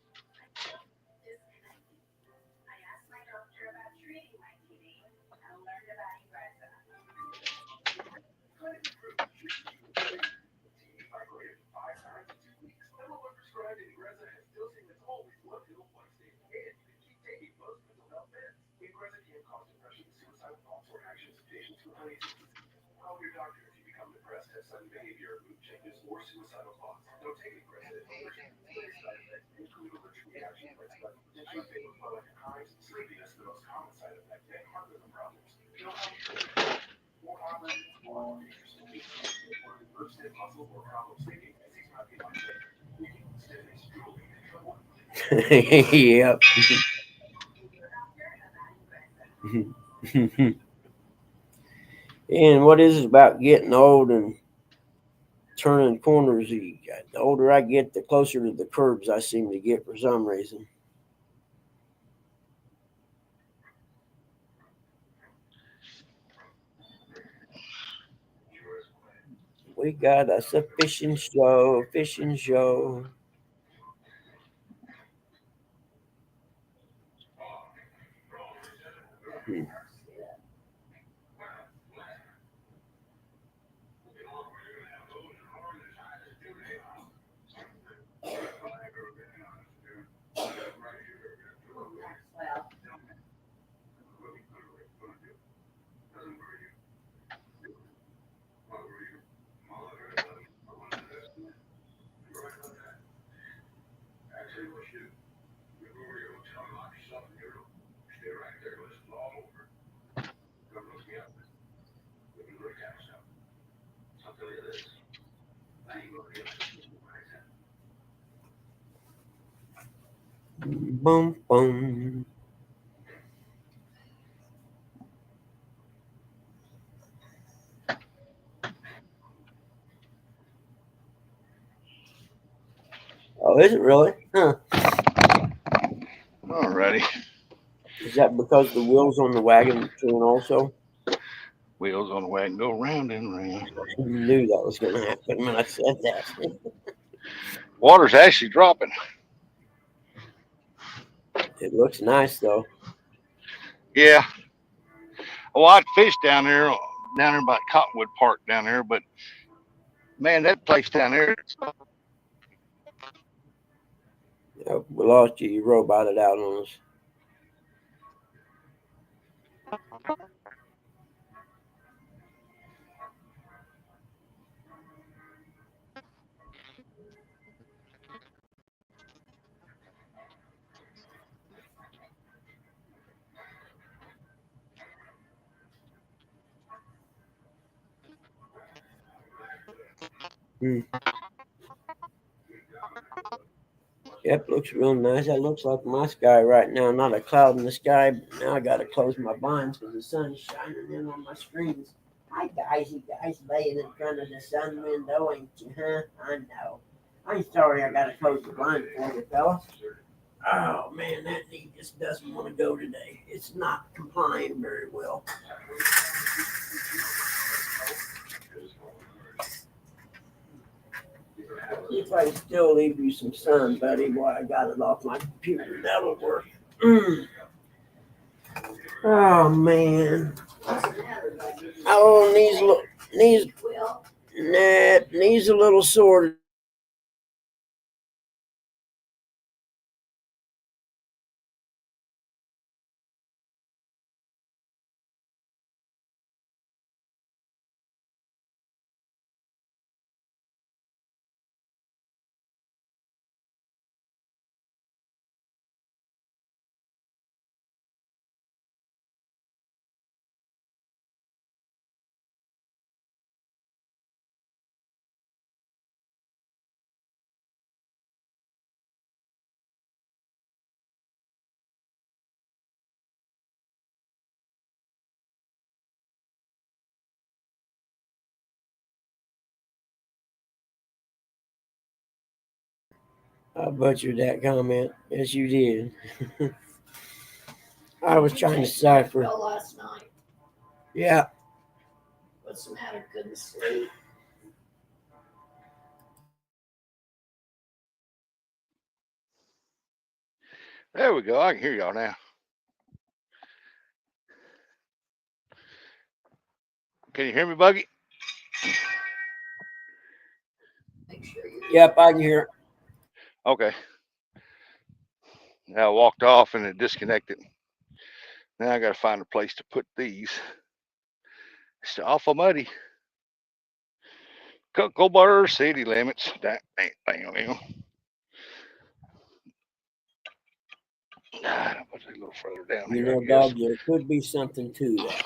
severe mood changes or suicidal thoughts. Don't take any credit. Serious side effects include allergic reaction with itchy fever, like hives, sleepiness, the most common side effect, and heart rhythm problems. More often, more interesting. Nerve stiff muscle or problem sleeping. These might be like stiffness, drooling, and trouble. Yep. And what is it about getting old and turning corners? The older I get, the closer to the curbs I seem to get for some reason. We got us a fishing show, fishing show. Boom, boom. Oh, is it really? Huh. Alrighty. Is that because the wheels on the wagon turn also? Wheels on the wagon go round and round. I knew that was going to happen when I said that. Water's actually dropping. It looks nice, though. Yeah. Well, I'd fish down there by Cottonwood Park down there, but man, that place down there, Oh, we lost you. You roboted out on us. Yep, looks real nice. That looks like my sky right now. Not a cloud in the sky. But now I got to close my blinds because the sun's shining in on my screens. Hi, guys. You guys laying in front of the sun window, ain't you? Huh? I know. I'm sorry I got to close the blind for you, fellas. Oh, man, that knee just doesn't want to go today. It's not complying very well. If I still leave you some sun, buddy, while I got it off my computer, that'll work. Oh man. Oh, knees a little sore. I butchered that comment. Yes, you did. I was trying to decipher. Last night. Yeah. What's the matter? Couldn't sleep. there we go. I can hear y'all now. Can you hear me, Buggy? Make sure you. Yep, I can hear. Okay. Now I walked off and it disconnected. Now I got to find a place to put these. It's awful muddy. Kookaburra city limits. Damn. Put it a little further down You here, know, I guess. dog, there could be something to that.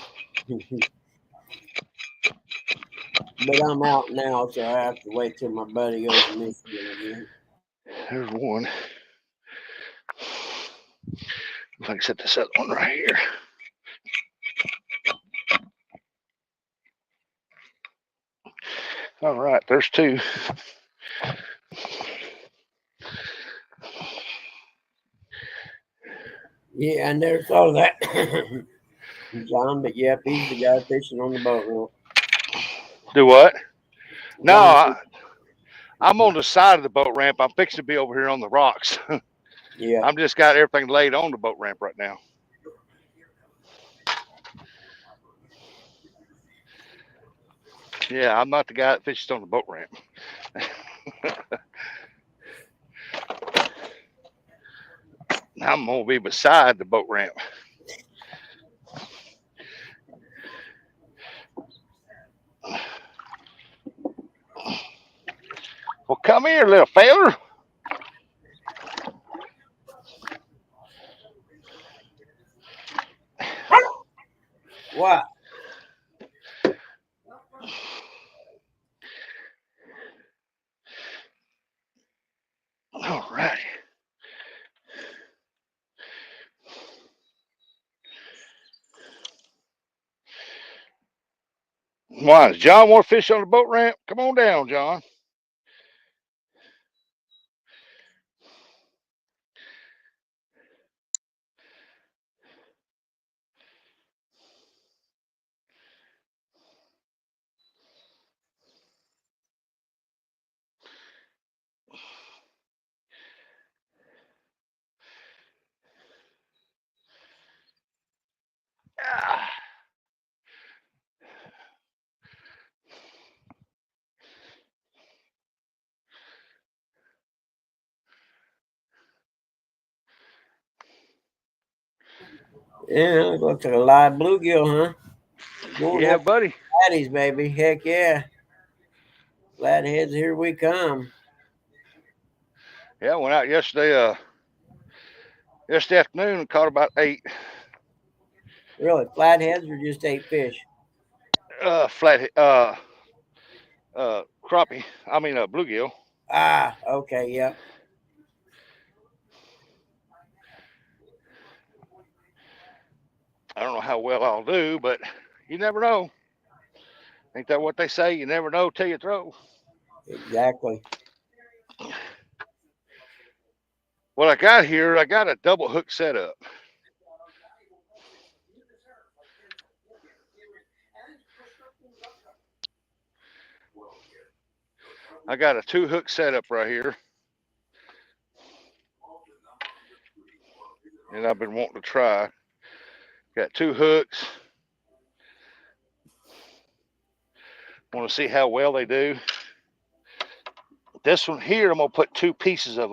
But I'm out now, so I have to wait till my buddy goes to Michigan again. There's one. If I can set this other one right here. All right, there's two. Yeah, I never thought of that, John. But yep, he's the guy fishing on the boat ramp. Do what? No, John, I'm on the side of the boat ramp. I'm fixing to be over here on the rocks. yeah. I'm just got everything laid on the boat ramp right now. Yeah, I'm not the guy that fishes on the boat ramp. I'm gonna be beside the boat ramp. Well, come here, little feller. What? All right. Why does John want to fish on the boat ramp? Come on down, John. Ah. Yeah, it looks like a live bluegill, huh? Going Yeah, up buddy. Flatties, baby. Heck yeah. Flatheads, here we come. Yeah, I went out yesterday afternoon and caught about 8 Really, flatheads or just 8 fish? flat crappie. I mean bluegill. Ah, okay, yep. I don't know how well I'll do, but you never know. Ain't that what they say? You never know till you throw. Exactly. What I got here, I got a double hook setup. I got a 2-hook setup right here. And I've been wanting to try. Got 2 hooks. Want to see how well they do. This one here, I'm going to put 2 pieces of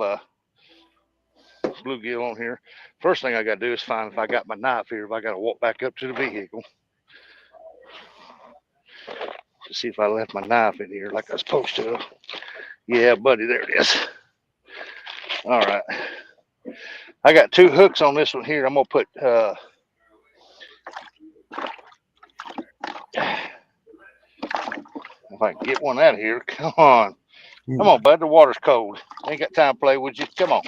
bluegill on here. First thing I got to do is find if I got my knife here, if I got to walk back up to the vehicle to see if I left my knife in here like I was supposed to. Yeah, buddy, there it is. All right. I got 2 hooks on this one here. I'm going to put if I can get one out of here. Come on. Come on, bud. The water's cold. Ain't got time to play with you. Come on.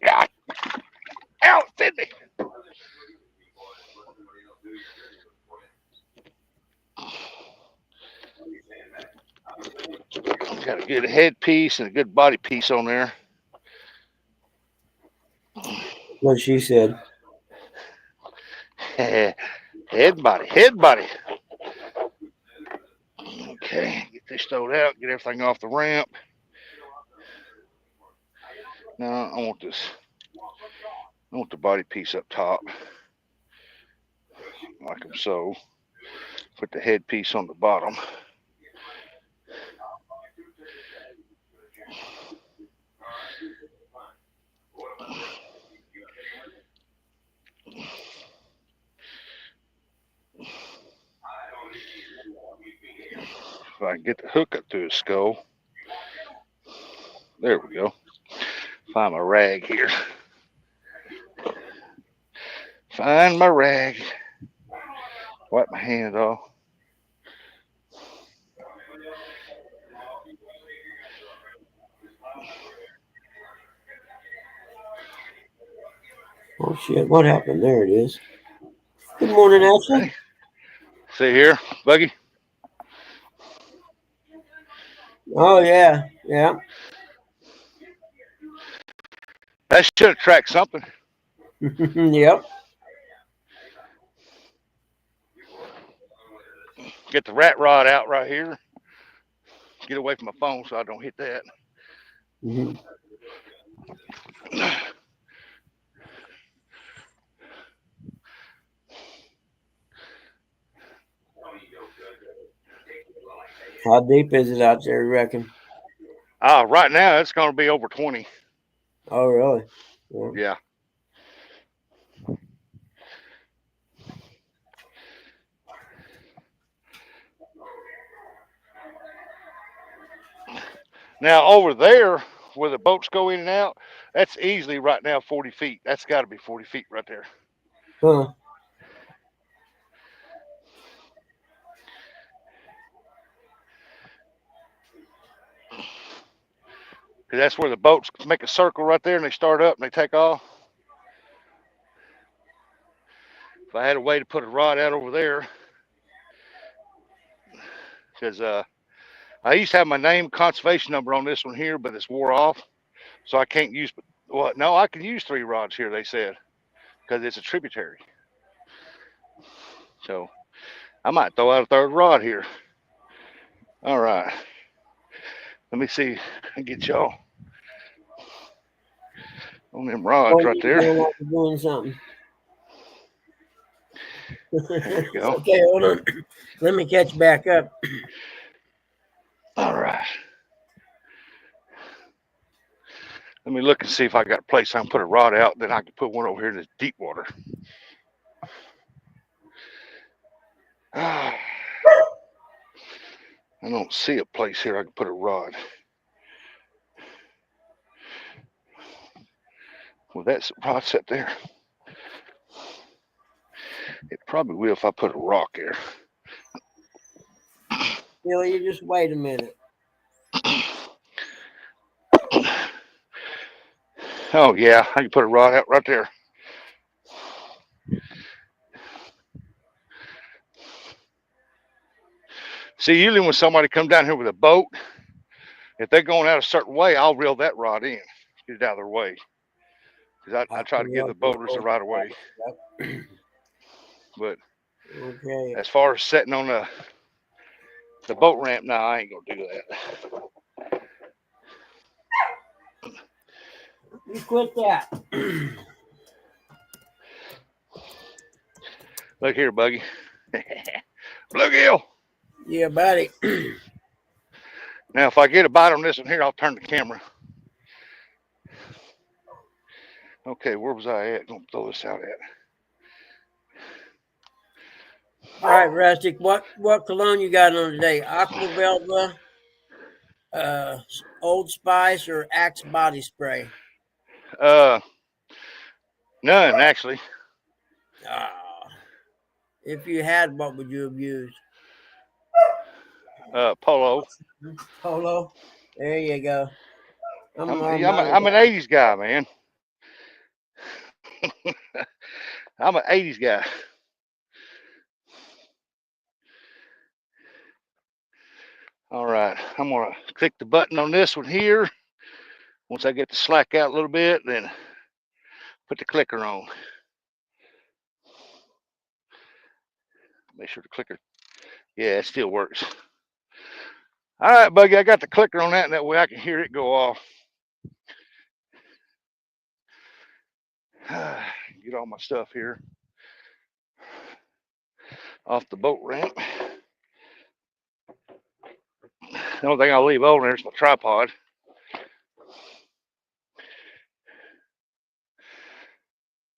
God. Ow, it bit me. Got a good head piece and a good body piece on there. What she said. Head body. Okay, get this stowed out, get everything off the ramp. Now I want the body piece up top, like so. Put the head piece on the bottom. If I can get the hook up to his skull. There we go. Find my rag here. Find my rag. Wipe my hand off. Oh shit! What happened? There it is. Good morning, Ashley. Okay. See here, Buggy. Oh yeah, yeah. That should attract something. Yep. Get the rat rod out right here. Get away from my phone so I don't hit that. Mm-hmm. How deep is it out there, you reckon? Right now it's going to be over 20. Oh, really? Yeah. Now over there where the boats go in and out, that's easily right now 40 feet. That's got to be 40 feet right there. Huh. Because that's where the boats make a circle right there and they start up and they take off. If I had a way to put a rod out over there, because I used to have my name conservation number on this one here, but it's wore off, so I can't use. Well, no, I can use 3 rods here. They said because it's a tributary. So I might throw out a 3rd rod here. All right. Let me see and get y'all on them rods right there. Doing something. There you go. Okay, hold on. Let me catch back up. All right. Let me look and see if I got a place I can put a rod out. Then I can put one over here in this deep water. I don't see a place here I can put a rod. Well, that's rod set there. It probably will if I put a rock there. Billy, you just wait a minute. Oh yeah, I can put a rod out right there. See, usually when somebody comes down here with a boat, if they're going out a certain way, I'll reel that rod in, get it out of their way. Because I try to give the boaters the right of way. But okay, as far as setting on the boat ramp, now I ain't gonna do that. you quit that. Look here, Buggy. Bluegill. Yeah, buddy. Now, if I get a bite on this one here, I'll turn the camera. Okay, where was I at? Gonna throw this out at. All right, Rustic. What cologne you got on today? Aqua Velva, Old Spice, or Axe body spray? None actually. If you had, what would you have used? Polo. Polo. There you go. I'm an 80s guy, man. I'm an 80s guy. All right, I'm gonna click the button on this one here. Once I get the slack out a little bit, then put the clicker on. Make sure the clicker, yeah, it still works. All right, Buggy, I got the clicker on that, and that way I can hear it go off. Get all my stuff here off the boat ramp. The only thing I'll leave over there is my tripod.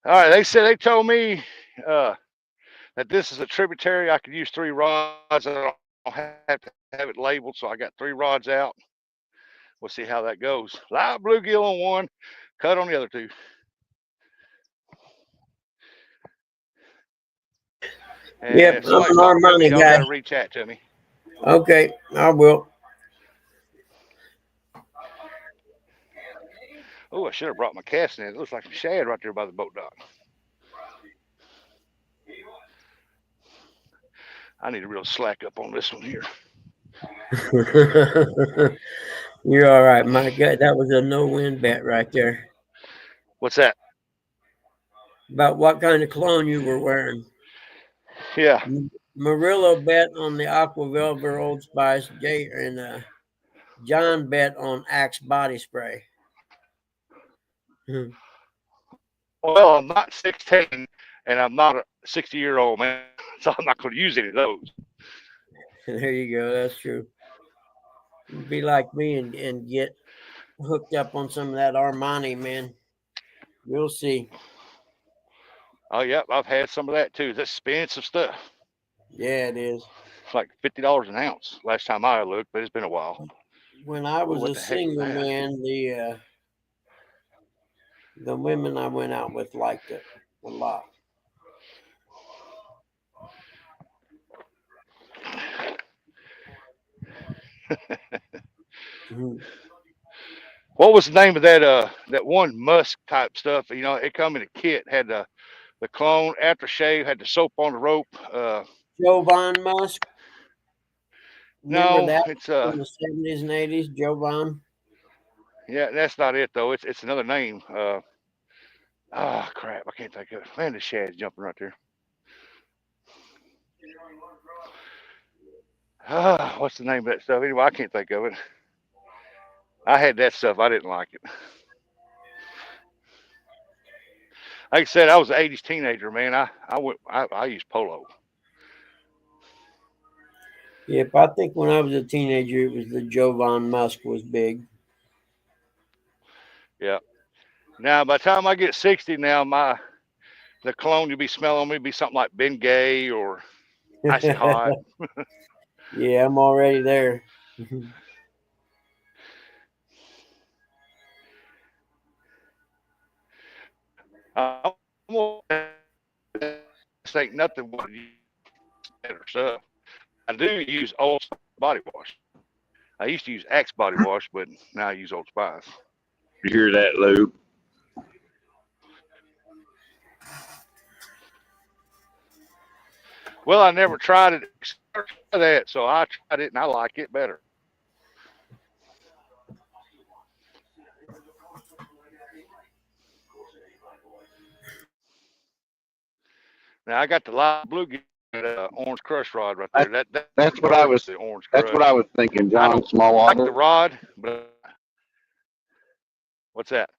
All right, they told me that this is a tributary. I could use 3 rods. I don't have to have it labeled. So I got 3 rods out. We'll see how that goes. Live bluegill on one, cut on the other 2. And Yep, if I'm somebody's an talking to me, Armani y'all guy. better reach out to me. Okay, I will. Oh, I should have brought my casting in. It looks like some shad right there by the boat dock. I need to real slack up on this one here. You're all right, Mike. That was a no-win bet right there. What's that? About what kind of cologne you were wearing. Yeah. Murillo bet on the Aqua Velvet Old Spice. John bet on Axe body spray. Well, I'm not 16 and I'm not a 60-year-old man, so I'm not going to use any of those. There you go. That's true. Be like me and get hooked up on some of that Armani, man. You'll see. Oh, yeah, I've had some of that too. That's expensive stuff. Yeah, it is. It's like $50 an ounce last time I looked, but it's been a while. When I was What a the heck is single that? man, the women I went out with liked it a lot. What was the name of that one musk type stuff? You know, it come in a kit, had the cologne, aftershave, had the soap on the rope. Jovan Musk. Remember No, that it's from the 70s and 80s, Jovan? yeah, that's not it though. It's another name. Crap, I can't think of it. Man, the shad's jumping right there. What's the name of that stuff? Anyway, I can't think of it. I had that stuff. I didn't like it. Like I said, I was an '80s teenager, man. I used Polo. Yep, I think when I was a teenager, it was the Jovan Musk was big. Yeah. Now, by the time I get 60, now the cologne you'll be smelling on me be something like Ben Gay or Icy Hot. Yeah, I'm already there. This ain't nothing but better stuff. I do use Old Spice body wash. I used to use Axe body wash, but now I use Old Spice. You hear that, Lou? Well, I never tried it that, so I tried it and I like it better. Now I got the live bluegill orange crush rod right there. That's what I was. The orange That's crush. what I was thinking, I John. don't Small like water. the rod, but what's that?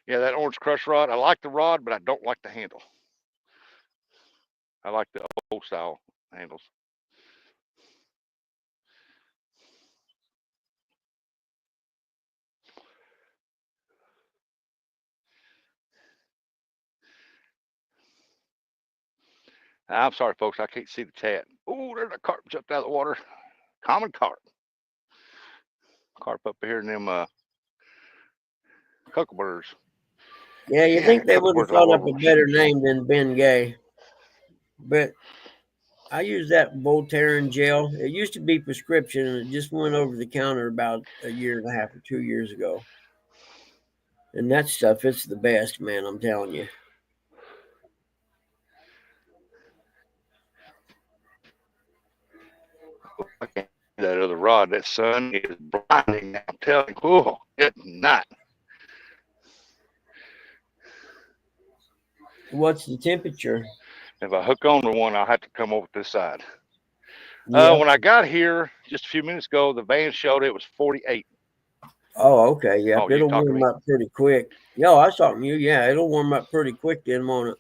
Yeah, that orange crush rod. I like the rod, but I don't like the handle. I like the old style handles. I'm sorry, folks. I can't see the chat. Oh, there's a carp jumped out of the water. Common carp. Carp up here in them cuckleburs. Yeah, you think they would have Cuckleburs all thought up over a my better shoes. name than Ben Gay. But I use that Voltaren gel. It used to be prescription, and it just went over the counter about a year and a half or 2 years ago. And that stuff, it's the best, man. I'm telling you. I can't see that other rod. That sun is blinding. I'm telling you, oh, it's not. What's the temperature? If I hook on to one, I'll have to come over to this side. Yeah. When I got here just a few minutes ago, the van showed it was 48. Oh, okay. Yeah, Oh, you it'll talking to warm me? up pretty quick. Yo, I was talking to you. Yeah, it'll warm up pretty quick then, won't it?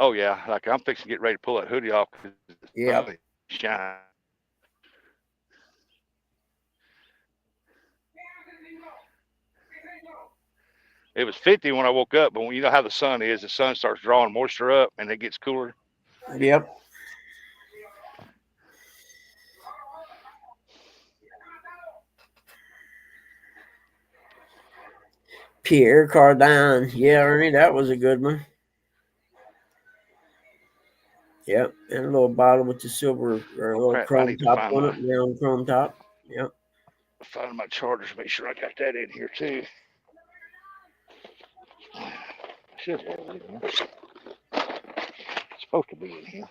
Oh yeah, like I'm fixing to get ready to pull that hoodie off because it's Yep. shine. It was 50 when I woke up, but when you know how the sun is, the sun starts drawing moisture up and it gets cooler. Yep. Pierre Cardin. Yeah, Ernie, that was a good one. Yep. And a little bottle with the silver or a little Crap, I chrome need to top find on my, it, round chrome top. Yep. find my chargers, make sure I got that in here too. Should have it in here. It's supposed to be in here.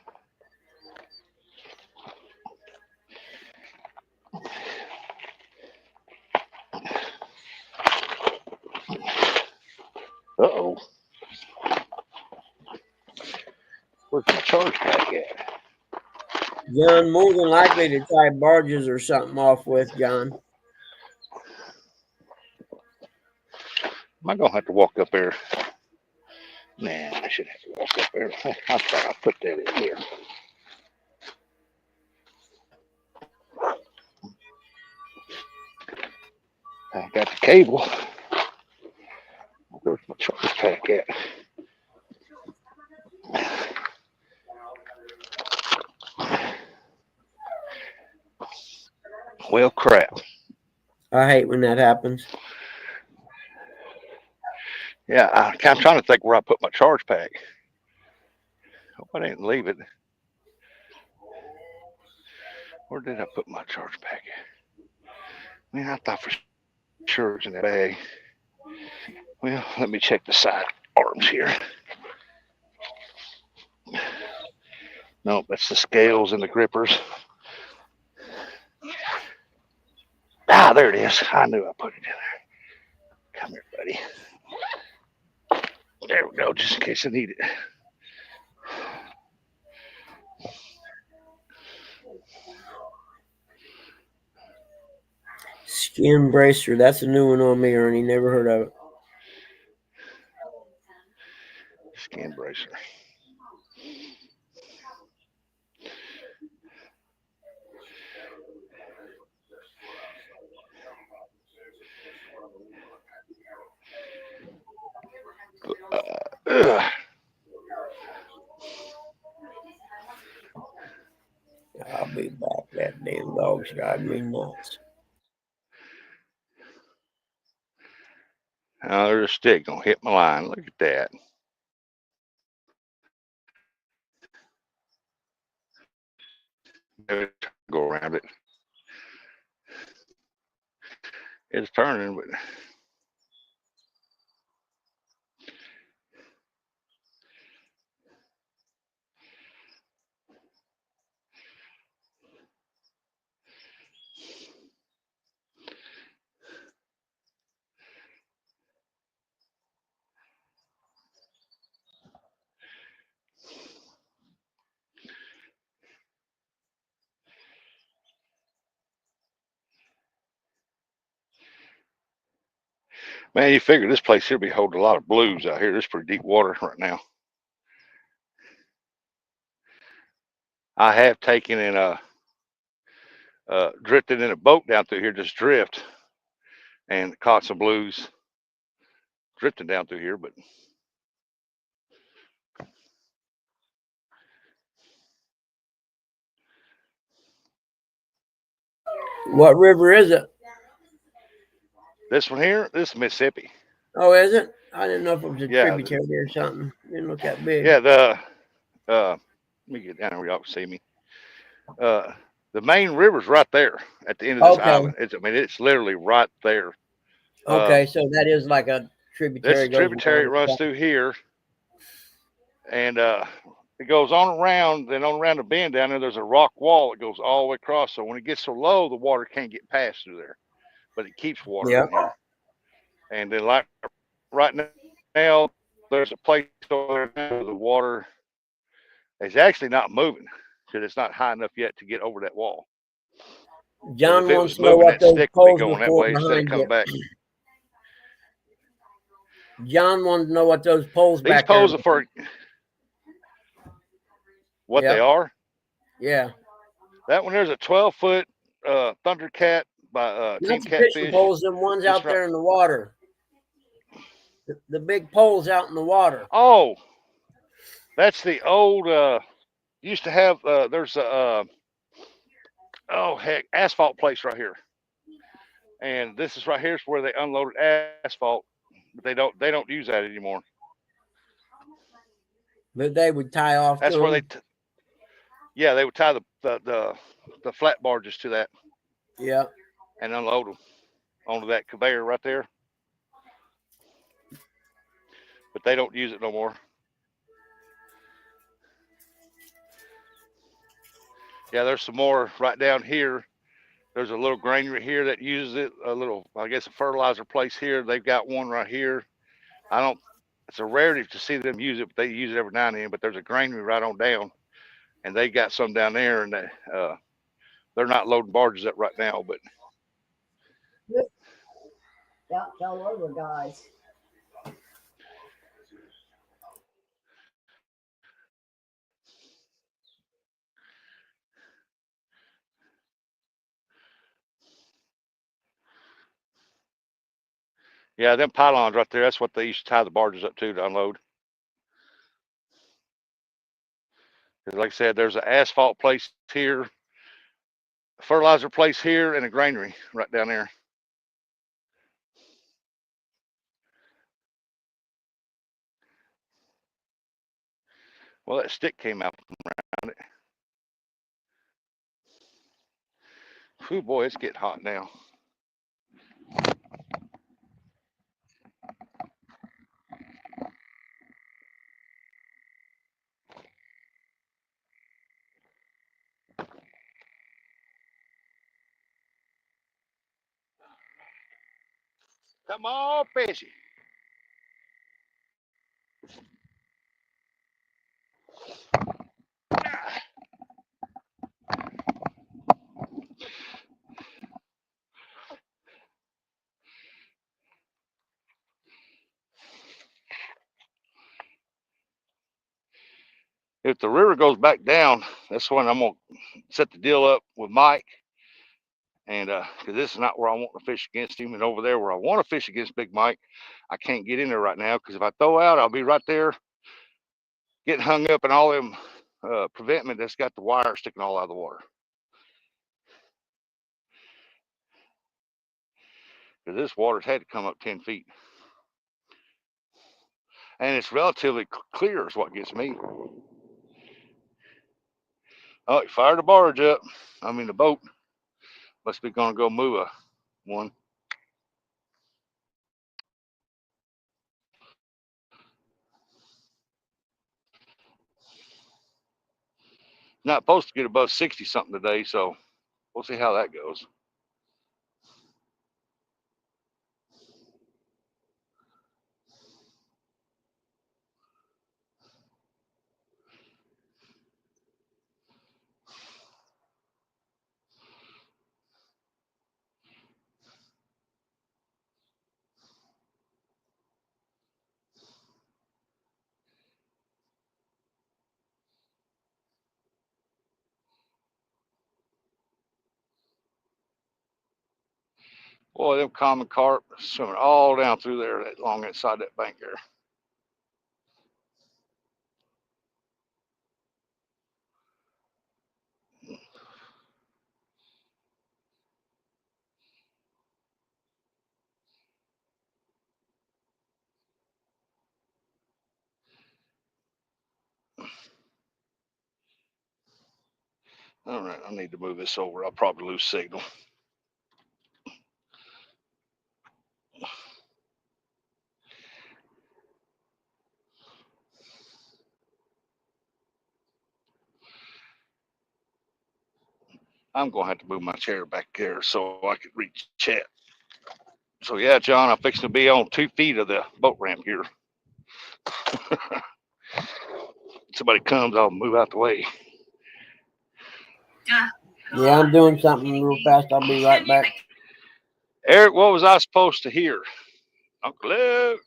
Uh-oh. Where's my charge pack at? John, more than likely to try barges or something off with, John. Am I going to have to walk up there? Nah, I should have to walk up there. I thought I put that in here. I got the cable. Where's my charge pack at? Well, crap. I hate when that happens. Yeah, I'm trying to think where I put my charge pack. Hope I didn't leave it. Where did I put my charge pack? Man, I thought for sure it was in that bag. Well, let me check the side arms here. Nope, that's the scales and the grippers. Ah, there it is. I knew I put it in there. Come here, buddy. There we go, just in case I need it. Skin bracer. That's a new one on me, Ernie. Never heard of it. Skin bracer. I'll be back. That damn dog's driving me nuts. Oh, there's a stick gonna hit my line. Look at that. Maybe go around it. It's turning, but man, you figure this place here be holding a lot of blues out here. This is pretty deep water right now. I have taken and drifted in a boat down through here, just drift, and caught some blues drifting down through here, but What river is it? this one here, this is Mississippi. Oh, is it? I didn't know if it was a Yeah. tributary or something. Didn't look that big. Yeah, let me get down here where y'all can see me. The main river's right there at the end of this Okay. island. It's literally right there. Okay, so that is like a tributary. This tributary runs through here, and it goes on around, then on around the bend down there, there's a rock wall that goes all the way across. So when it gets so low, the water can't get past through there, but it keeps water in here. And then like right now, there's a place over there where the water is actually not moving because it's not high enough yet to get over that wall. John If it wants was to know moving, what that those stick would be poles going that were way instead of behind coming you. back. John wanted to know what those poles These back poles there are for what they are. Yeah. That one there's a 12-foot Thundercat by Team That's the fishing Catfish. poles, them ones It's out there in the water. The big poles out in the water. Oh, that's the old. Used to have. There's a. Oh heck, asphalt place right here, and this is right here is where they unloaded asphalt, but they don't use that anymore. But they would tie off That's to where they. them. Yeah, they would tie the flat barges to that Yeah. and unload them onto that conveyor right there. But they don't use it no more. Yeah, there's some more right down here. There's a little granary here that uses it. A little, I guess, a fertilizer place here. They've got one right here. I don't. It's a rarity to see them use it, but they use it every now and then. But there's a granary right on down, and they got some down there, and they're not loading barges up right now. But Got fell over, guys. yeah, them pylons right there. That's what they used to tie the barges up to unload. 'Cause like I said, there's an asphalt place here, a fertilizer place here, and a granary right down there. Well, that stick came out from around it. Whew, boy, it's getting hot now. Come on, fishy. If the river goes back down, that's when I'm gonna set the deal up with Mike, and because this is not where I want to fish against him, and over there where I want to fish against Big Mike, I can't get in there right now because if I throw out, I'll be right there getting hung up in all them preventment that's got the wire sticking all out of the water. Because this water's had to come up 10 feet, and it's relatively clear is what gets me. Oh, he fired the barge up. I mean the boat. Must be gonna go move one. Not supposed to get above 60 something today, so we'll see how that goes. Boy, them common carp swimming all down through there, along inside that bank there. All right, I need to move this over. I'll probably lose signal. I'm going to have to move my chair back there so I can reach chat. So, yeah, John, I'm fixing to be on 2 feet of the boat ramp here. Somebody comes, I'll move out the way. Yeah, I'm doing something real fast. I'll be right back. Eric, what was I supposed to hear? Uncle Luke.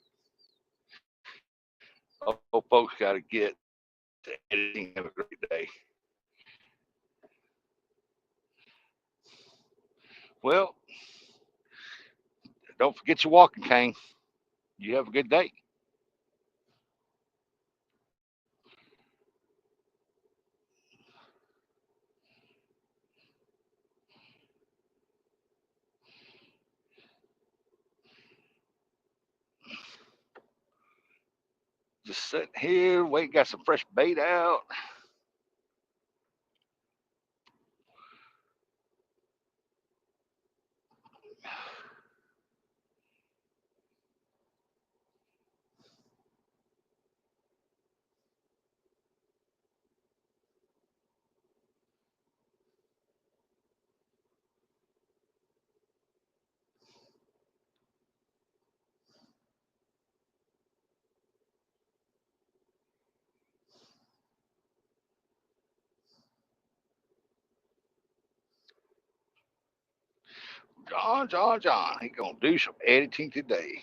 Oh, folks got to get to editing. Have a great day. Well, don't forget your walking cane. You have a good day. Just sitting here, waiting, got some fresh bait out. John. He gonna do some editing today.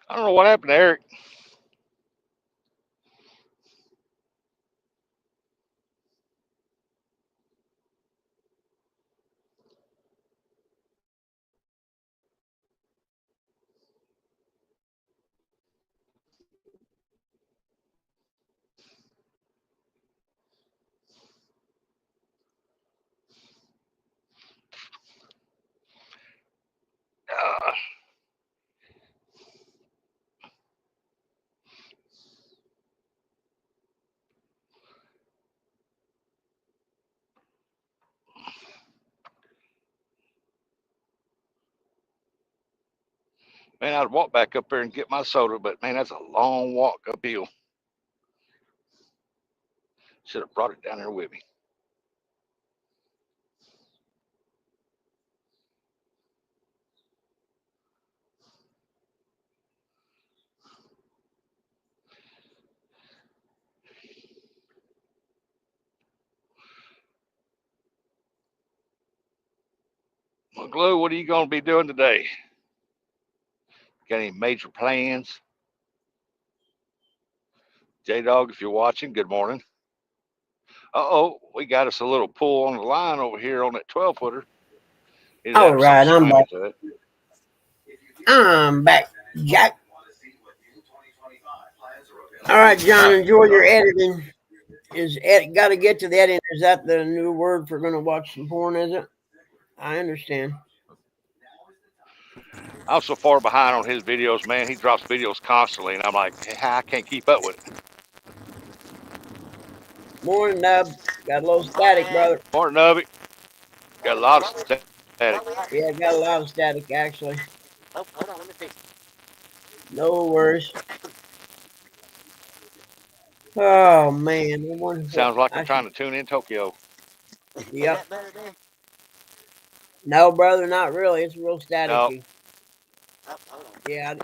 I don't know what happened to Eric. Man, I'd walk back up there and get my soda, but man, that's a long walk uphill. Should have brought it down there with me. Well, Glue, what are you going to be doing today? Got any major plans? J-Dog, if you're watching, good morning. Uh-oh, we got us a little pull on the line over here on that 12-footer. All right, I'm back. To it. I'm back, Jack. All right, John, enjoy your editing. Got to get to the editing. Is that the new word for going to watch some porn, is it? I understand. I'm so far behind on his videos, man. He drops videos constantly, and I'm like, hey, I can't keep up with it. Morning, Nub. Got a little static, brother. Morning, Nubby. Got a lot of static. Yeah, got a lot of static, actually. Oh, hold on, let me fix it. No worries. Oh, man. Sounds like I'm trying to tune in Tokyo. Yep. No, brother, not really. It's real staticky. No. Oh, hold on. Yeah,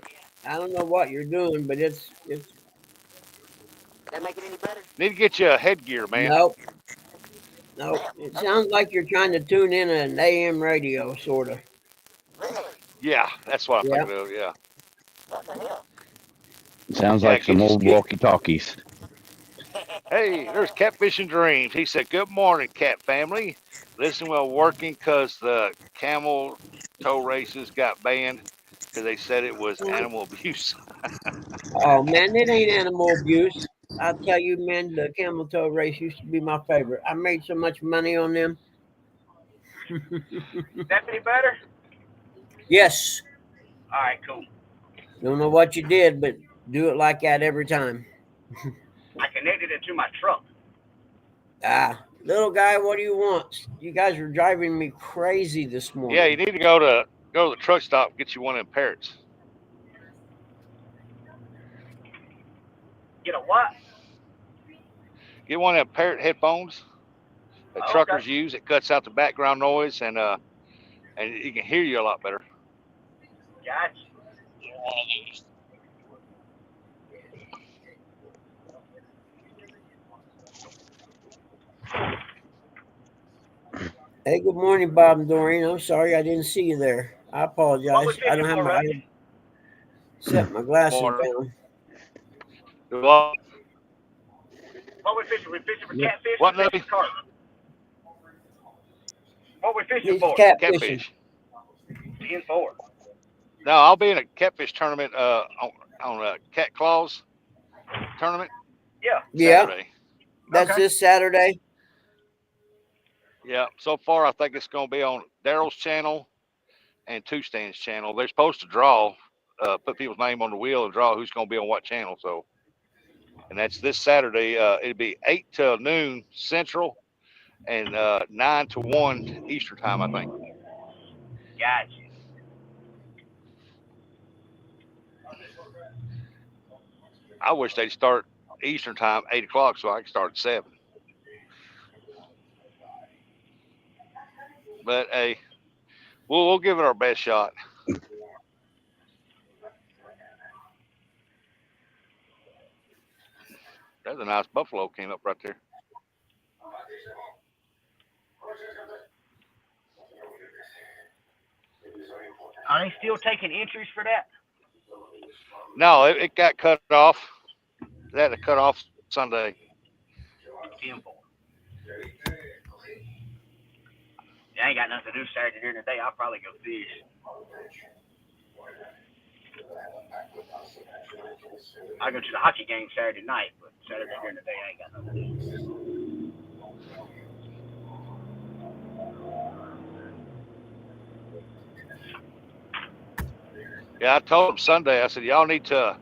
I don't know what you're doing, but it's. Did that make it any better? Need to get you a headgear, man. Nope. It sounds like you're trying to tune in an AM radio, sort of. Really? Yeah, that's what I'm thinking of, yeah. What the hell? Sounds like some old walkie-talkies. Hey, there's Catfishing Dreams. He said, good morning, cat family. Listen while working because the camel tow races got banned because they said it was animal abuse. Oh, man, it ain't animal abuse. I'll tell you, man, the camel toe race used to be my favorite. I made so much money on them. That any better? Yes. All right, cool. Don't know what you did, but do it like that every time. I connected it to my truck. Little guy, what do you want? You guys are driving me crazy this morning. Yeah, you need to go to the truck stop and get you one of them parrots. Get a what? Get one of them parrot headphones that truckers use. It cuts out the background noise and you can hear you a lot better. Gotcha. Get one of these. Hey, good morning, Bob and Doreen. I'm sorry I didn't see you there. I apologize. I don't have my. Set my glasses Morning. down. Well, What we fishing? We fishing for Yeah. catfish What, or fishing Nuppy? for carp? What we fishing He's for? catfishing. Catfish. 10-4. No, I'll be in a catfish tournament on Cat Claws tournament Yeah. Yeah, Saturday. that's Okay. this Saturday. Yeah, so far I think it's going to be on Daryl's channel and Two Stands channel. They're supposed to draw, put people's name on the wheel and draw who's going to be on what channel. So, and that's this Saturday. It'll be 8 till noon Central and 9 to 1 Eastern time, I think. Gotcha. I wish they'd start Eastern time 8 o'clock so I can start at 7. But hey, we'll give it our best shot. There's a nice buffalo came up right there. Are they still taking entries for that? No, it got cut off. They had to cut off Sunday. 10-4. I ain't got nothing to do Saturday during the day. I'll probably go fish. I go to the hockey game Saturday night, but Saturday during the day I ain't got nothing to do. Yeah, I told them Sunday, I said, y'all need to,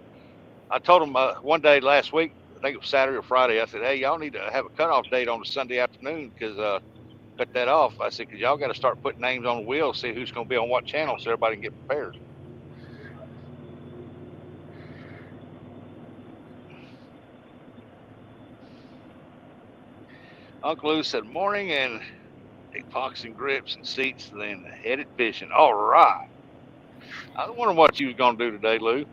I told them one day last week, I think it was Saturday or Friday, I said, hey, y'all need to have a cutoff date on the Sunday afternoon because cut that off. I said, because y'all got to start putting names on the wheel, see who's going to be on what channel so everybody can get prepared. Uncle Lou said morning and epoxy grips and seats, then headed fishing. All right. I was wondering what you was going to do today, Lou.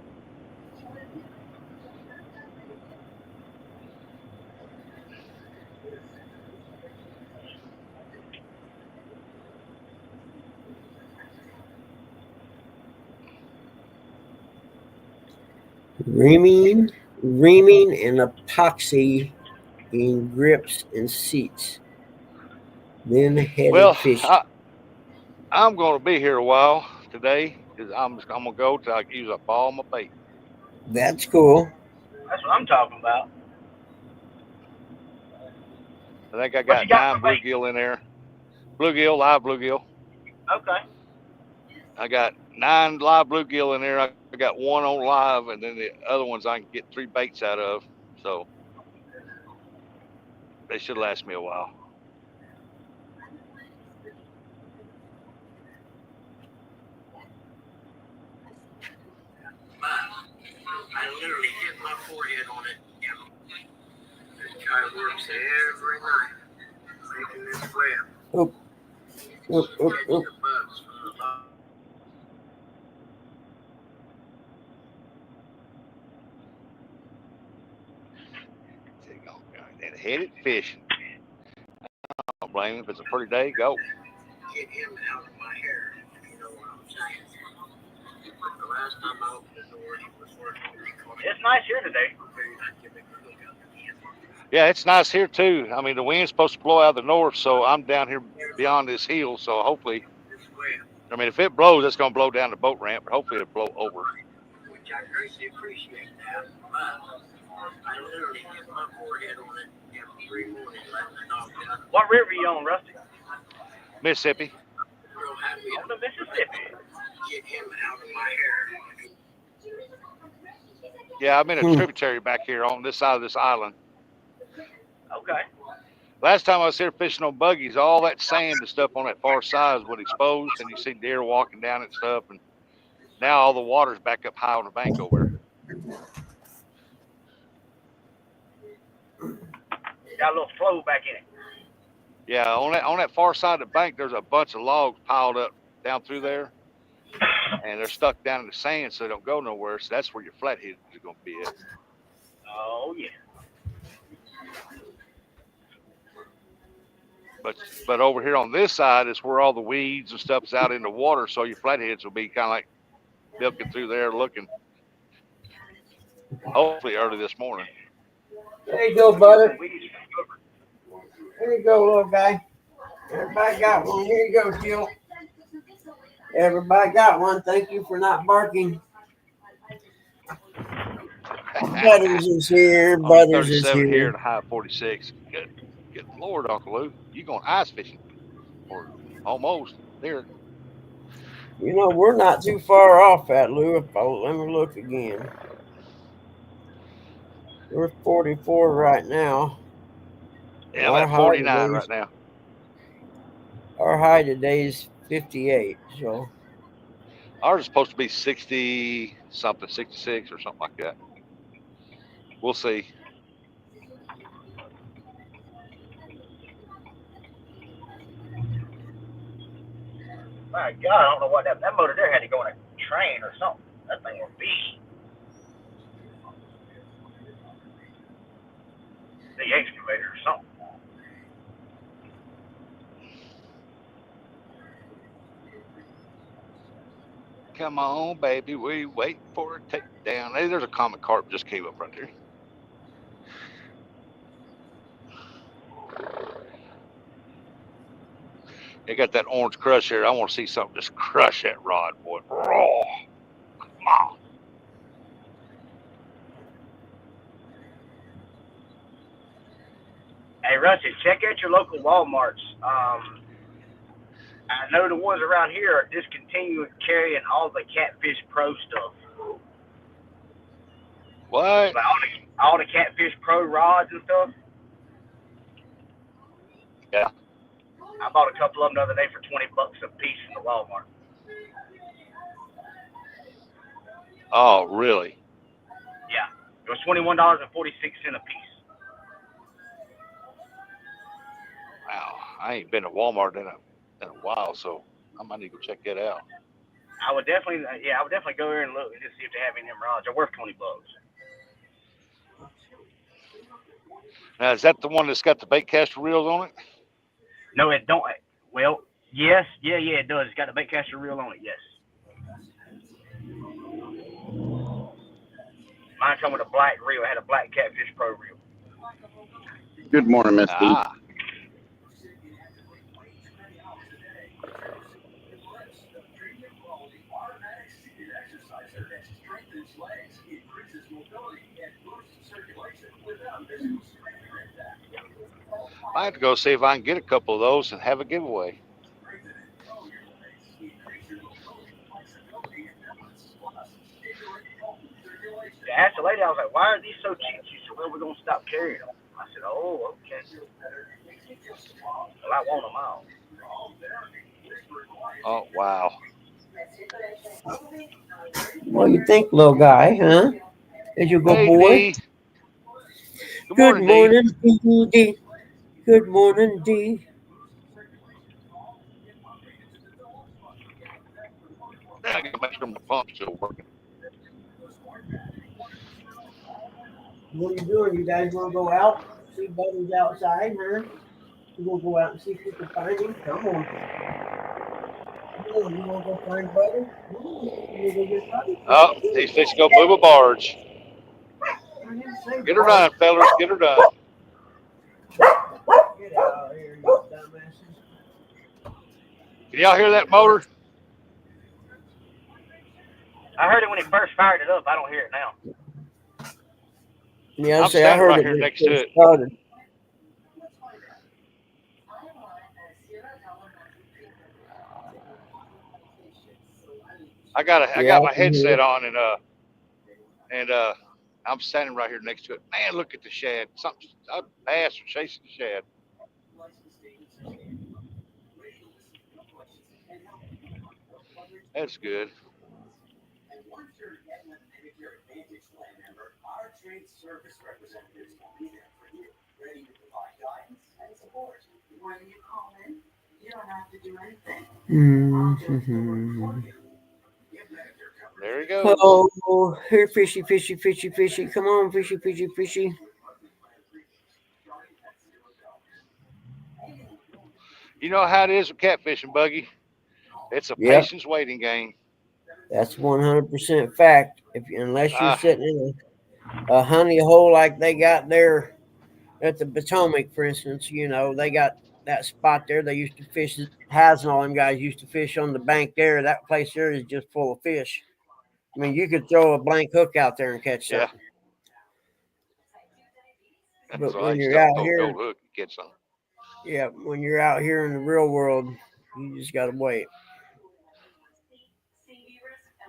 Reaming and epoxy in grips and seats. Then headed Well, fishing. I'm going to be here a while today because I'm going to go till I use up all my bait. That's cool. That's what I'm talking about. I think I What got you got 9 for bait? bluegill in there. Bluegill, live bluegill. Okay. I got 9 live bluegill in there. I got 1 on live, and then the other ones I can get 3 baits out of. So they should last me a while. I literally hit my forehead on it. This guy works every night making this web. Oop. And headed fishing. I don't blame him. If it's a pretty day, go. Get him out of my hair, if you know what I'm saying. The last time I opened the door, he was working. It's nice here today. Yeah, it's nice here too. I mean, the wind's supposed to blow out of the north, so I'm down here beyond this hill. So hopefully, I mean, if it blows, it's going to blow down the boat ramp, but hopefully it'll blow over. Which I greatly appreciate that, but I literally hit my forehead on it every morning letting the dog down. What river you on, Rusty? Mississippi. Real happy On the Mississippi. get him out of my hair. Yeah, I'm in a tributary back here on this side of this island. Okay. Last time I was here fishing on buggies, all that sand and stuff on that far side was exposed, and you see deer walking down it and stuff. And now all the water's back up high on the bank over there. Got a little flow back in it. Yeah, on that far side of the bank, there's a bunch of logs piled up down through there, and they're stuck down in the sand, so they don't go nowhere. So that's where your flathead is going to be at. Oh yeah. But over here on this side is where all the weeds and stuff is out in the water, so your flatheads will be kind of like milking through there looking. Hopefully early this morning. There you go, brother. Here you go, little guy. Everybody got one. Here you go, Jill. Everybody got one. Thank you for not barking. Butters is here. Only Butters is 37 here here. and a high of 46. Good Lord, Uncle Lou. You going ice fishing? Or almost there. You know, we're not too far off that, Lou. Let me look again. We're 44 right now. Yeah, I'm at 49 right now. Our high today is 58. So Ours is supposed to be 60 something, 66 or something like that. We'll see. My God, I don't know what that motor there had to go in a train or something. That thing was beast. The excavator or something. Come on, baby, we wait for a takedown. Hey, there's a common carp just came up right there. They got that orange crush here. I want to see something just crush that rod, boy. Raw. Come on. Hey, Rusty, check out your local Walmarts. I know the ones around here are discontinuing carrying all the Catfish Pro stuff. What? Like all the Catfish Pro rods and stuff. Yeah. I bought a couple of them the other day for $20 a piece from the Walmart. Oh, really? Yeah, it was $21.46 a piece. Wow. I ain't been to Walmart in a while, so I might need to go check that out. I would definitely go there and look and just see if they have any of them rods. They're worth $20. Now, is that the one that's got the bait caster reels on it? No, it don't. Well, yes, yeah, it does. It's got the bait caster reel on it. Yes. Mine come with a black reel. It had a black Catfish Pro reel. Good morning, Miss D. I have to go see if I can get a couple of those and have a giveaway. I asked the lady, I was like, why are these so cheap? She said, well, we're going to stop carrying them. I said, oh, okay. Well, I want them all. Oh, wow. what do you think, little guy, huh? Is you go, Hey, boy? D. Good morning, D. Good morning, D. I gotta make sure my pump's still working. What are you doing? You guys want to go out? See Butters outside, huh? You want to go out and see if you can find him? Come on. You want to go find Butters? You want to go get Butters? Oh, he's fixing to go move a barge. Get her done, fellas. Get her done. Get out of here, you dumbasses. Can y'all hear that motor? I heard it when it first fired it up. I don't hear it now. Yeah, I'm I standing heard right it here when next to it. started. I got Yeah, my I can hear headset it. on and I'm standing right here next to it. Man, look at the shad. Something a bass or chasing the shad. That's good. Mm-hmm. There he goes. Oh, here, fishy, fishy, fishy, fishy. Come on, fishy, fishy, fishy. You know how it is with catfishing, Buggy. It's a Yep. patience waiting game. That's 100% fact. Unless you're sitting in a honey hole like they got there at the Potomac, for instance. You know, they got that spot there. They used to fish. Has and all them guys used to fish on the bank there. That place there is just full of fish. I mean, you could throw a blank hook out there and catch Yeah. something. That's But what I when used to you're out throw a here, cold hook and get some. yeah, when you're out here in the real world, you just gotta wait. And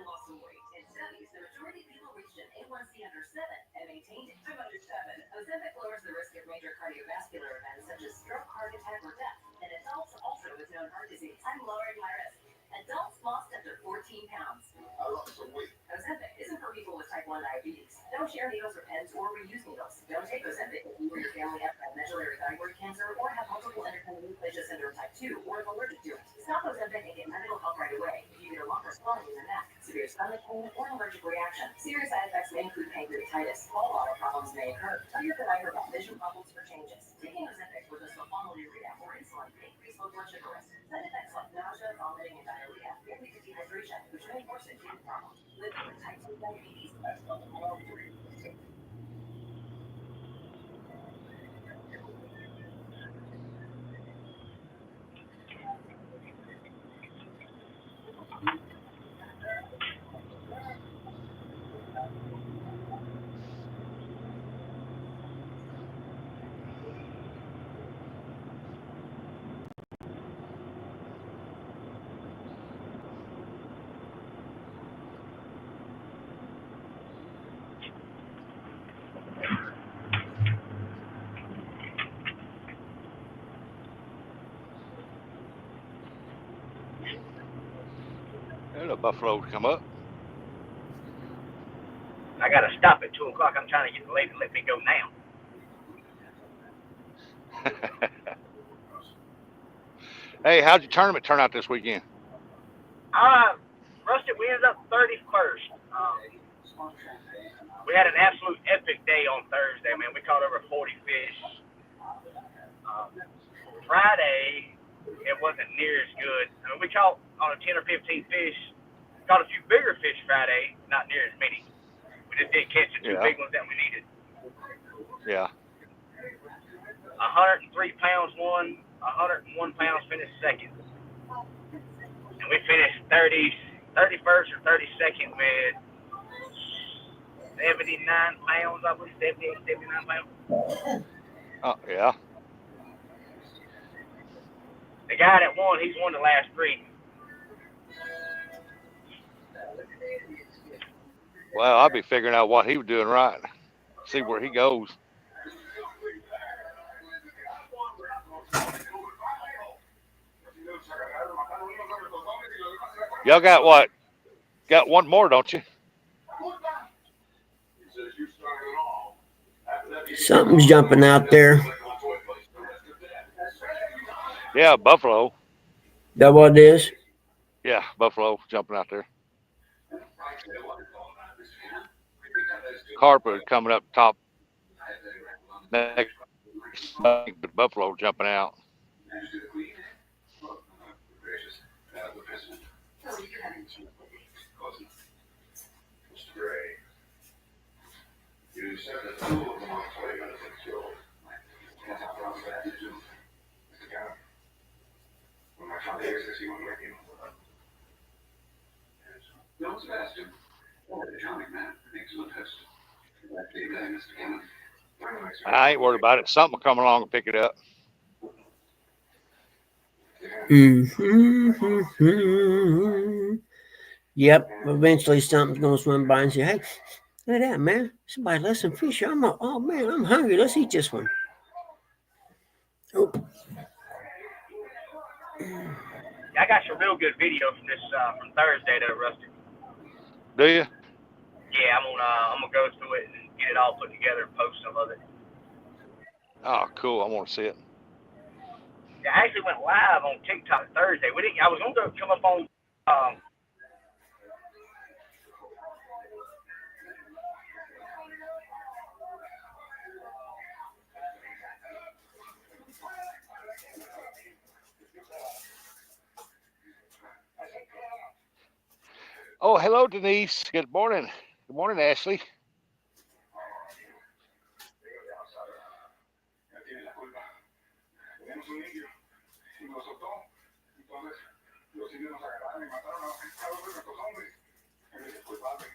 lost some weight. In studies, the majority of people reached an A1C under 7 and maintained it under 7. Ozempic lowers the risk of major cardiovascular events such as stroke, heart attack, or death. And adults also with known heart disease. I'm lowering my risk. Adults lost under 14 pounds. I lost some weight. Ozempic isn't for people with type 1 diabetes. Don't share needles or pens or reuse needles. Don't take Ozempic if you or your family have medullary thyroid cancer or have multiple endocrine neoplasia syndrome type 2 or are allergic to it. Stop Ozempic and get medical help right away if you get a lump or swelling in the neck, severe stomach pain, or an allergic reaction. Serious side effects may include pancreatitis. All other problems may occur. Tell your provider about vision problems or changes. Taking Ozempic with a sulfonylurea or insulin may increase low blood sugar risk. Side effects like nausea, vomiting, and diarrhea may lead to dehydration, which may worsen kidney problems. Living with type 2 diabetes, that's not all three. There's a buffalo to come up. I got to stop at 2 o'clock. I'm trying to get the lady to let me go now. Hey, how'd your tournament turn out this weekend? Rusty, we ended up 31st. We had an absolute epic day on Thursday, man. We caught over 40 fish. Friday, it wasn't near as good. I mean, we caught on a 10 or 15 fish. Caught a few bigger fish Friday, not near as many. We just didn't catch the two big ones that we needed. Yeah. 103 pounds won, 101 pounds finished second. And we finished 31st or 32nd with 79 pounds, I believe, 78, 79 pounds. Oh, yeah. The guy that won, he's won the last three. Well, I'll be figuring out what he was doing right. See where he goes. Y'all got what? Got one more, don't you? Something's jumping out there. Yeah, buffalo. That what it is? Yeah, buffalo jumping out there. Carpet coming up top next, but buffalo jumping out. I ain't worried about it. Something will come along and pick it up. Yep. Eventually, something's gonna swim by and say, "Hey, look at that, man! Somebody let some fish. Oh man, I'm hungry. Let's eat this one." Oh. I got some real good video from this from Thursday, though, Rusty. Do you? Yeah, I'm gonna go through it and get it all put together and post some of it. Oh, cool! I want to see it. Yeah, I actually went live on TikTok Thursday. I was gonna come up on. Oh, hello, Denise. Good morning. Good morning, Ashley. vimos un indio y nos soltó. Entonces los indios nos agarraron y mataron a dos de nuestros hombres. Él es el culpable.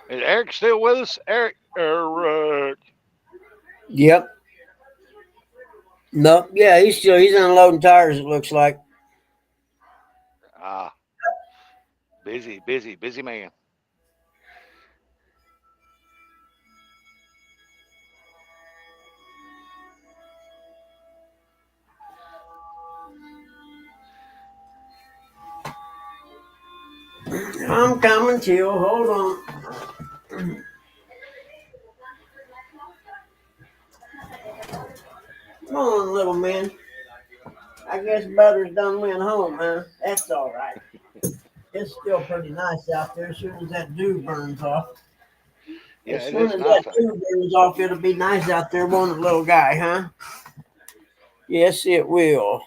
Is Eric still with us? Eric. Yep. Nope. Yeah, he's unloading tires, it looks like. Ah, busy man. I'm coming to you. Hold on. Come on, little man. I guess Butters done went home, huh? That's all right. It's still pretty nice out there as soon as that dew burns off. Yeah, As it soon is as nice. that dew burns off, it'll be nice out there, won't it, little guy, huh? Yes, it will.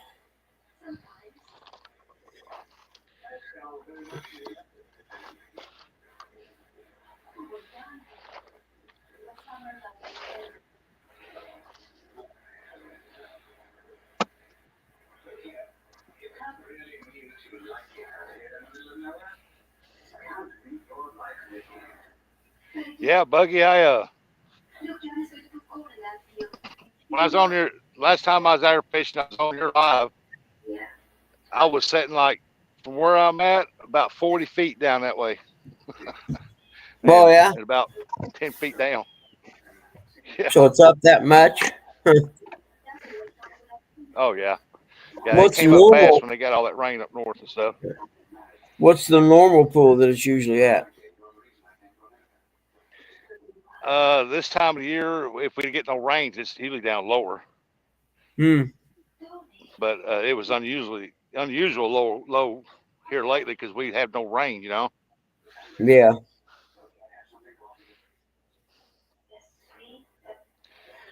Yeah, Buggy, when I was on your last time I was out fishing, I was on your live. I was sitting like from where I'm at about 40 feet down that way. Oh, yeah? And about 10 feet down. Yeah. So it's up that much? Oh yeah. Yeah, What's it came up normal? fast when they got all that rain up north and stuff. What's the normal pool that it's usually at? This time of the year, if we get no rains, it's usually down lower. But it was unusual low here lately because we have no rain, you know. Yeah.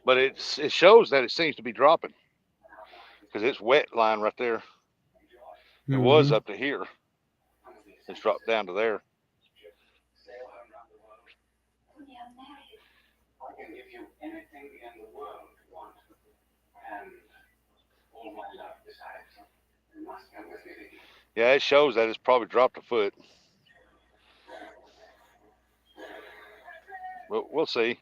But it shows that it seems to be dropping because it's wet line right there. It was up to here. It's dropped down to there. I can give you anything in the world you want, and all my love besides. You must come with me. Yeah, it shows that it's probably dropped a foot. We'll see.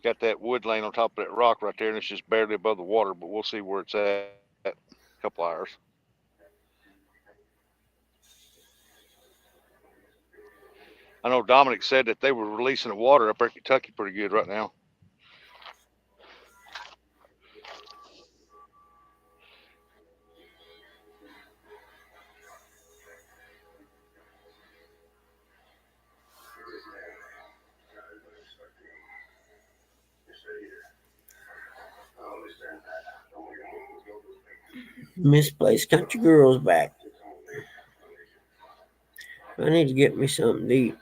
Got that wood laying on top of that rock right there, and it's just barely above the water, but we'll see where it's at in a couple hours. I know Dominic said that they were releasing the water up there in Kentucky pretty good right now. Misplaced Country Girl's back. I need to get me something to eat.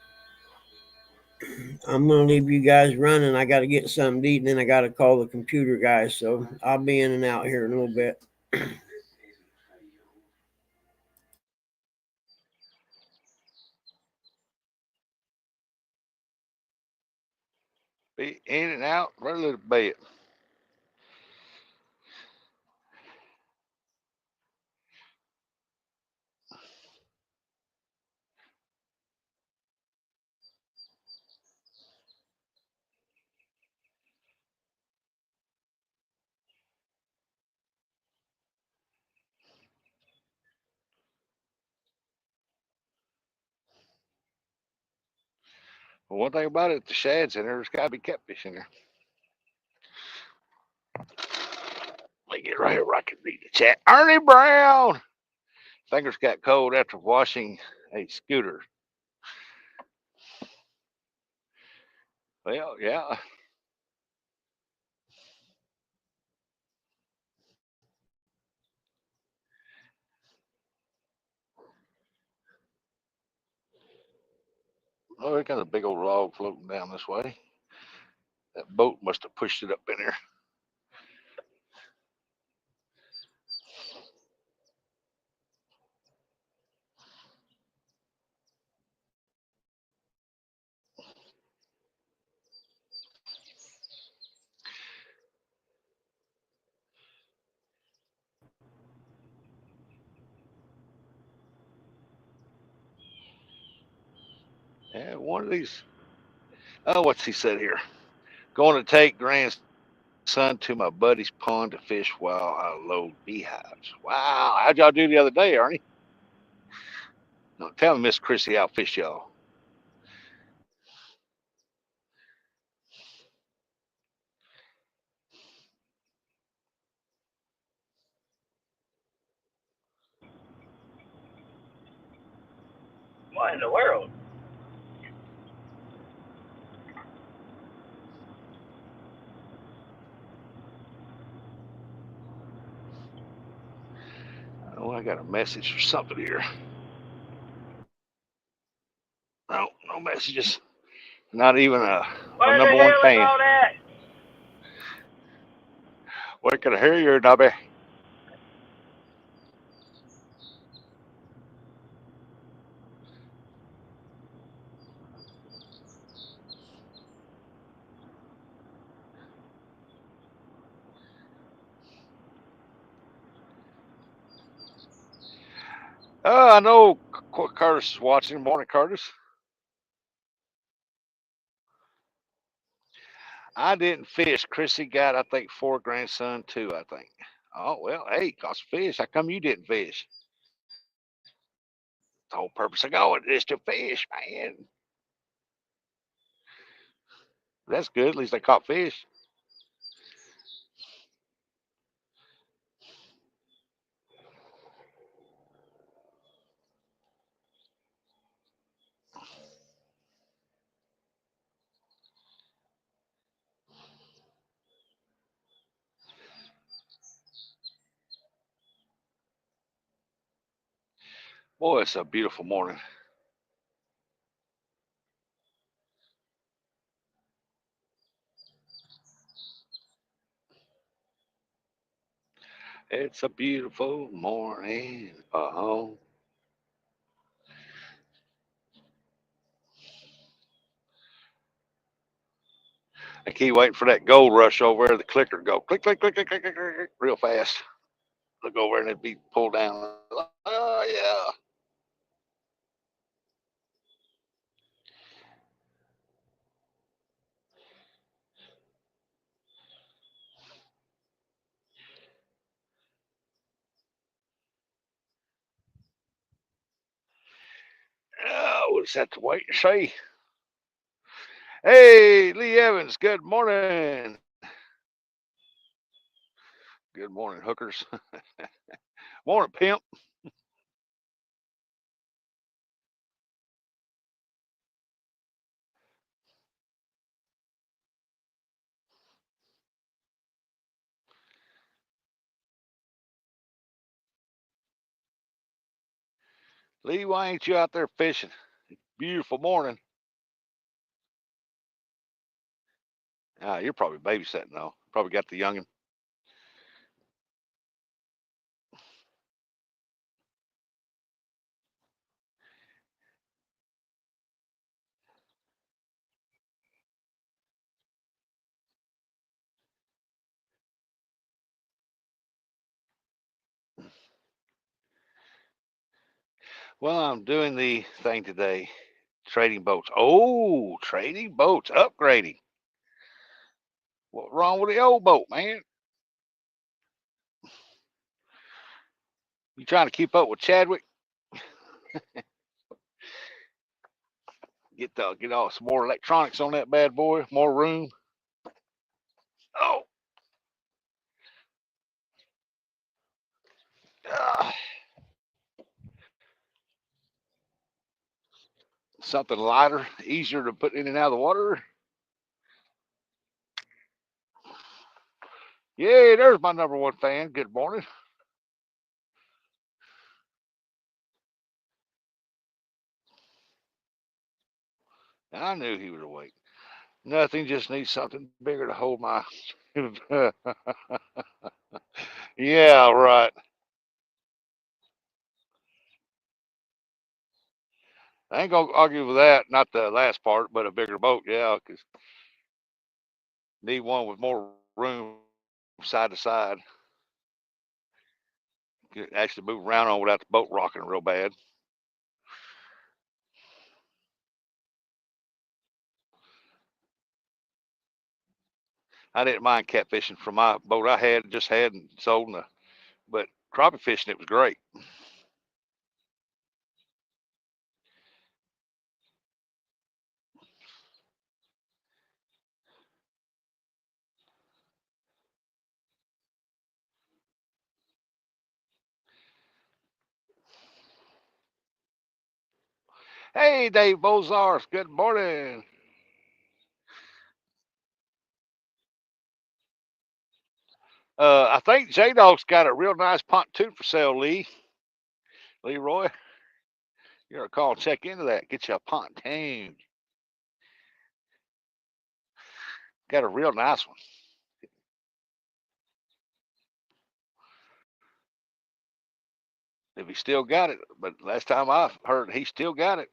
I'm going to leave you guys running. I got to get something to eat, and then I got to call the computer guys. So I'll be in and out here in a little bit. Be in and out right a little bit. Well, one thing about it, the shad's in there. There's got to be catfish in there. Let me get right here where I can read the chat. Ernie Brown. Fingers got cold after washing a scooter. Well, yeah. Oh, they got a big old log floating down this way. That boat must have pushed it up in there. Yeah, one of these. Oh, what's he said here? Going to take grandson to my buddy's pond to fish while I load beehives. Wow, how'd y'all do the other day, Ernie? No, tell me, Miss Chrissy, I'll fish y'all. What in the world? Oh, I got a message or something here. No, no messages. Not even What my the number one hell is fan. all that? Where can I hear you, Dobby? Oh, I know Curtis is watching. Morning, Curtis. I didn't fish. Chrissy got, I think, 4 grandson too, I think. Oh, well, hey, cause fish. How come you didn't fish? The whole purpose of going is to fish, man. That's good. At least they caught fish. Boy, it's a beautiful morning. It's a beautiful morning. I keep waiting for that gold rush over there, the clicker to go click, click, click, click, click, click, click, click, real fast. Look over and it'd be pulled down. Oh, yeah. We'll just have to wait and see. Hey, Lee Evans, good morning. Good morning, hookers. Morning, pimp. Lee, why ain't you out there fishing? Beautiful morning. You're probably babysitting though. Probably got the youngin'. Well, I'm doing the thing today. Trading boats. Oh, trading boats, upgrading. What's wrong with the old boat, man? You trying to keep up with Chadwick? Get all some more electronics on that bad boy, more room. Oh, something lighter, easier to put in and out of the water. Yeah, there's my number one fan. Good morning. I knew he was awake. Nothing, just needs something bigger to hold my. Yeah, right. I ain't gonna argue with that. Not the last part, but a bigger boat. Yeah, because need one with more room side to side. Can actually move around on without the boat rocking real bad. I didn't mind catfishing from my boat I had just had and sold, but crappie fishing, it was great. Hey, Dave Bozars, good morning. I think J Dog's got a real nice pontoon for sale, Leroy. You ought to call and check into that. Get you a pontoon. Got a real nice one. If he still got it, but last time I heard, he still got it.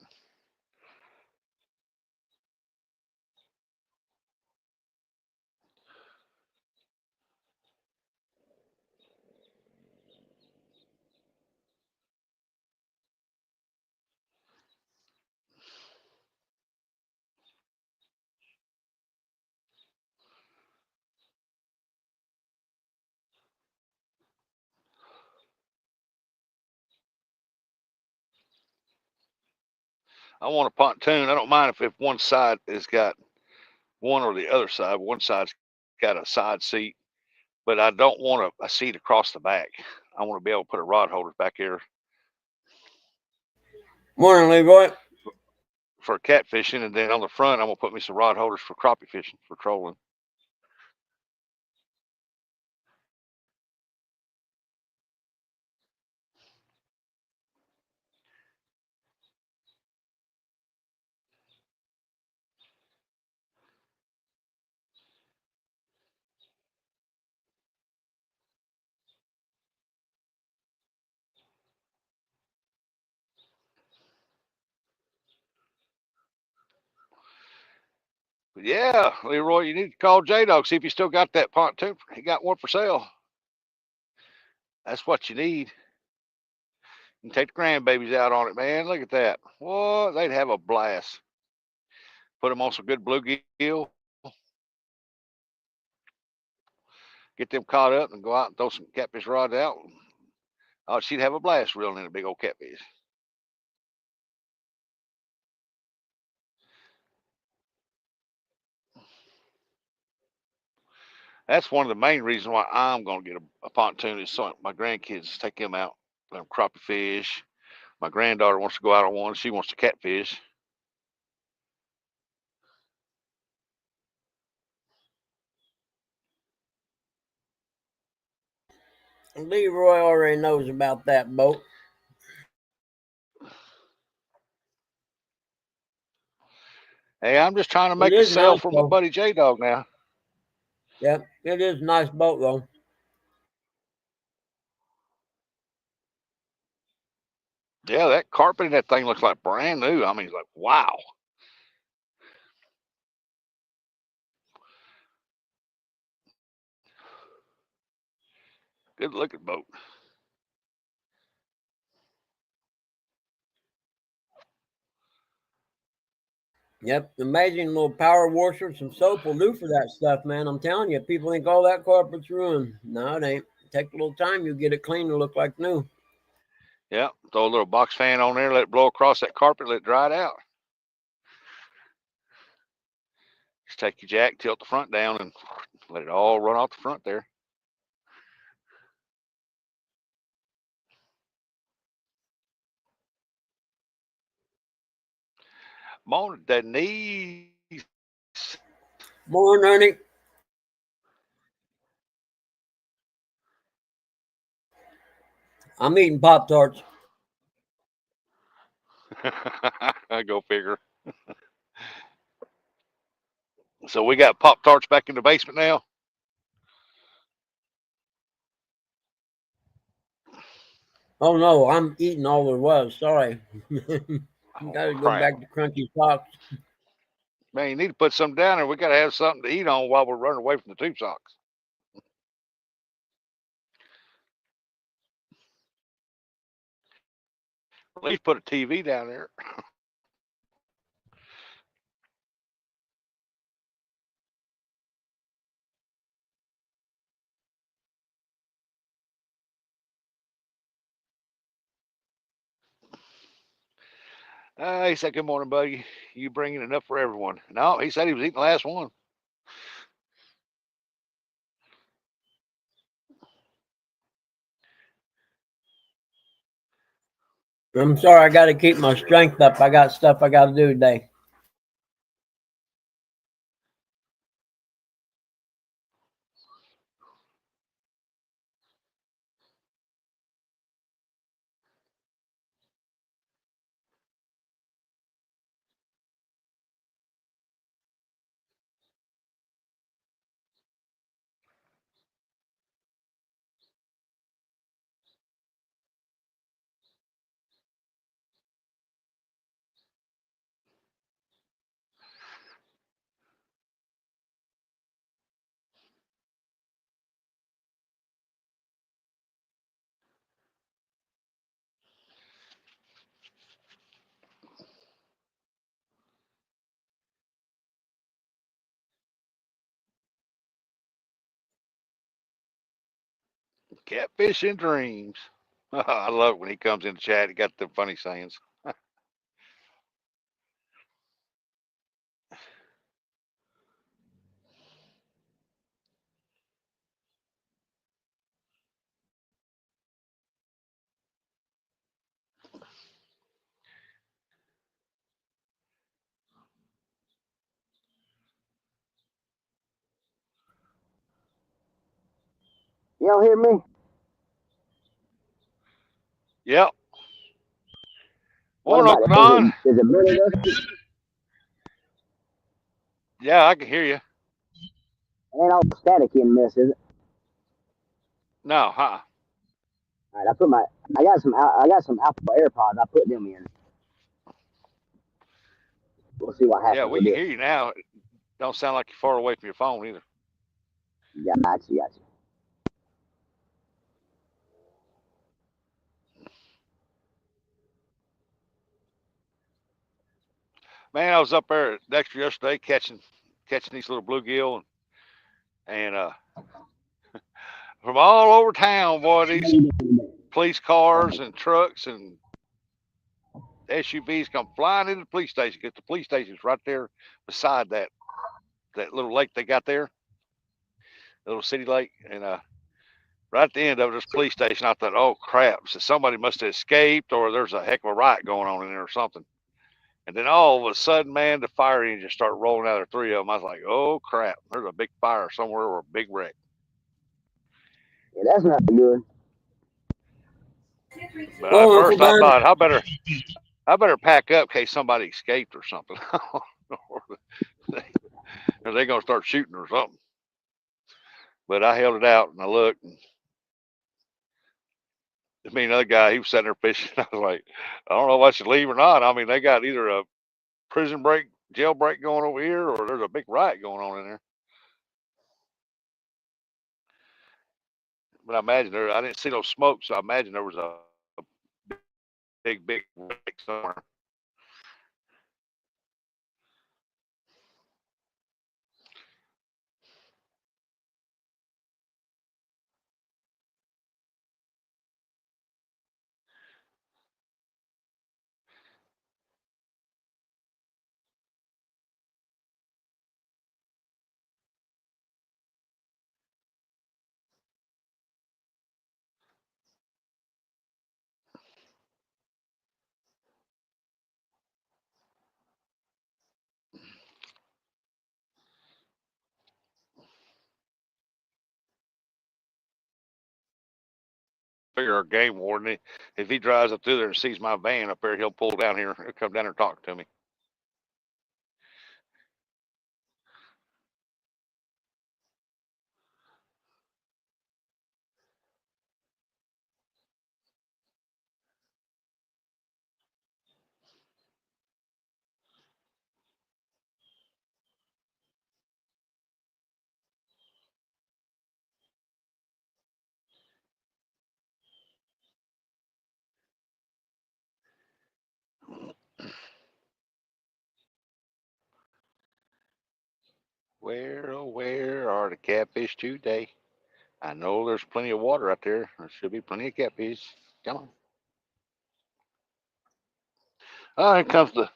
I want a pontoon. I don't mind if one side has got one or the other side. One side's got a side seat, but I don't want a seat across the back. I want to be able to put a rod holder back here. Morning, Leroy. For catfishing, and then on the front, I'm gonna put me some rod holders for crappie fishing, for trolling. But yeah, Leroy, you need to call J Dog, see if you still got that pontoon. He got one for sale. That's what you need. You can take the grandbabies out on it, man. Look at that. What? They'd have a blast. Put them on some good bluegill. Get them caught up and go out and throw some catfish rods out. Oh, she'd have a blast reeling in a big old catfish. That's one of the main reasons why I'm going to get a pontoon is so my grandkids take them out, let them crappie fish. My granddaughter wants to go out on one. She wants to catfish. Leroy already knows about that boat. Hey, I'm just trying to make a sale nice, for my buddy J Dog now. Yep, it is a nice boat though. Yeah, that carpet in that thing looks like brand new. I mean, it's like, wow. Good looking boat. Yep, amazing little power washer, some soap will do for that stuff, man. I'm telling you, people think all that carpet's ruined. No, it ain't. Take a little time, you'll get it clean to look like new. Yeah, throw a little box fan on there, let it blow across that carpet, let it dry it out. Just take your jack, tilt the front down, and let it all run off the front there. Morning, Denise. Morning, honey. I'm eating Pop-Tarts. Go figure. So we got Pop-Tarts back in the basement now. Oh no, I'm eating all there was. Sorry. Oh, Gotta go crap. back to Crunchy Socks. Man, you need to put something down there. We got to have something to eat on while we're running away from the tube socks. At least put a TV down there. He said, "Good morning, buddy. You bringing enough for everyone?" No, he said he was eating the last one. I'm sorry, I gotta keep my strength up. I got stuff I gotta do today. Catfish and dreams. I love it when he comes in the chat. He got the funny sayings. Y'all hear me? Yep. What Morning, about Uncle it? Don. Is it better though? Yeah, I can hear you. Ain't all static in this, is it? No, huh? All right, I got some Apple AirPods. I put them in. We'll see what Yeah, happens we with can this. hear you now. It don't sound like you're far away from your phone either. Gotcha. Man, I was up there at Dexter yesterday catching these little bluegill and from all over town, boy, these police cars and trucks and SUVs come flying into the police station because the police station's right there beside that little lake they got there, the little city lake, and right at the end of this police station, I thought, oh crap, so somebody must have escaped or there's a heck of a riot going on in there or something. And then all of a sudden, man, the fire engines start rolling out. There, three of them. I was like, oh crap, there's a big fire somewhere or a big wreck. Yeah, that's not good. But at Oh, Uncle first I Don. thought, I better pack up in case somebody escaped or something. Or they gonna start shooting or something. But I held it out and I looked. And I mean, another guy, he was sitting there fishing. I was like, I don't know if I should leave or not. I mean, they got either a prison break, jailbreak going over here, or there's a big riot going on in there. But I imagine I didn't see no smoke, so I imagine there was a big wreck somewhere. Figure our game warden, if he drives up through there and sees my van up there, he'll pull down here, he'll come down here and talk to me. Where, oh, where are the catfish today? I know there's plenty of water out there. There should be plenty of catfish. Come on. Oh, here comes the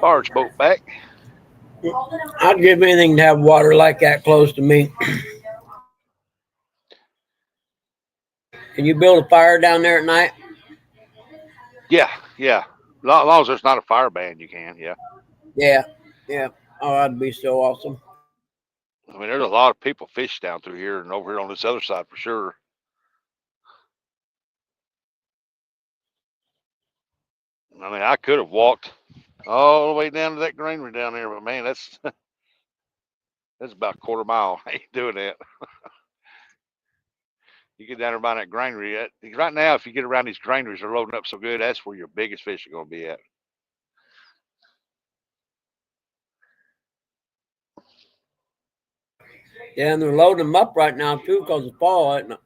barge boat back. I'd give anything to have water like that close to me. Can you build a fire down there at night? Yeah, yeah. As long as there's not a fire ban, you can, yeah. Yeah. Oh, that'd be so awesome. I mean, there's a lot of people fish down through here and over here on this other side for sure. I mean, I could have walked all the way down to that granary down there, but man, that's about a quarter mile. I ain't doing that. You get down there by that granary. Right now, if you get around these granaries, they're loading up so good, that's where your biggest fish are going to be at. Yeah, and they're loading them up right now too because of fall, isn't it?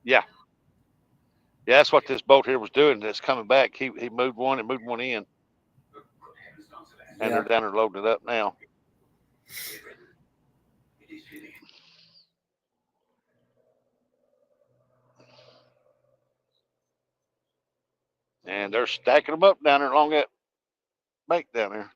Yeah. Yeah, that's what this boat here was doing. That's coming back. He moved one and moved one in. And they're down there loading it up now. And they're stacking them up down there along that bank down there.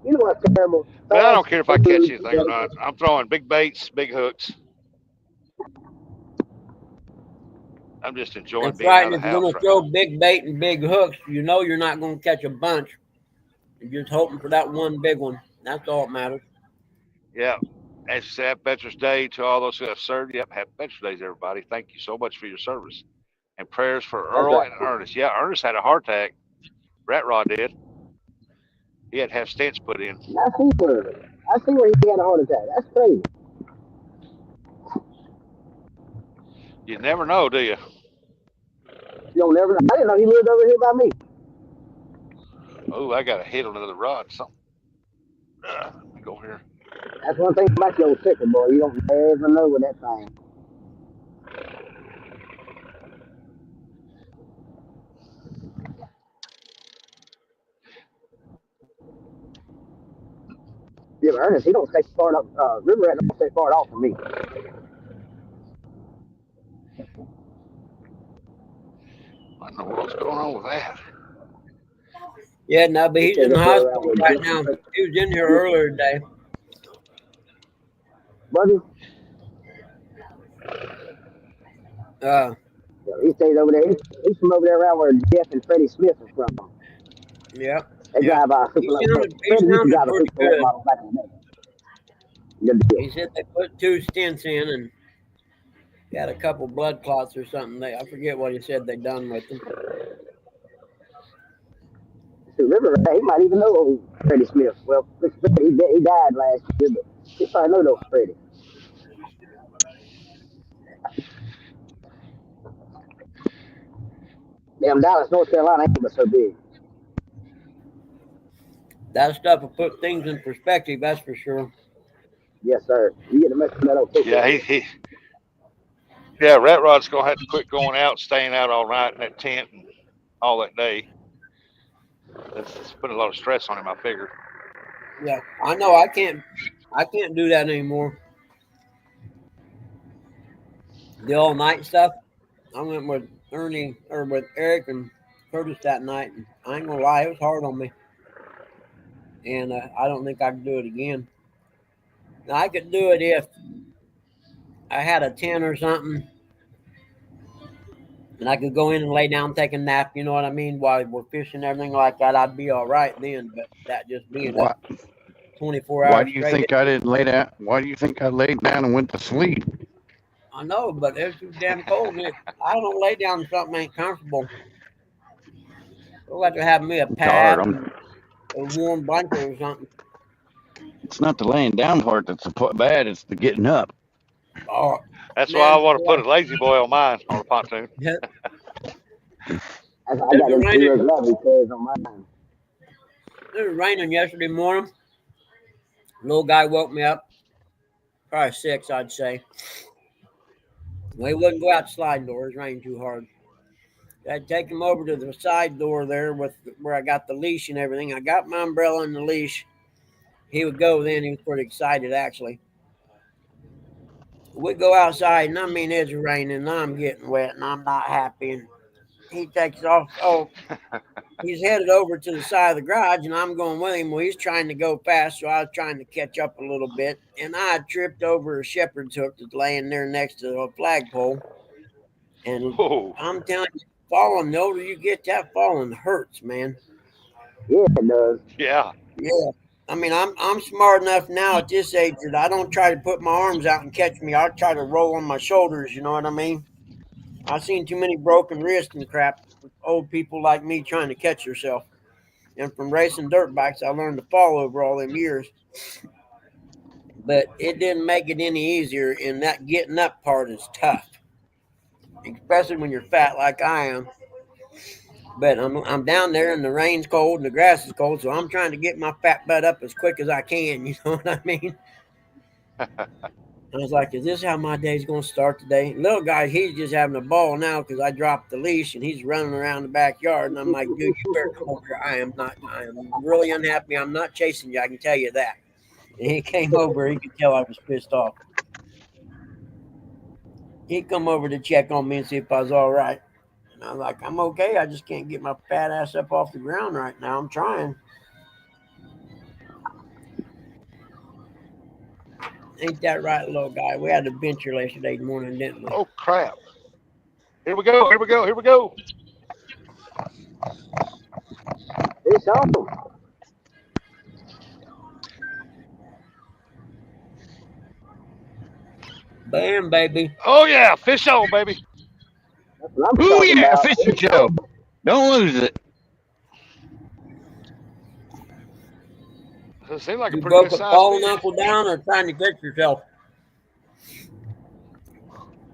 You know what's terrible? But I don't care if I catch anything or not. I'm throwing big baits, big hooks. I'm just enjoying That's being right. out of If the you're house going to throw big bait and big hooks, you know you're not going to catch a bunch. You're just hoping for that one big one. That's all that matters. Yeah. As you say, Happy Veterans Day to all those who have served. Yep, Happy Veterans Day, everybody. Thank you so much for your service. And prayers for Earl and Ernest. Yeah, Ernest had a heart attack. Rat Rod did. He had to have stents put in. I see where he had a heart attack. That's crazy. You never know, do you? You don't never know. I didn't know he lived over here by me. Oh, I got a hit on another rod. Something. Let me go here. That's one thing about your ticker, boy. You don't ever know with that thing. Yeah, but Ernest, he don't stay far up. River Rat don't stay far off from me. I don't know what's going on with that. Yeah, no, but he's in the hospital right now. He was in here earlier today. Buddy? Yeah, he stays over there. He's from over there around where Jeff and Freddie Smith is from. Yeah. They drive a super model back in the day. He said they put 2 stents in and got a couple blood clots or something. I forget what he said they done with them. River, he might even know Freddie Smith. Well, he died last year, but he probably know those Freddie. Damn, Dallas, North Carolina ain't so big. That stuff will put things in perspective, that's for sure. Yes, sir. You get the mess of that old picture. Yeah, yeah, Rat Rod's gonna have to quit going out, staying out all night in that tent and all that day. It's putting a lot of stress on him, I figure. Yeah, I know. I can't do that anymore. The all night stuff. I went with Ernie or with Eric and Curtis that night, and I ain't gonna lie, it was hard on me. And I don't think I could do it again. Now, I could do it if I had a tent or something, and I could go in and lay down, take a nap. You know what I mean? While we're fishing, everything like that, I'd be all right then. But that just being up 24 hours. Why do you think I didn't lay down? Why do you think I laid down and went to sleep? I know, but it's too damn cold. I don't lay down if something ain't comfortable. I'll have to have me a pad, a warm blanket or something. It's not the laying down part that's bad. It's the getting up. Oh, that's why I want to put a lazy boy on mine on the pontoon. I got a 0 gravity cage on mine. It was raining yesterday morning. Little guy woke me up. Probably 6, I'd say. Well, he wouldn't go out the sliding door. It was raining too hard. I'd take him over to the side door there with where I got the leash and everything. I got my umbrella and the leash. He would go then. He was pretty excited, actually. We go outside, and I mean, it's raining, and I'm getting wet, and I'm not happy. And he takes off. Oh, he's headed over to the side of the garage, and I'm going with him. Well, he's trying to go fast, so I was trying to catch up a little bit. And I tripped over a shepherd's hook that's laying there next to a flagpole. And I'm telling you, falling, the older you get, that falling hurts, man. Yeah, it does. Yeah. Yeah. I mean, I'm smart enough now at this age that I don't try to put my arms out and catch me. I try to roll on my shoulders, you know what I mean? I've seen too many broken wrists and crap with old people like me trying to catch yourself. And from racing dirt bikes, I learned to fall over all them years. But it didn't make it any easier, and that getting up part is tough, especially when you're fat like I am. But I'm down there, and the rain's cold, and the grass is cold, so I'm trying to get my fat butt up as quick as I can, you know what I mean? I was like, is this how my day's going to start today? Little guy, he's just having a ball now because I dropped the leash, and he's running around the backyard, and I'm like, dude, you better come over here. I am really unhappy. I'm not chasing you, I can tell you that. And he came over. He could tell I was pissed off. He'd come over to check on me and see if I was all right. And I'm like, I'm okay. I just can't get my fat ass up off the ground right now. I'm trying. Ain't that right, little guy? We had an adventure yesterday morning, didn't we? Oh, crap. Here we go. Here we go. Here we go. It's on. Bam, baby. Oh, yeah. Fish on, baby. That's what I'm Ooh, talking yeah, about. fishing show. Don't lose it. It seemed like a You pretty broke good a size fallen fish. knuckle down or trying to catch yourself?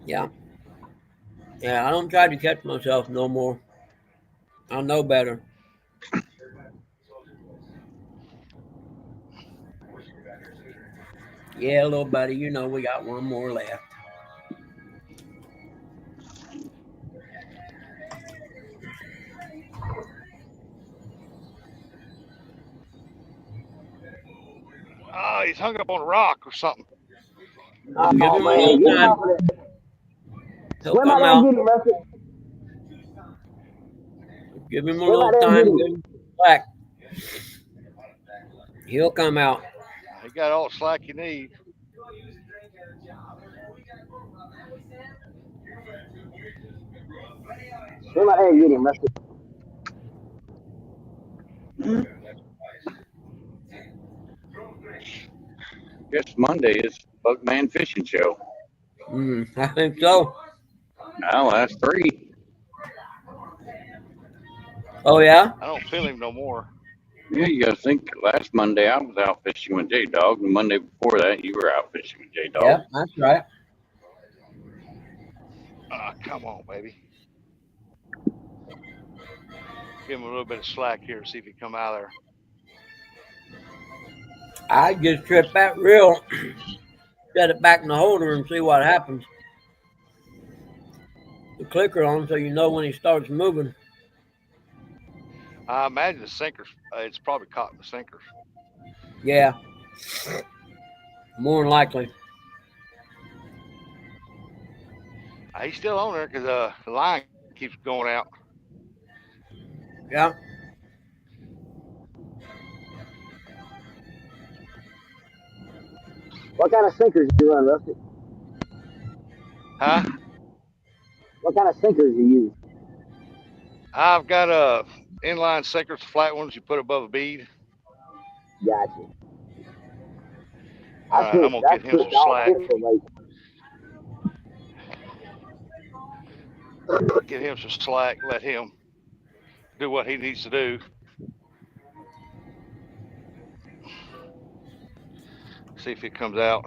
Yeah. Yeah, I don't try to catch myself no more. I know better. Yeah, little buddy, you know we got one more left. Oh, he's hung up on a rock or something. Oh, Give him a man, little get time. off of it. He'll Swim out come there and out. get him, Rusty. Give him a Swim out little there and time. get Give him. him slack. He'll come out. He got all the slack you need. Swim out there and get him, Rusty. Guess Monday is Buckman Fishing Show. I think so. Now that's 3. Oh, yeah? I don't feel him no more. Yeah, you gotta think. Last Monday I was out fishing with J Dog, and Monday before that you were out fishing with J Dog. Yeah, that's right. Come on, baby. Give him a little bit of slack here, see if he come out of there. I just trip that reel, set it back in the holder, and see what happens. The clicker on so you know when he starts moving. I imagine the sinkers. It's probably caught in the sinkers. Yeah. More than likely. He's still on there because the line keeps going out. Yeah. What kind of sinkers do you run, Rusty? Huh? What kind of sinkers do you use? I've got inline sinkers, flat ones you put above a bead. Gotcha. All right, I'm gonna get him some slack. Get him some slack. Let him do what he needs to do. See if it comes out.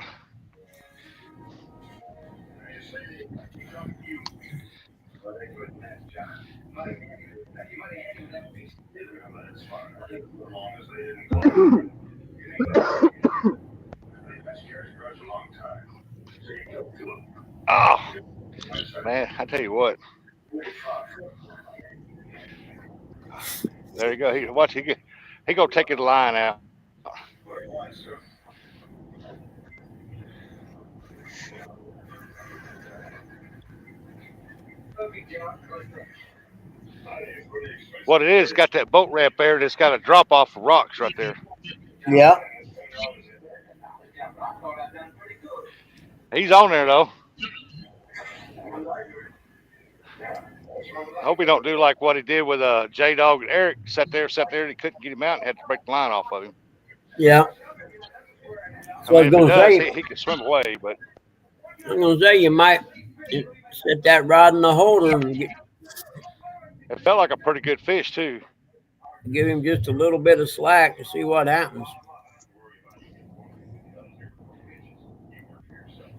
Oh, man, I tell you what. There you go. Watch, he gonna take his line out. What it is, got that boat ramp there that's got a drop off of rocks right there. Yeah. He's on there though. I hope he don't do like what he did with J Dog and Eric. Sat there, and he couldn't get him out and had to break the line off of him. Yeah. So I mean, if he does, he can swim away, but I'm gonna say you might set that rod in the holder and it felt like a pretty good fish too. give him just a little bit of slack to see what happens.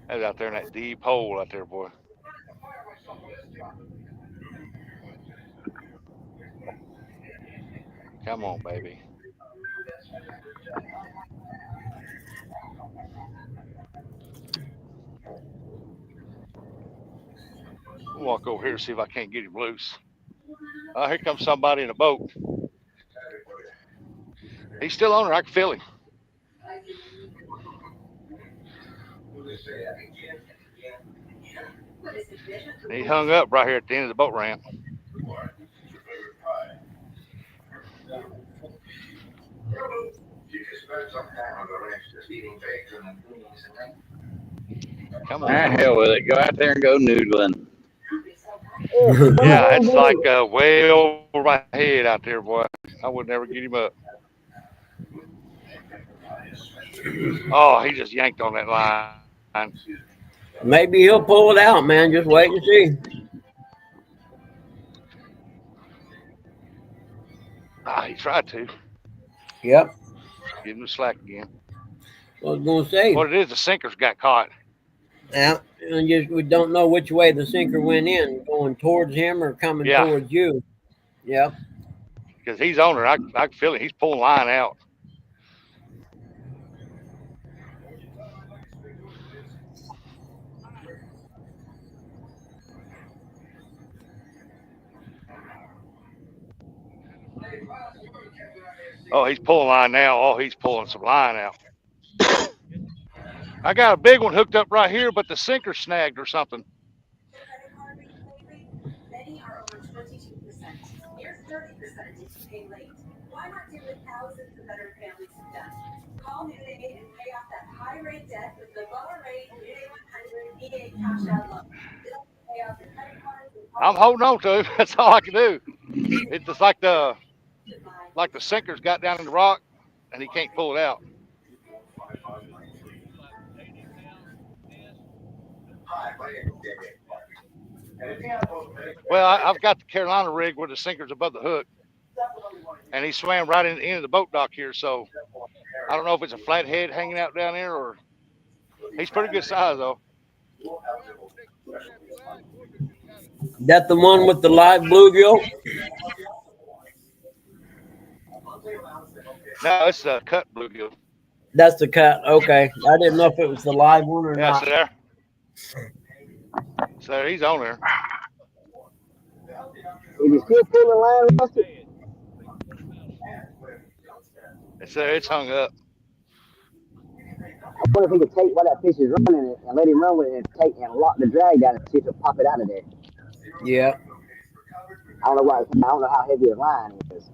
That's out there in that deep hole out there, boy. Come on, baby. I'll walk over here and see if I can't get him loose. Oh, here comes somebody in a boat. He's still on there. I can feel him. He hung up right here at the end of the boat ramp. Come on. Hell with it. Go out there and go noodling. Yeah, it's like way over my head out there, boy. I would never get him up. Oh, he just yanked on that line. Maybe he'll pull it out, man. Just wait and see. He tried to. Yep. Give him the slack again. I was gonna say. What it is, the sinker's got caught. Yeah, and just we don't know which way the sinker went in, going towards him or coming towards you. Yep. Because he's on there. I can feel it. He's pulling line out. Oh, he's pulling line now. Oh, he's pulling some line out. I got a big one hooked up right here, but the sinker snagged or something. Many are over 22%. Near 30% if you pay late. Why not do what thousands of other families have done? Call NewDay and pay off that high rate debt with the lower rate NewDay 100 VA cash out loan. Pay off your credit cards. I'm holding on to it. That's all I can do. It's just like the sinker's got down in the rock and he can't pull it out. Well, I've got the Carolina rig where the sinker's above the hook, and he swam right in the end of the boat dock here. So I don't know if it's a flathead hanging out down there or he's pretty good size though. That the one with the live bluegill? No, it's a cut bluegill. That's the cut. Okay, I didn't know if it was the live one or not. Yeah, there. So he's on there. Is he still pulling line, Rusty? It's hung up. I wonder if he could take while that fish is running and let him run with it and lock the drag down and see if he'll pop it out of there. Yeah. I don't know how heavy the line is.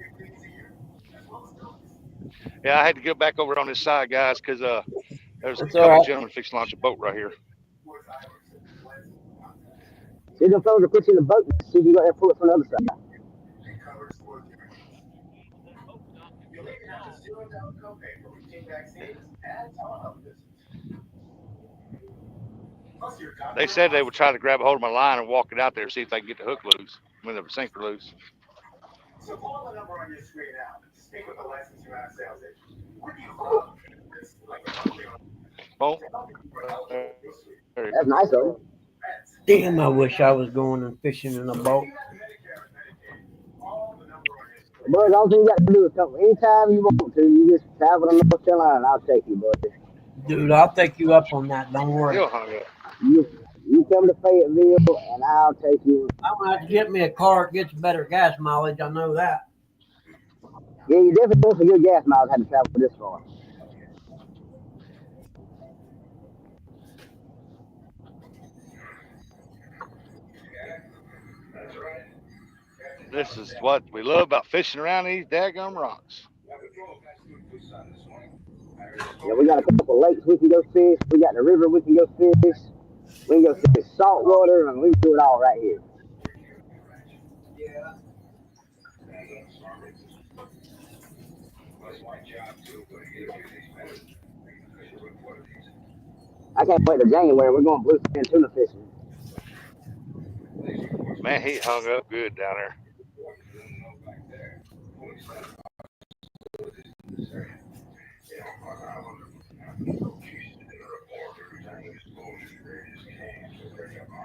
Yeah, I had to go back over on this side, guys, because there's a That's couple all right. gentlemen fixing to launch a boat right here. See them fellas will put you in the boat and see if you go there and pull it from the other side. They said they would try to grab a hold of my line and walk it out there, see if they can get the hook loose, when the sinker loose. So call the number on your screen now. Speak with a licensed Humana sales agent. What do you love? It's like a company on Oh, That's nice of him. Damn, I wish I was going and fishing in a boat. Boys, all thing you got to do is come anytime you want to. You just travel to North Carolina, and I'll take you, boys. Dude, I'll take you up on that. Don't worry. Still hung up. You come to Fayetteville, and I'll take you. I'm gonna have to get me a car that gets better gas mileage. I know that. Yeah, you definitely want some good gas miles. Had to travel this far. This is what we love about fishing around these daggum rocks. Yeah, we got a couple lakes we can go fish. We got the river we can go fish. We can go fish salt water, and we can do it all right here. I can't wait till January. We're going bluefin tuna fishing. Man, he hung up good down there.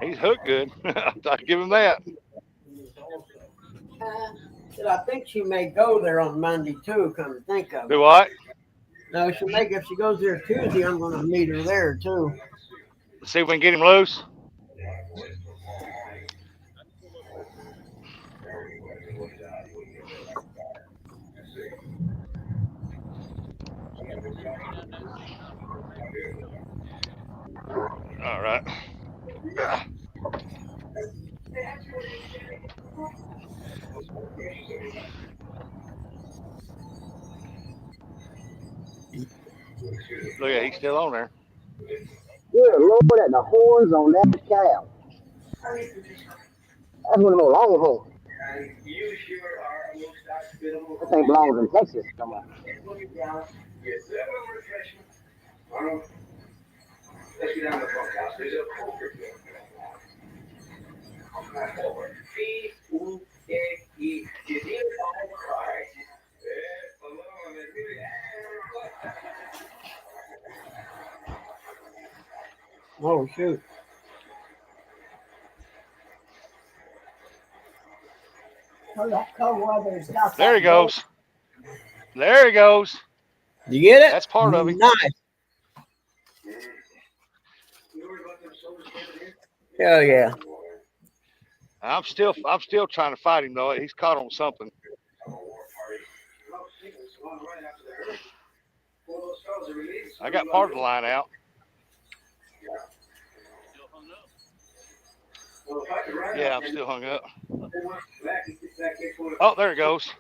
He's hooked good. I'll give him that. I think she may go there on Monday too. Come to think of it. Do what? No, she may. If she goes there Tuesday, I'm going to meet her there too. Let's see if we can get him loose. All right. Look at, he's still on there. Good Lord, at the horns on that cow. That's one of those long horns. That thing belongs in Texas. Come on. Let's get down to the bunkhouse. There's a poker field. Oh shoot! There he goes. There he goes. You get it? That's part of it. Nice. Hell yeah. I'm still trying to fight him though. He's caught on something. I got part of the line out. Yeah, I'm still hung up. Oh, there it goes.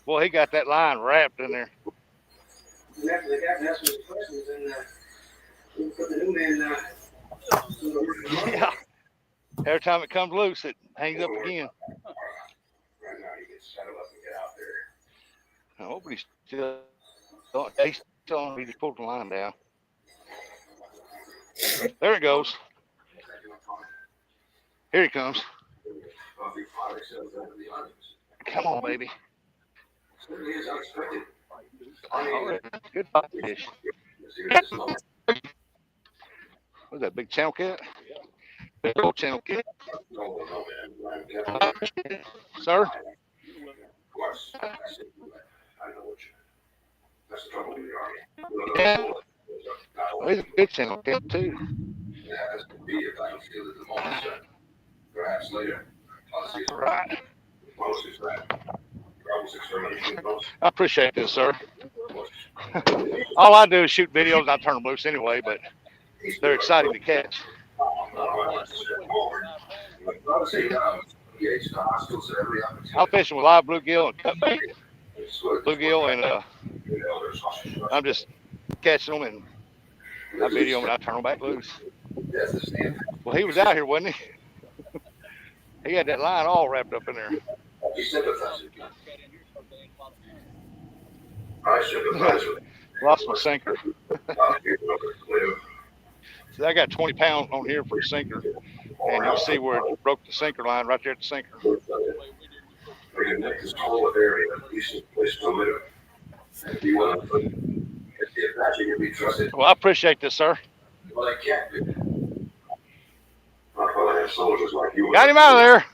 Boy, he got that line wrapped in there. Yeah. Every time it comes loose, it hangs up again. I hope he's still on. He just pulled the line down. There it goes. Here he comes. Come on, baby. Oh, good fish. What's that, big channel cat? Big old channel cat. Sir? Yeah. Well, he's a big channel cat, too. Right. I appreciate this, sir. All I do is shoot videos. I turn them loose anyway, but they're exciting to catch. I'm fishing with live bluegill and cut bait. Bluegill, and I'm just catching them and I video them and I turn them back loose. Well, he was out here, wasn't he? He had that line all wrapped up in there. Lost my sinker. So I got 20 pounds on here for the sinker. And you see where it broke the sinker line right there at the sinker. Well, I appreciate this, sir. Got him out of there.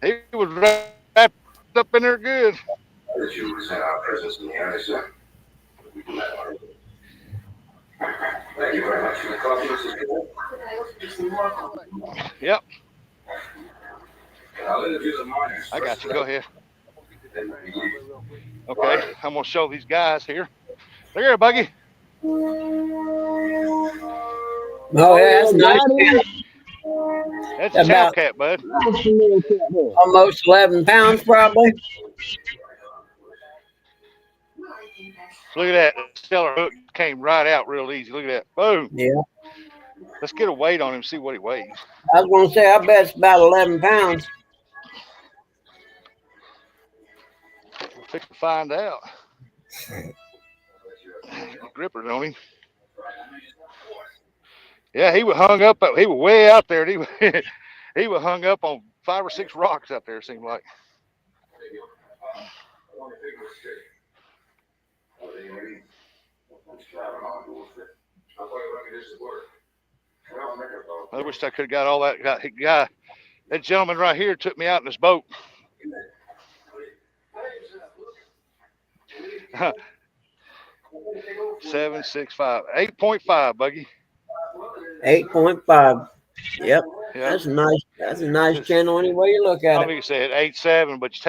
He was wrapped up in there good. That you resent our presence in the area, sir. We do that already. Thank you very much for the coffee, Mrs. Yep, I'll interview the miners. I got you. Go ahead. Okay, I'm gonna show these guys here. Look here, Buggy. Oh, yeah, that's nice. That's a chow About cat, bud. almost 11 pounds, probably. Look at that. The stellar hook came right out real easy. Look at that. Boom. Yeah. Let's get a weight on him, see what he weighs. I was going to say, I bet it's about 11 pounds. We'll fix to find out. Gripper, don't he? Yeah, he was hung up. He was way out there. He was hung up on 5 or 6 rocks out there. It seemed like. I wish I could have got all that guy. That gentleman right here took me out in his boat. 765, 8.5, Buggy. 8.5. Yep. Yeah. That's nice. That's a nice channel any way you look at I it. mean, you said 8.7, but you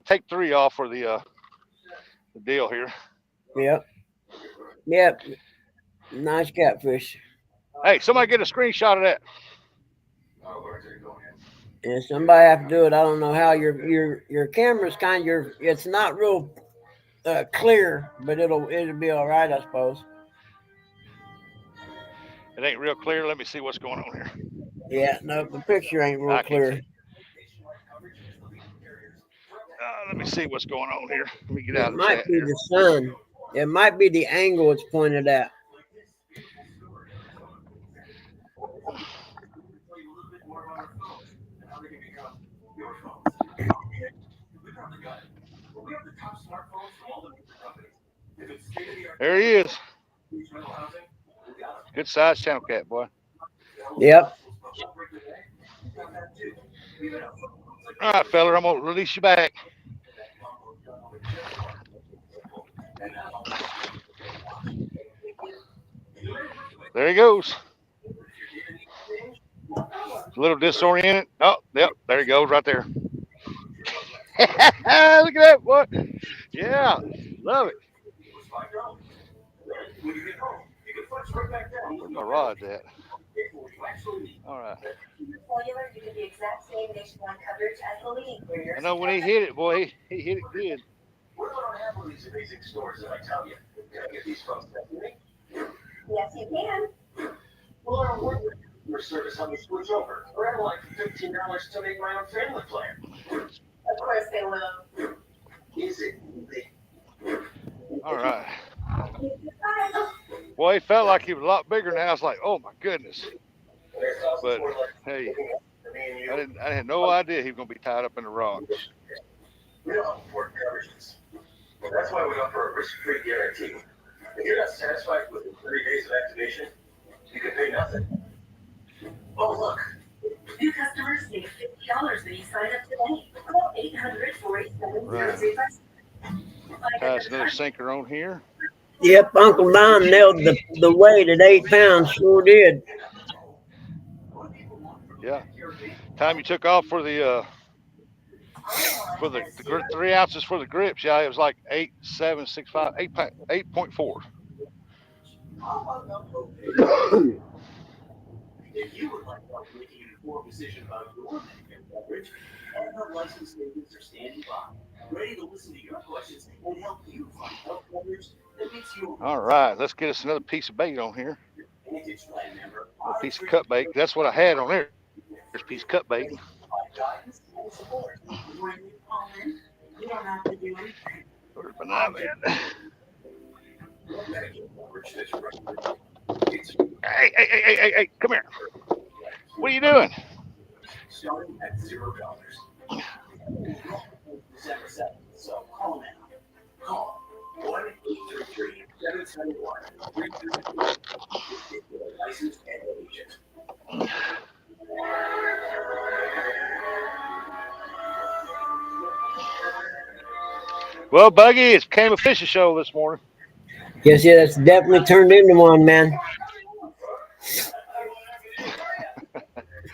take 3 off for the deal here. Yep. Yep. Nice catfish. Hey, somebody get a screenshot of that. Yeah, somebody have to do it. I don't know how your camera's it's not real clear, but it'll be all right, I suppose. It ain't real clear. Let me see what's going on here. Yeah, no, the picture ain't real clear. Let me see what's going on here. Let me get out It of the might chat be here. the sun. It might be the angle it's pointed at. There he is. Good size channel cat, boy. Yep. All right, fella, I'm gonna release you back. There he goes. A little disoriented. Oh, yep, there he goes right there. Look at that, boy. Yeah, love it. Where's my rods at? All right. I know when he hit it, boy, he hit it good. What about on half of these amazing stores that I tell you? Can I get these folks that to me? Yes, you can. Well, I don't work with your service on the switch over. Or I'd like $15 to make my own family plan. Of course they will. Is it? All right. Well, he felt like he was a lot bigger now. I was like, oh my goodness. But hey, I had no idea he was gonna be tied up in the rocks. We don't afford coverages. That's why we offer a risk-free guarantee. If you're not satisfied within 30 days of activation, you can pay nothing. Oh, look. New customers save $50 when you sign up today. Call 800-487-0057. Has another sinker on here. Yep, Uncle Don nailed the weight at 8 pounds. Sure did. Yeah. Time you took off for the 3 ounces for the grips, yeah, it was like 8.765, 8.4. If you would like help making an informed decision about your Medicare coverage, Aetna licensed agents are standing by, ready to listen to your questions and help you find health coverage that meets your All right, let's get us another piece of bait on here. Advantage plan member. A piece of cut bait. That's what I had on there. There's a piece of cut bait. Guidance and support. When you call in, you don't have to do anything. Where's my knife at? Medicare coverage that's right. Hey, come here. What are you doing? Starting at $0. December 7th, so call now. Call 1-833-771-3333. Licensed agent. Well, Buggy, it became a fishing show this morning. Yes, yeah, that's definitely turned into one, man.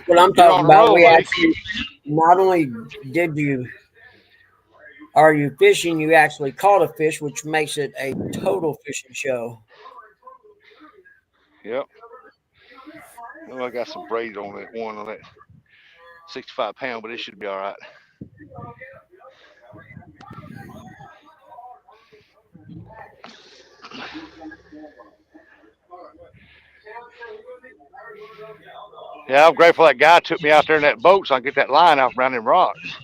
What I'm You're on talking a about, roll, we buddy. actually not only are you fishing, you actually caught a fish, which makes it a total fishing show. Yep. Oh, I got some braid on that one on that 65 pound, but it should be all right. Yeah, I'm grateful that guy took me out there in that boat so I can get that line out around them rocks.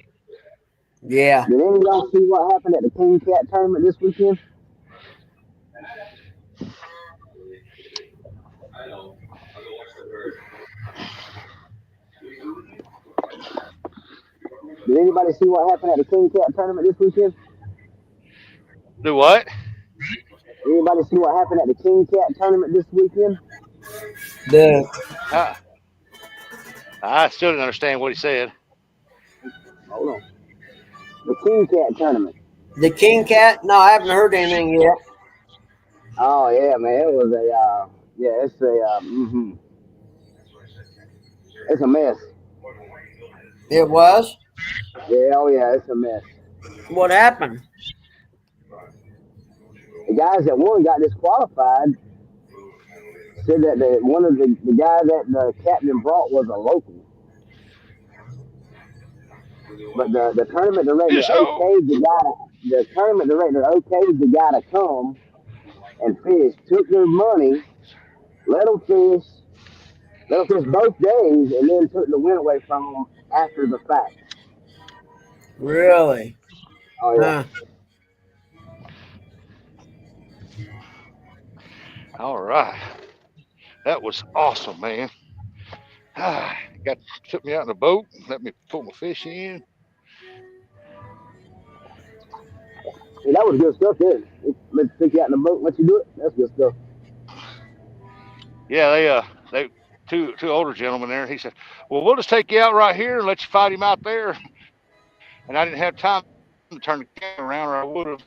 Yeah. Did any of y'all see what happened at the King Cat tournament this weekend? Did anybody see what happened at the King Cat tournament this weekend? Do what? Anybody see what happened at the King Cat tournament this weekend? The I still didn't understand what he said. Hold on. The King Cat tournament. King Cat? No, I haven't heard anything yet. Oh yeah, man, it was a it's a mess. It was? Yeah, oh yeah, it's a mess. What happened? The guys that won got disqualified. Said that one of the guy that the captain brought was a local. But the tournament director okayed the tournament director okayed the guy to come and fish, took their money, let them fish both days, and then took the win away from them after the fact. Really? Oh yeah. Huh. All right. That was awesome, man. Took me out in the boat, let me put my fish in. Yeah, that was good stuff there. Let's take you out in the boat, let you do it. That's good stuff. Yeah, they two older gentlemen there. He said, "Well, we'll just take you out right here and let you fight him out there." And I didn't have time to turn the camera around, or I would have,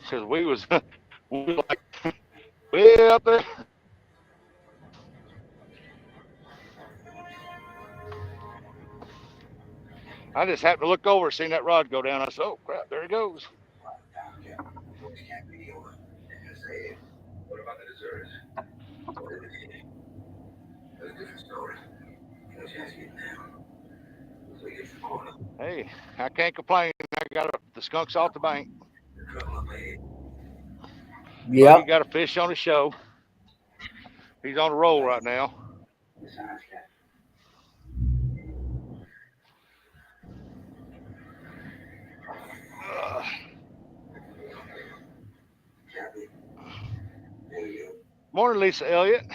because we was like way out there. I just happened to look over and seen that rod go down. I said, "Oh crap, there he goes." What about the dessert? That's a different story. Hey, I can't complain. I got the skunks off the bank. Yep. Buggy got a fish on the show. He's on a roll right now. Morning, Lisa Elliott.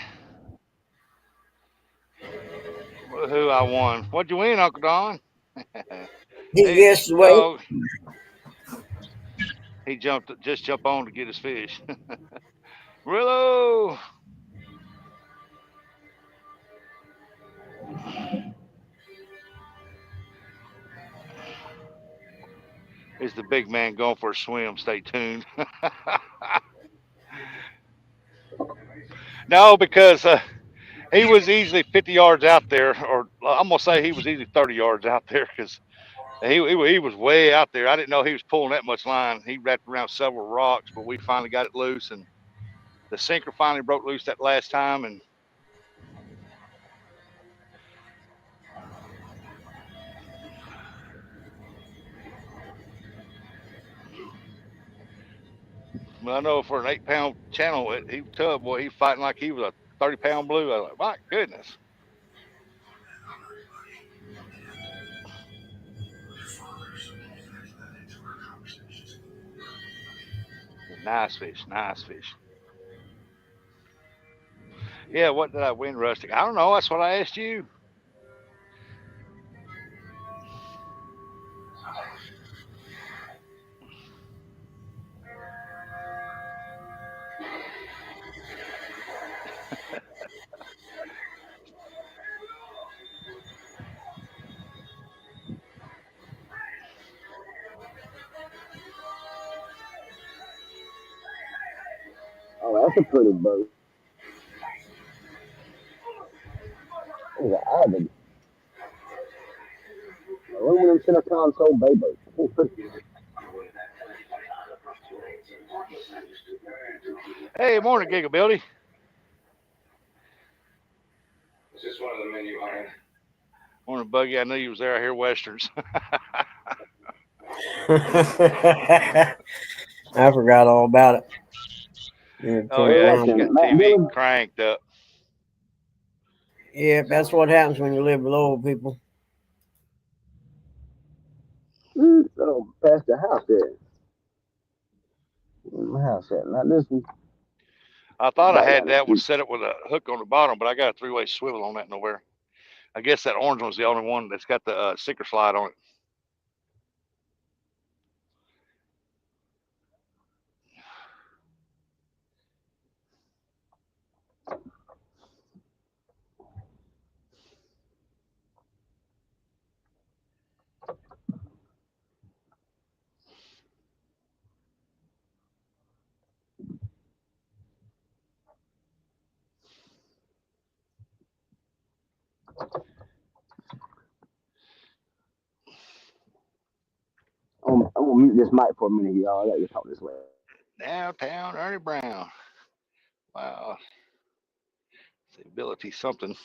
Who I won? What'd you win, Uncle Don? He guessed the way. Dog. He just jumped on to get his fish. Rillo. Is the big man going for a swim? Stay tuned. No, because he was easily 50 yards out there, or I'm gonna say he was easily 30 yards out there, because he was way out there. I didn't know he was pulling that much line. He wrapped around several rocks, but we finally got it loose, and the sinker finally broke loose that last time, and well, I know for an 8-pound channel, he tub boy, he fighting like he was a 30-pound blue. I was like, my goodness. Nice fish, nice fish. Yeah, what did I win, Rustic? I don't know. That's what I asked you. Oh, that's a pretty boat. It's an Avid aluminum center console bay boat. Hey, morning, Gigabilly. Is this one of the men you hired? Morning, Buggy. I knew you was there. I hear westerns. I forgot all about it. Yeah, Oh yeah, around. you got TV cranked up. Yeah, that's what happens when you live with old people. So past the house there. My house at not this one. I thought I had that one set up with a hook on the bottom, but I got a 3-way swivel on that nowhere. I guess that orange one's the only one that's got the sticker slide on it. I'm gonna mute this mic for a minute, y'all. I let you talk this way. Downtown Ernie Brown. Wow. It's the ability something.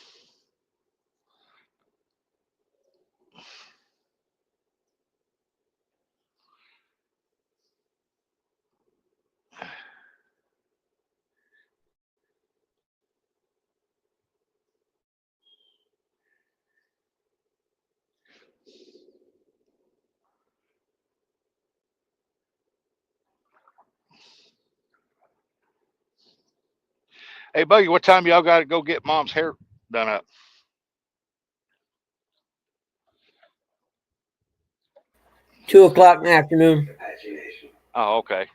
Hey, Buggy, what time y'all got to go get Mom's hair done up? 2 o'clock in the afternoon. Oh, okay.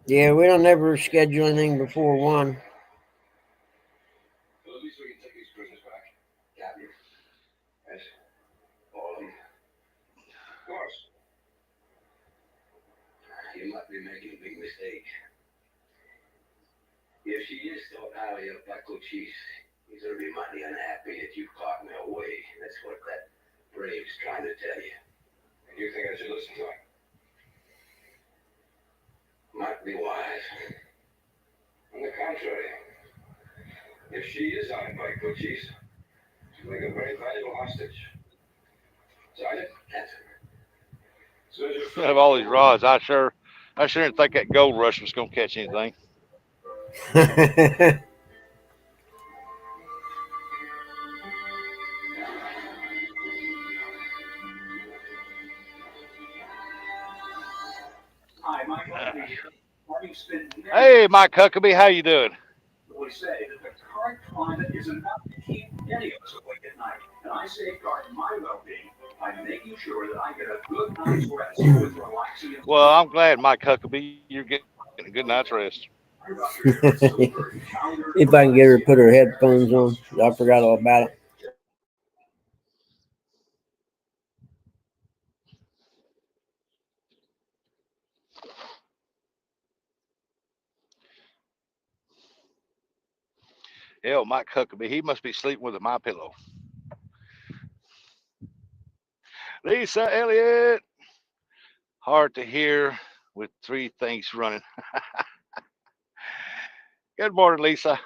Yeah, we don't ever schedule anything before 1. Well, at least we can take these prisoners back. Captain. Yes. All of them. Of course. You might be making a big mistake. If she is so highly up by Cochise, he's gonna be mighty unhappy that you caught me away. That's what that brave's trying to tell you. And you think I should listen to him? Might be wise. On the contrary, if she is on by Cochise, she'll make a very valuable hostage. Sergeant? Yes, sir. I have all these rods. I sure didn't think that gold rush was gonna catch anything. Hi, Mike Huckabee here. Hey, Mike Huckabee, how you doing? We say that the current climate is enough to keep any of us awake at night, and I safeguard my well-being by making sure that I get a good night's rest with relaxing. Well, I'm glad, Mike Huckabee, you're getting a good night's rest. If I can get her to put her headphones on, I forgot all about it. Hell, Mike Huckabee, he must be sleeping with a MyPillow. Lisa Elliott, hard to hear with 3 things running. Good morning, Lisa.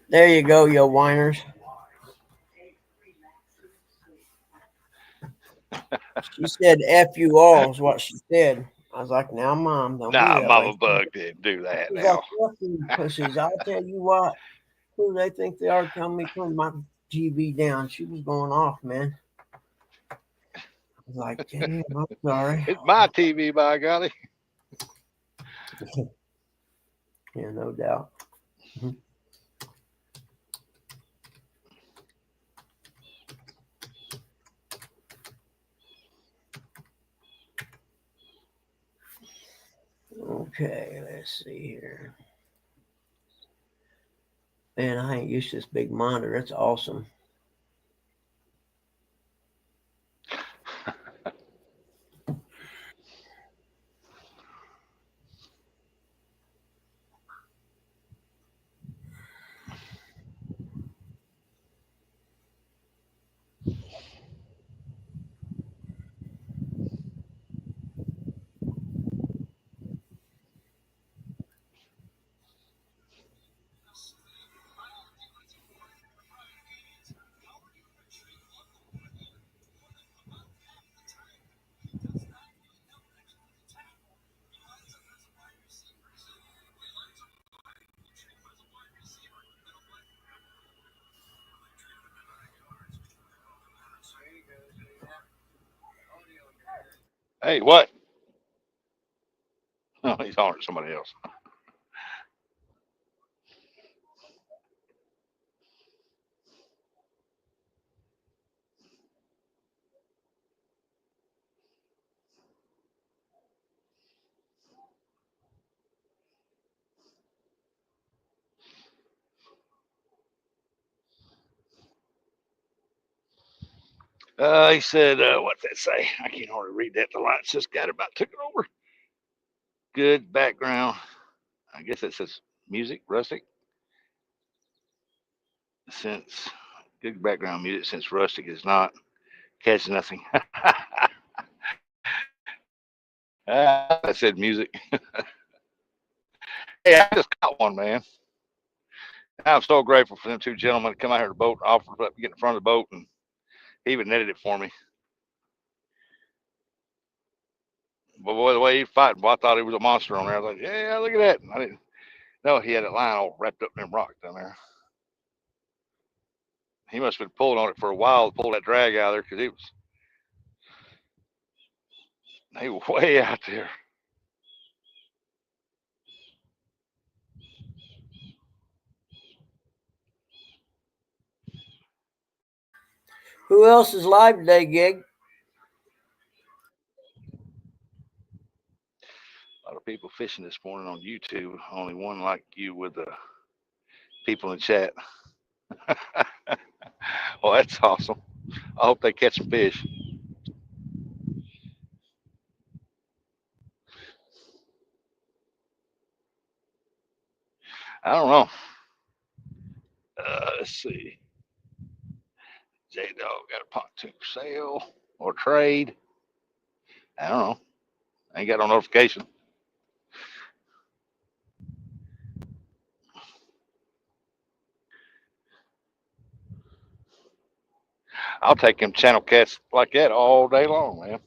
There you go, you whiners. She said F you all is what she said. I was like, now, Mom, don't Nah, be that Mama way. Bug didn't do that She's now. like, "Fucking pussies, I'll tell you what. Who they think they are telling me to turn my TV down?" She was going off, man. I was like, damn, I'm sorry. It's my TV, by golly. Yeah, no doubt. Okay, let's see here. Man, I ain't used to this big monitor. That's awesome. Hey, what? Oh, he's on to somebody else. He said, what's that say? I can't hardly read that. The lights just got about took it over. Good background. I guess it says music, rustic. Since good background music, since rustic is not catching nothing. I said music. Hey, I just caught one, man. I'm so grateful for them two gentlemen to come out here to the boat, offered to get in front of the boat, and he even netted it for me. But boy, the way he fighting, boy, I thought he was a monster on there. I was like, yeah, look at that. And I didn't know he had that line all wrapped up in them rocks down there. He must have been pulling on it for a while to pull that drag out of there because he was way out there. Who else is live today, Gig? A lot of people fishing this morning on YouTube. Only one like you with the people in chat. Well, that's awesome. I hope they catch some fish. I don't know. Let's see. J Dog got a pontoon for sale or trade. I don't know. I ain't got no notification. I'll take them channel cats like that all day long, man.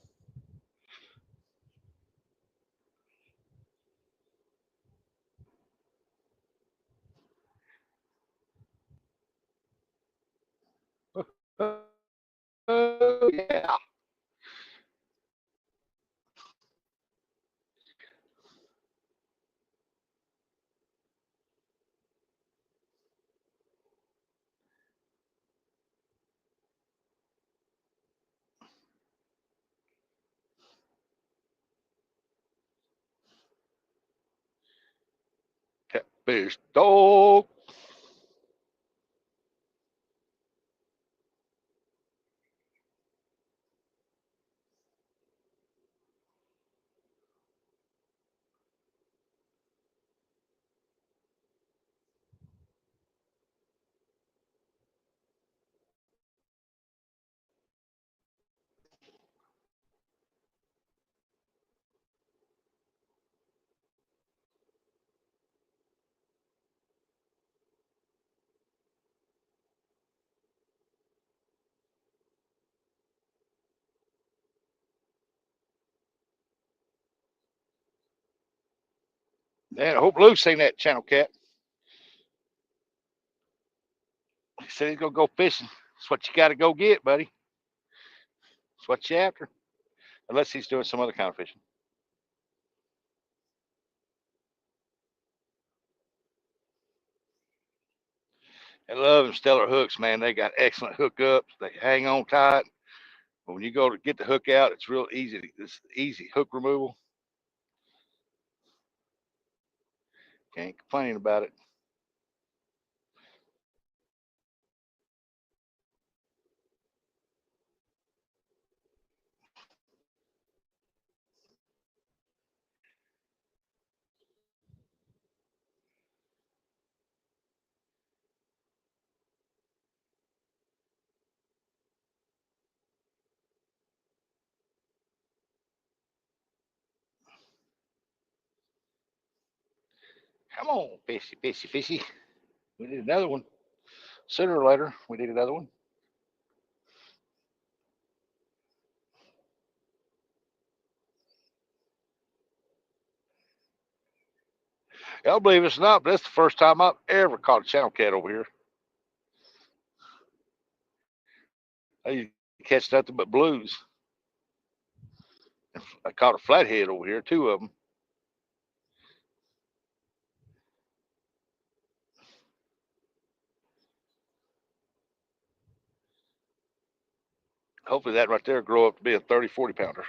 Yeah. Catfish dog. Man, I hope Lou's seen that channel cat. He said he's gonna go fishing. That's what you got to go get, buddy. That's what you after. Unless he's doing some other kind of fishing. I love them Stellar hooks, man. They got excellent hookups. They hang on tight. But when you go to get the hook out, it's real easy. It's easy hook removal. Can't complain about it. Come on, fishy, fishy, fishy. We need another one. Sooner or later, we need another one. Y'all believe it's not, but that's the first time I've ever caught a channel cat over here. I used to catch nothing but blues. I caught a flathead over here, 2 of them. Hopefully that right there grow up to be a 30, 40 pounder.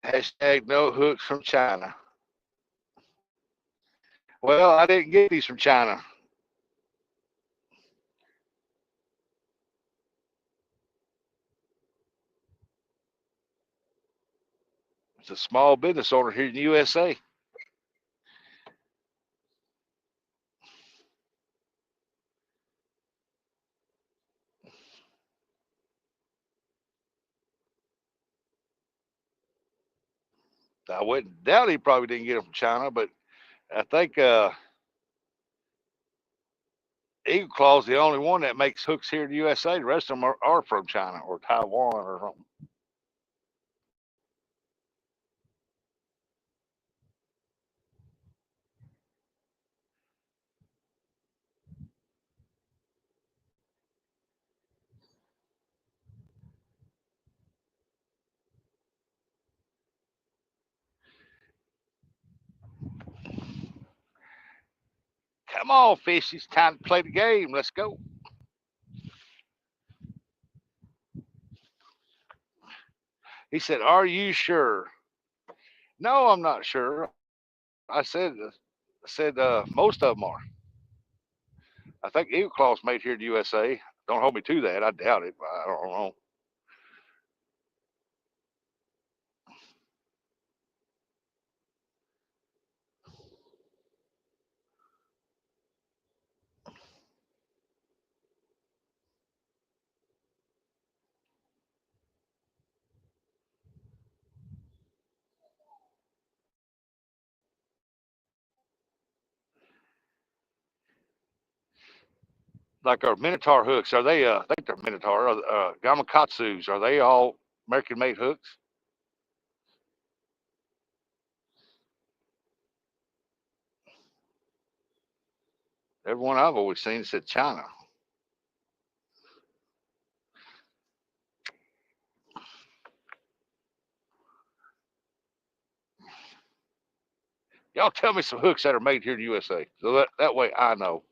Hashtag no hooks from China. Well, I didn't get these from China. It's a small business owner here in the USA. I wouldn't doubt he probably didn't get them from China, but I think Eagle Claw's the only one that makes hooks here in the USA. The rest of them are from China or Taiwan or something. Come on, fish. It's time to play the game. Let's go. He said, "Are you sure?" No, I'm not sure. I said most of them are. I think Eagle Claw's made here in the USA. Don't hold me to that. I doubt it. I don't know. Like our Minotaur hooks, are they? I think they're Minotaur. Gamakatsus, are they all American-made hooks? Everyone I've always seen said China. Y'all tell me some hooks that are made here in the USA, so that way I know.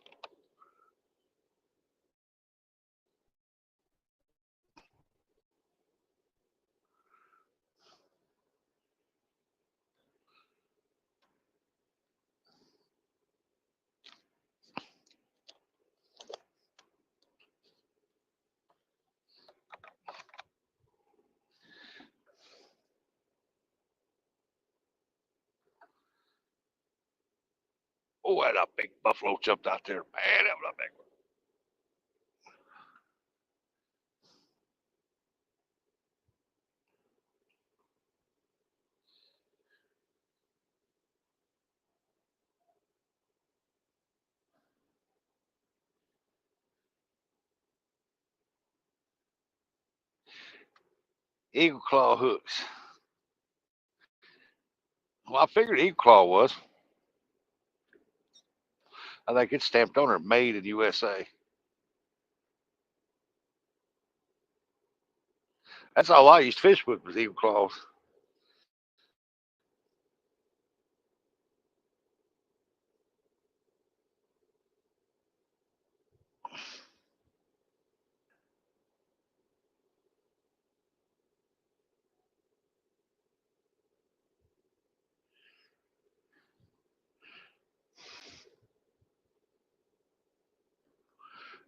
Oh, that a big buffalo jumped out there. Man, that was a big one. Eagle Claw hooks. Well, I figured Eagle Claw was. I think it's stamped on there, made in USA. That's all I used to fish with was Eagle Claws.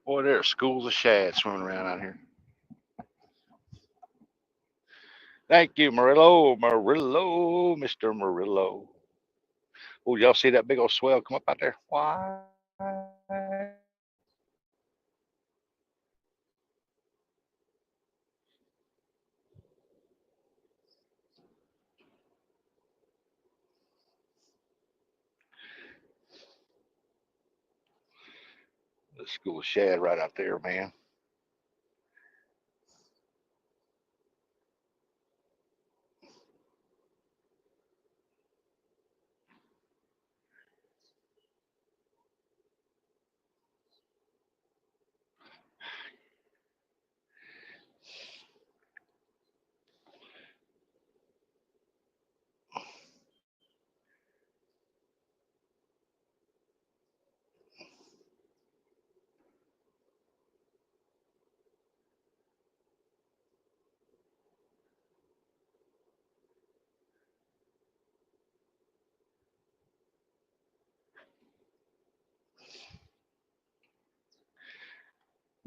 Boy, there are schools of shad swimming around out here. Thank you, Murillo, Mr. Murillo. Oh, y'all see that big old swell come up out there? Why? The school of shad right out there, man.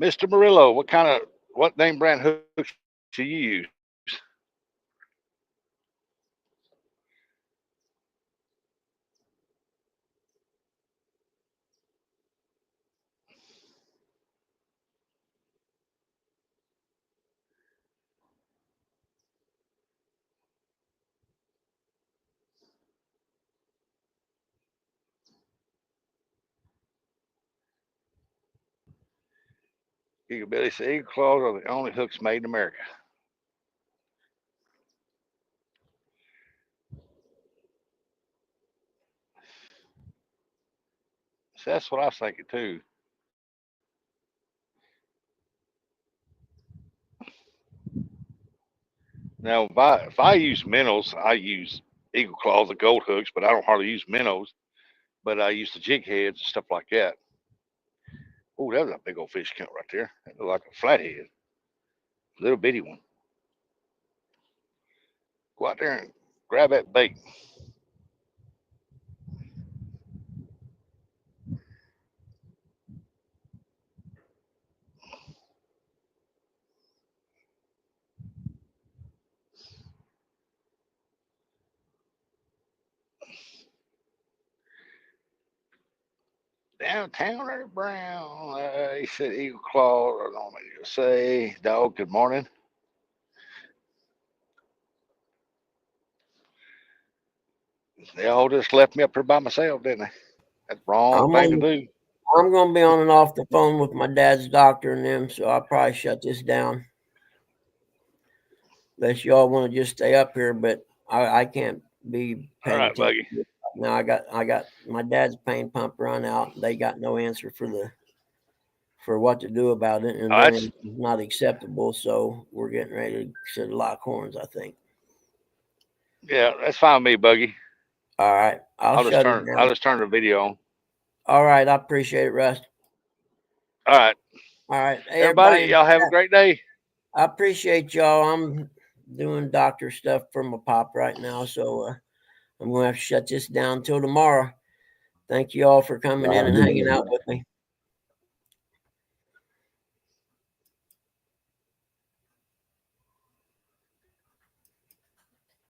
Mr. Murillo, what name brand hooks do you use? Eagle Billy said Eagle Claws are the only hooks made in America. So that's what I was thinking too. Now, if I use minnows, I use Eagle Claws, the gold hooks, but I don't hardly use minnows. But I use the jig heads and stuff like that. Oh, that was a big old fish count right there. That looked like a flathead, little bitty one. Go out there and grab that bait. Downtown or Brown. He said Eagle Claw. I don't know what to say. Dog, good morning. They all just left me up here by myself, didn't they? That's the wrong thing to do. I'm going to be on and off the phone with my dad's doctor and them, so I'll probably shut this down. Unless y'all want to just stay up here, but I can't be paying All right, attention. Buggy. Now I got my dad's pain pump run out. They got no answer for what to do about it, and then it's not acceptable. So we're getting ready to lock horns, I think. Yeah, that's fine with me, Buggy. All right, I'll just turn the video on. All right, I appreciate it, Russ. All right. Hey, everybody, y'all have a great day. I appreciate y'all. I'm doing doctor stuff for my pop right now, so I'm going to have to shut this down till tomorrow. Thank you all for coming in and hanging out with me.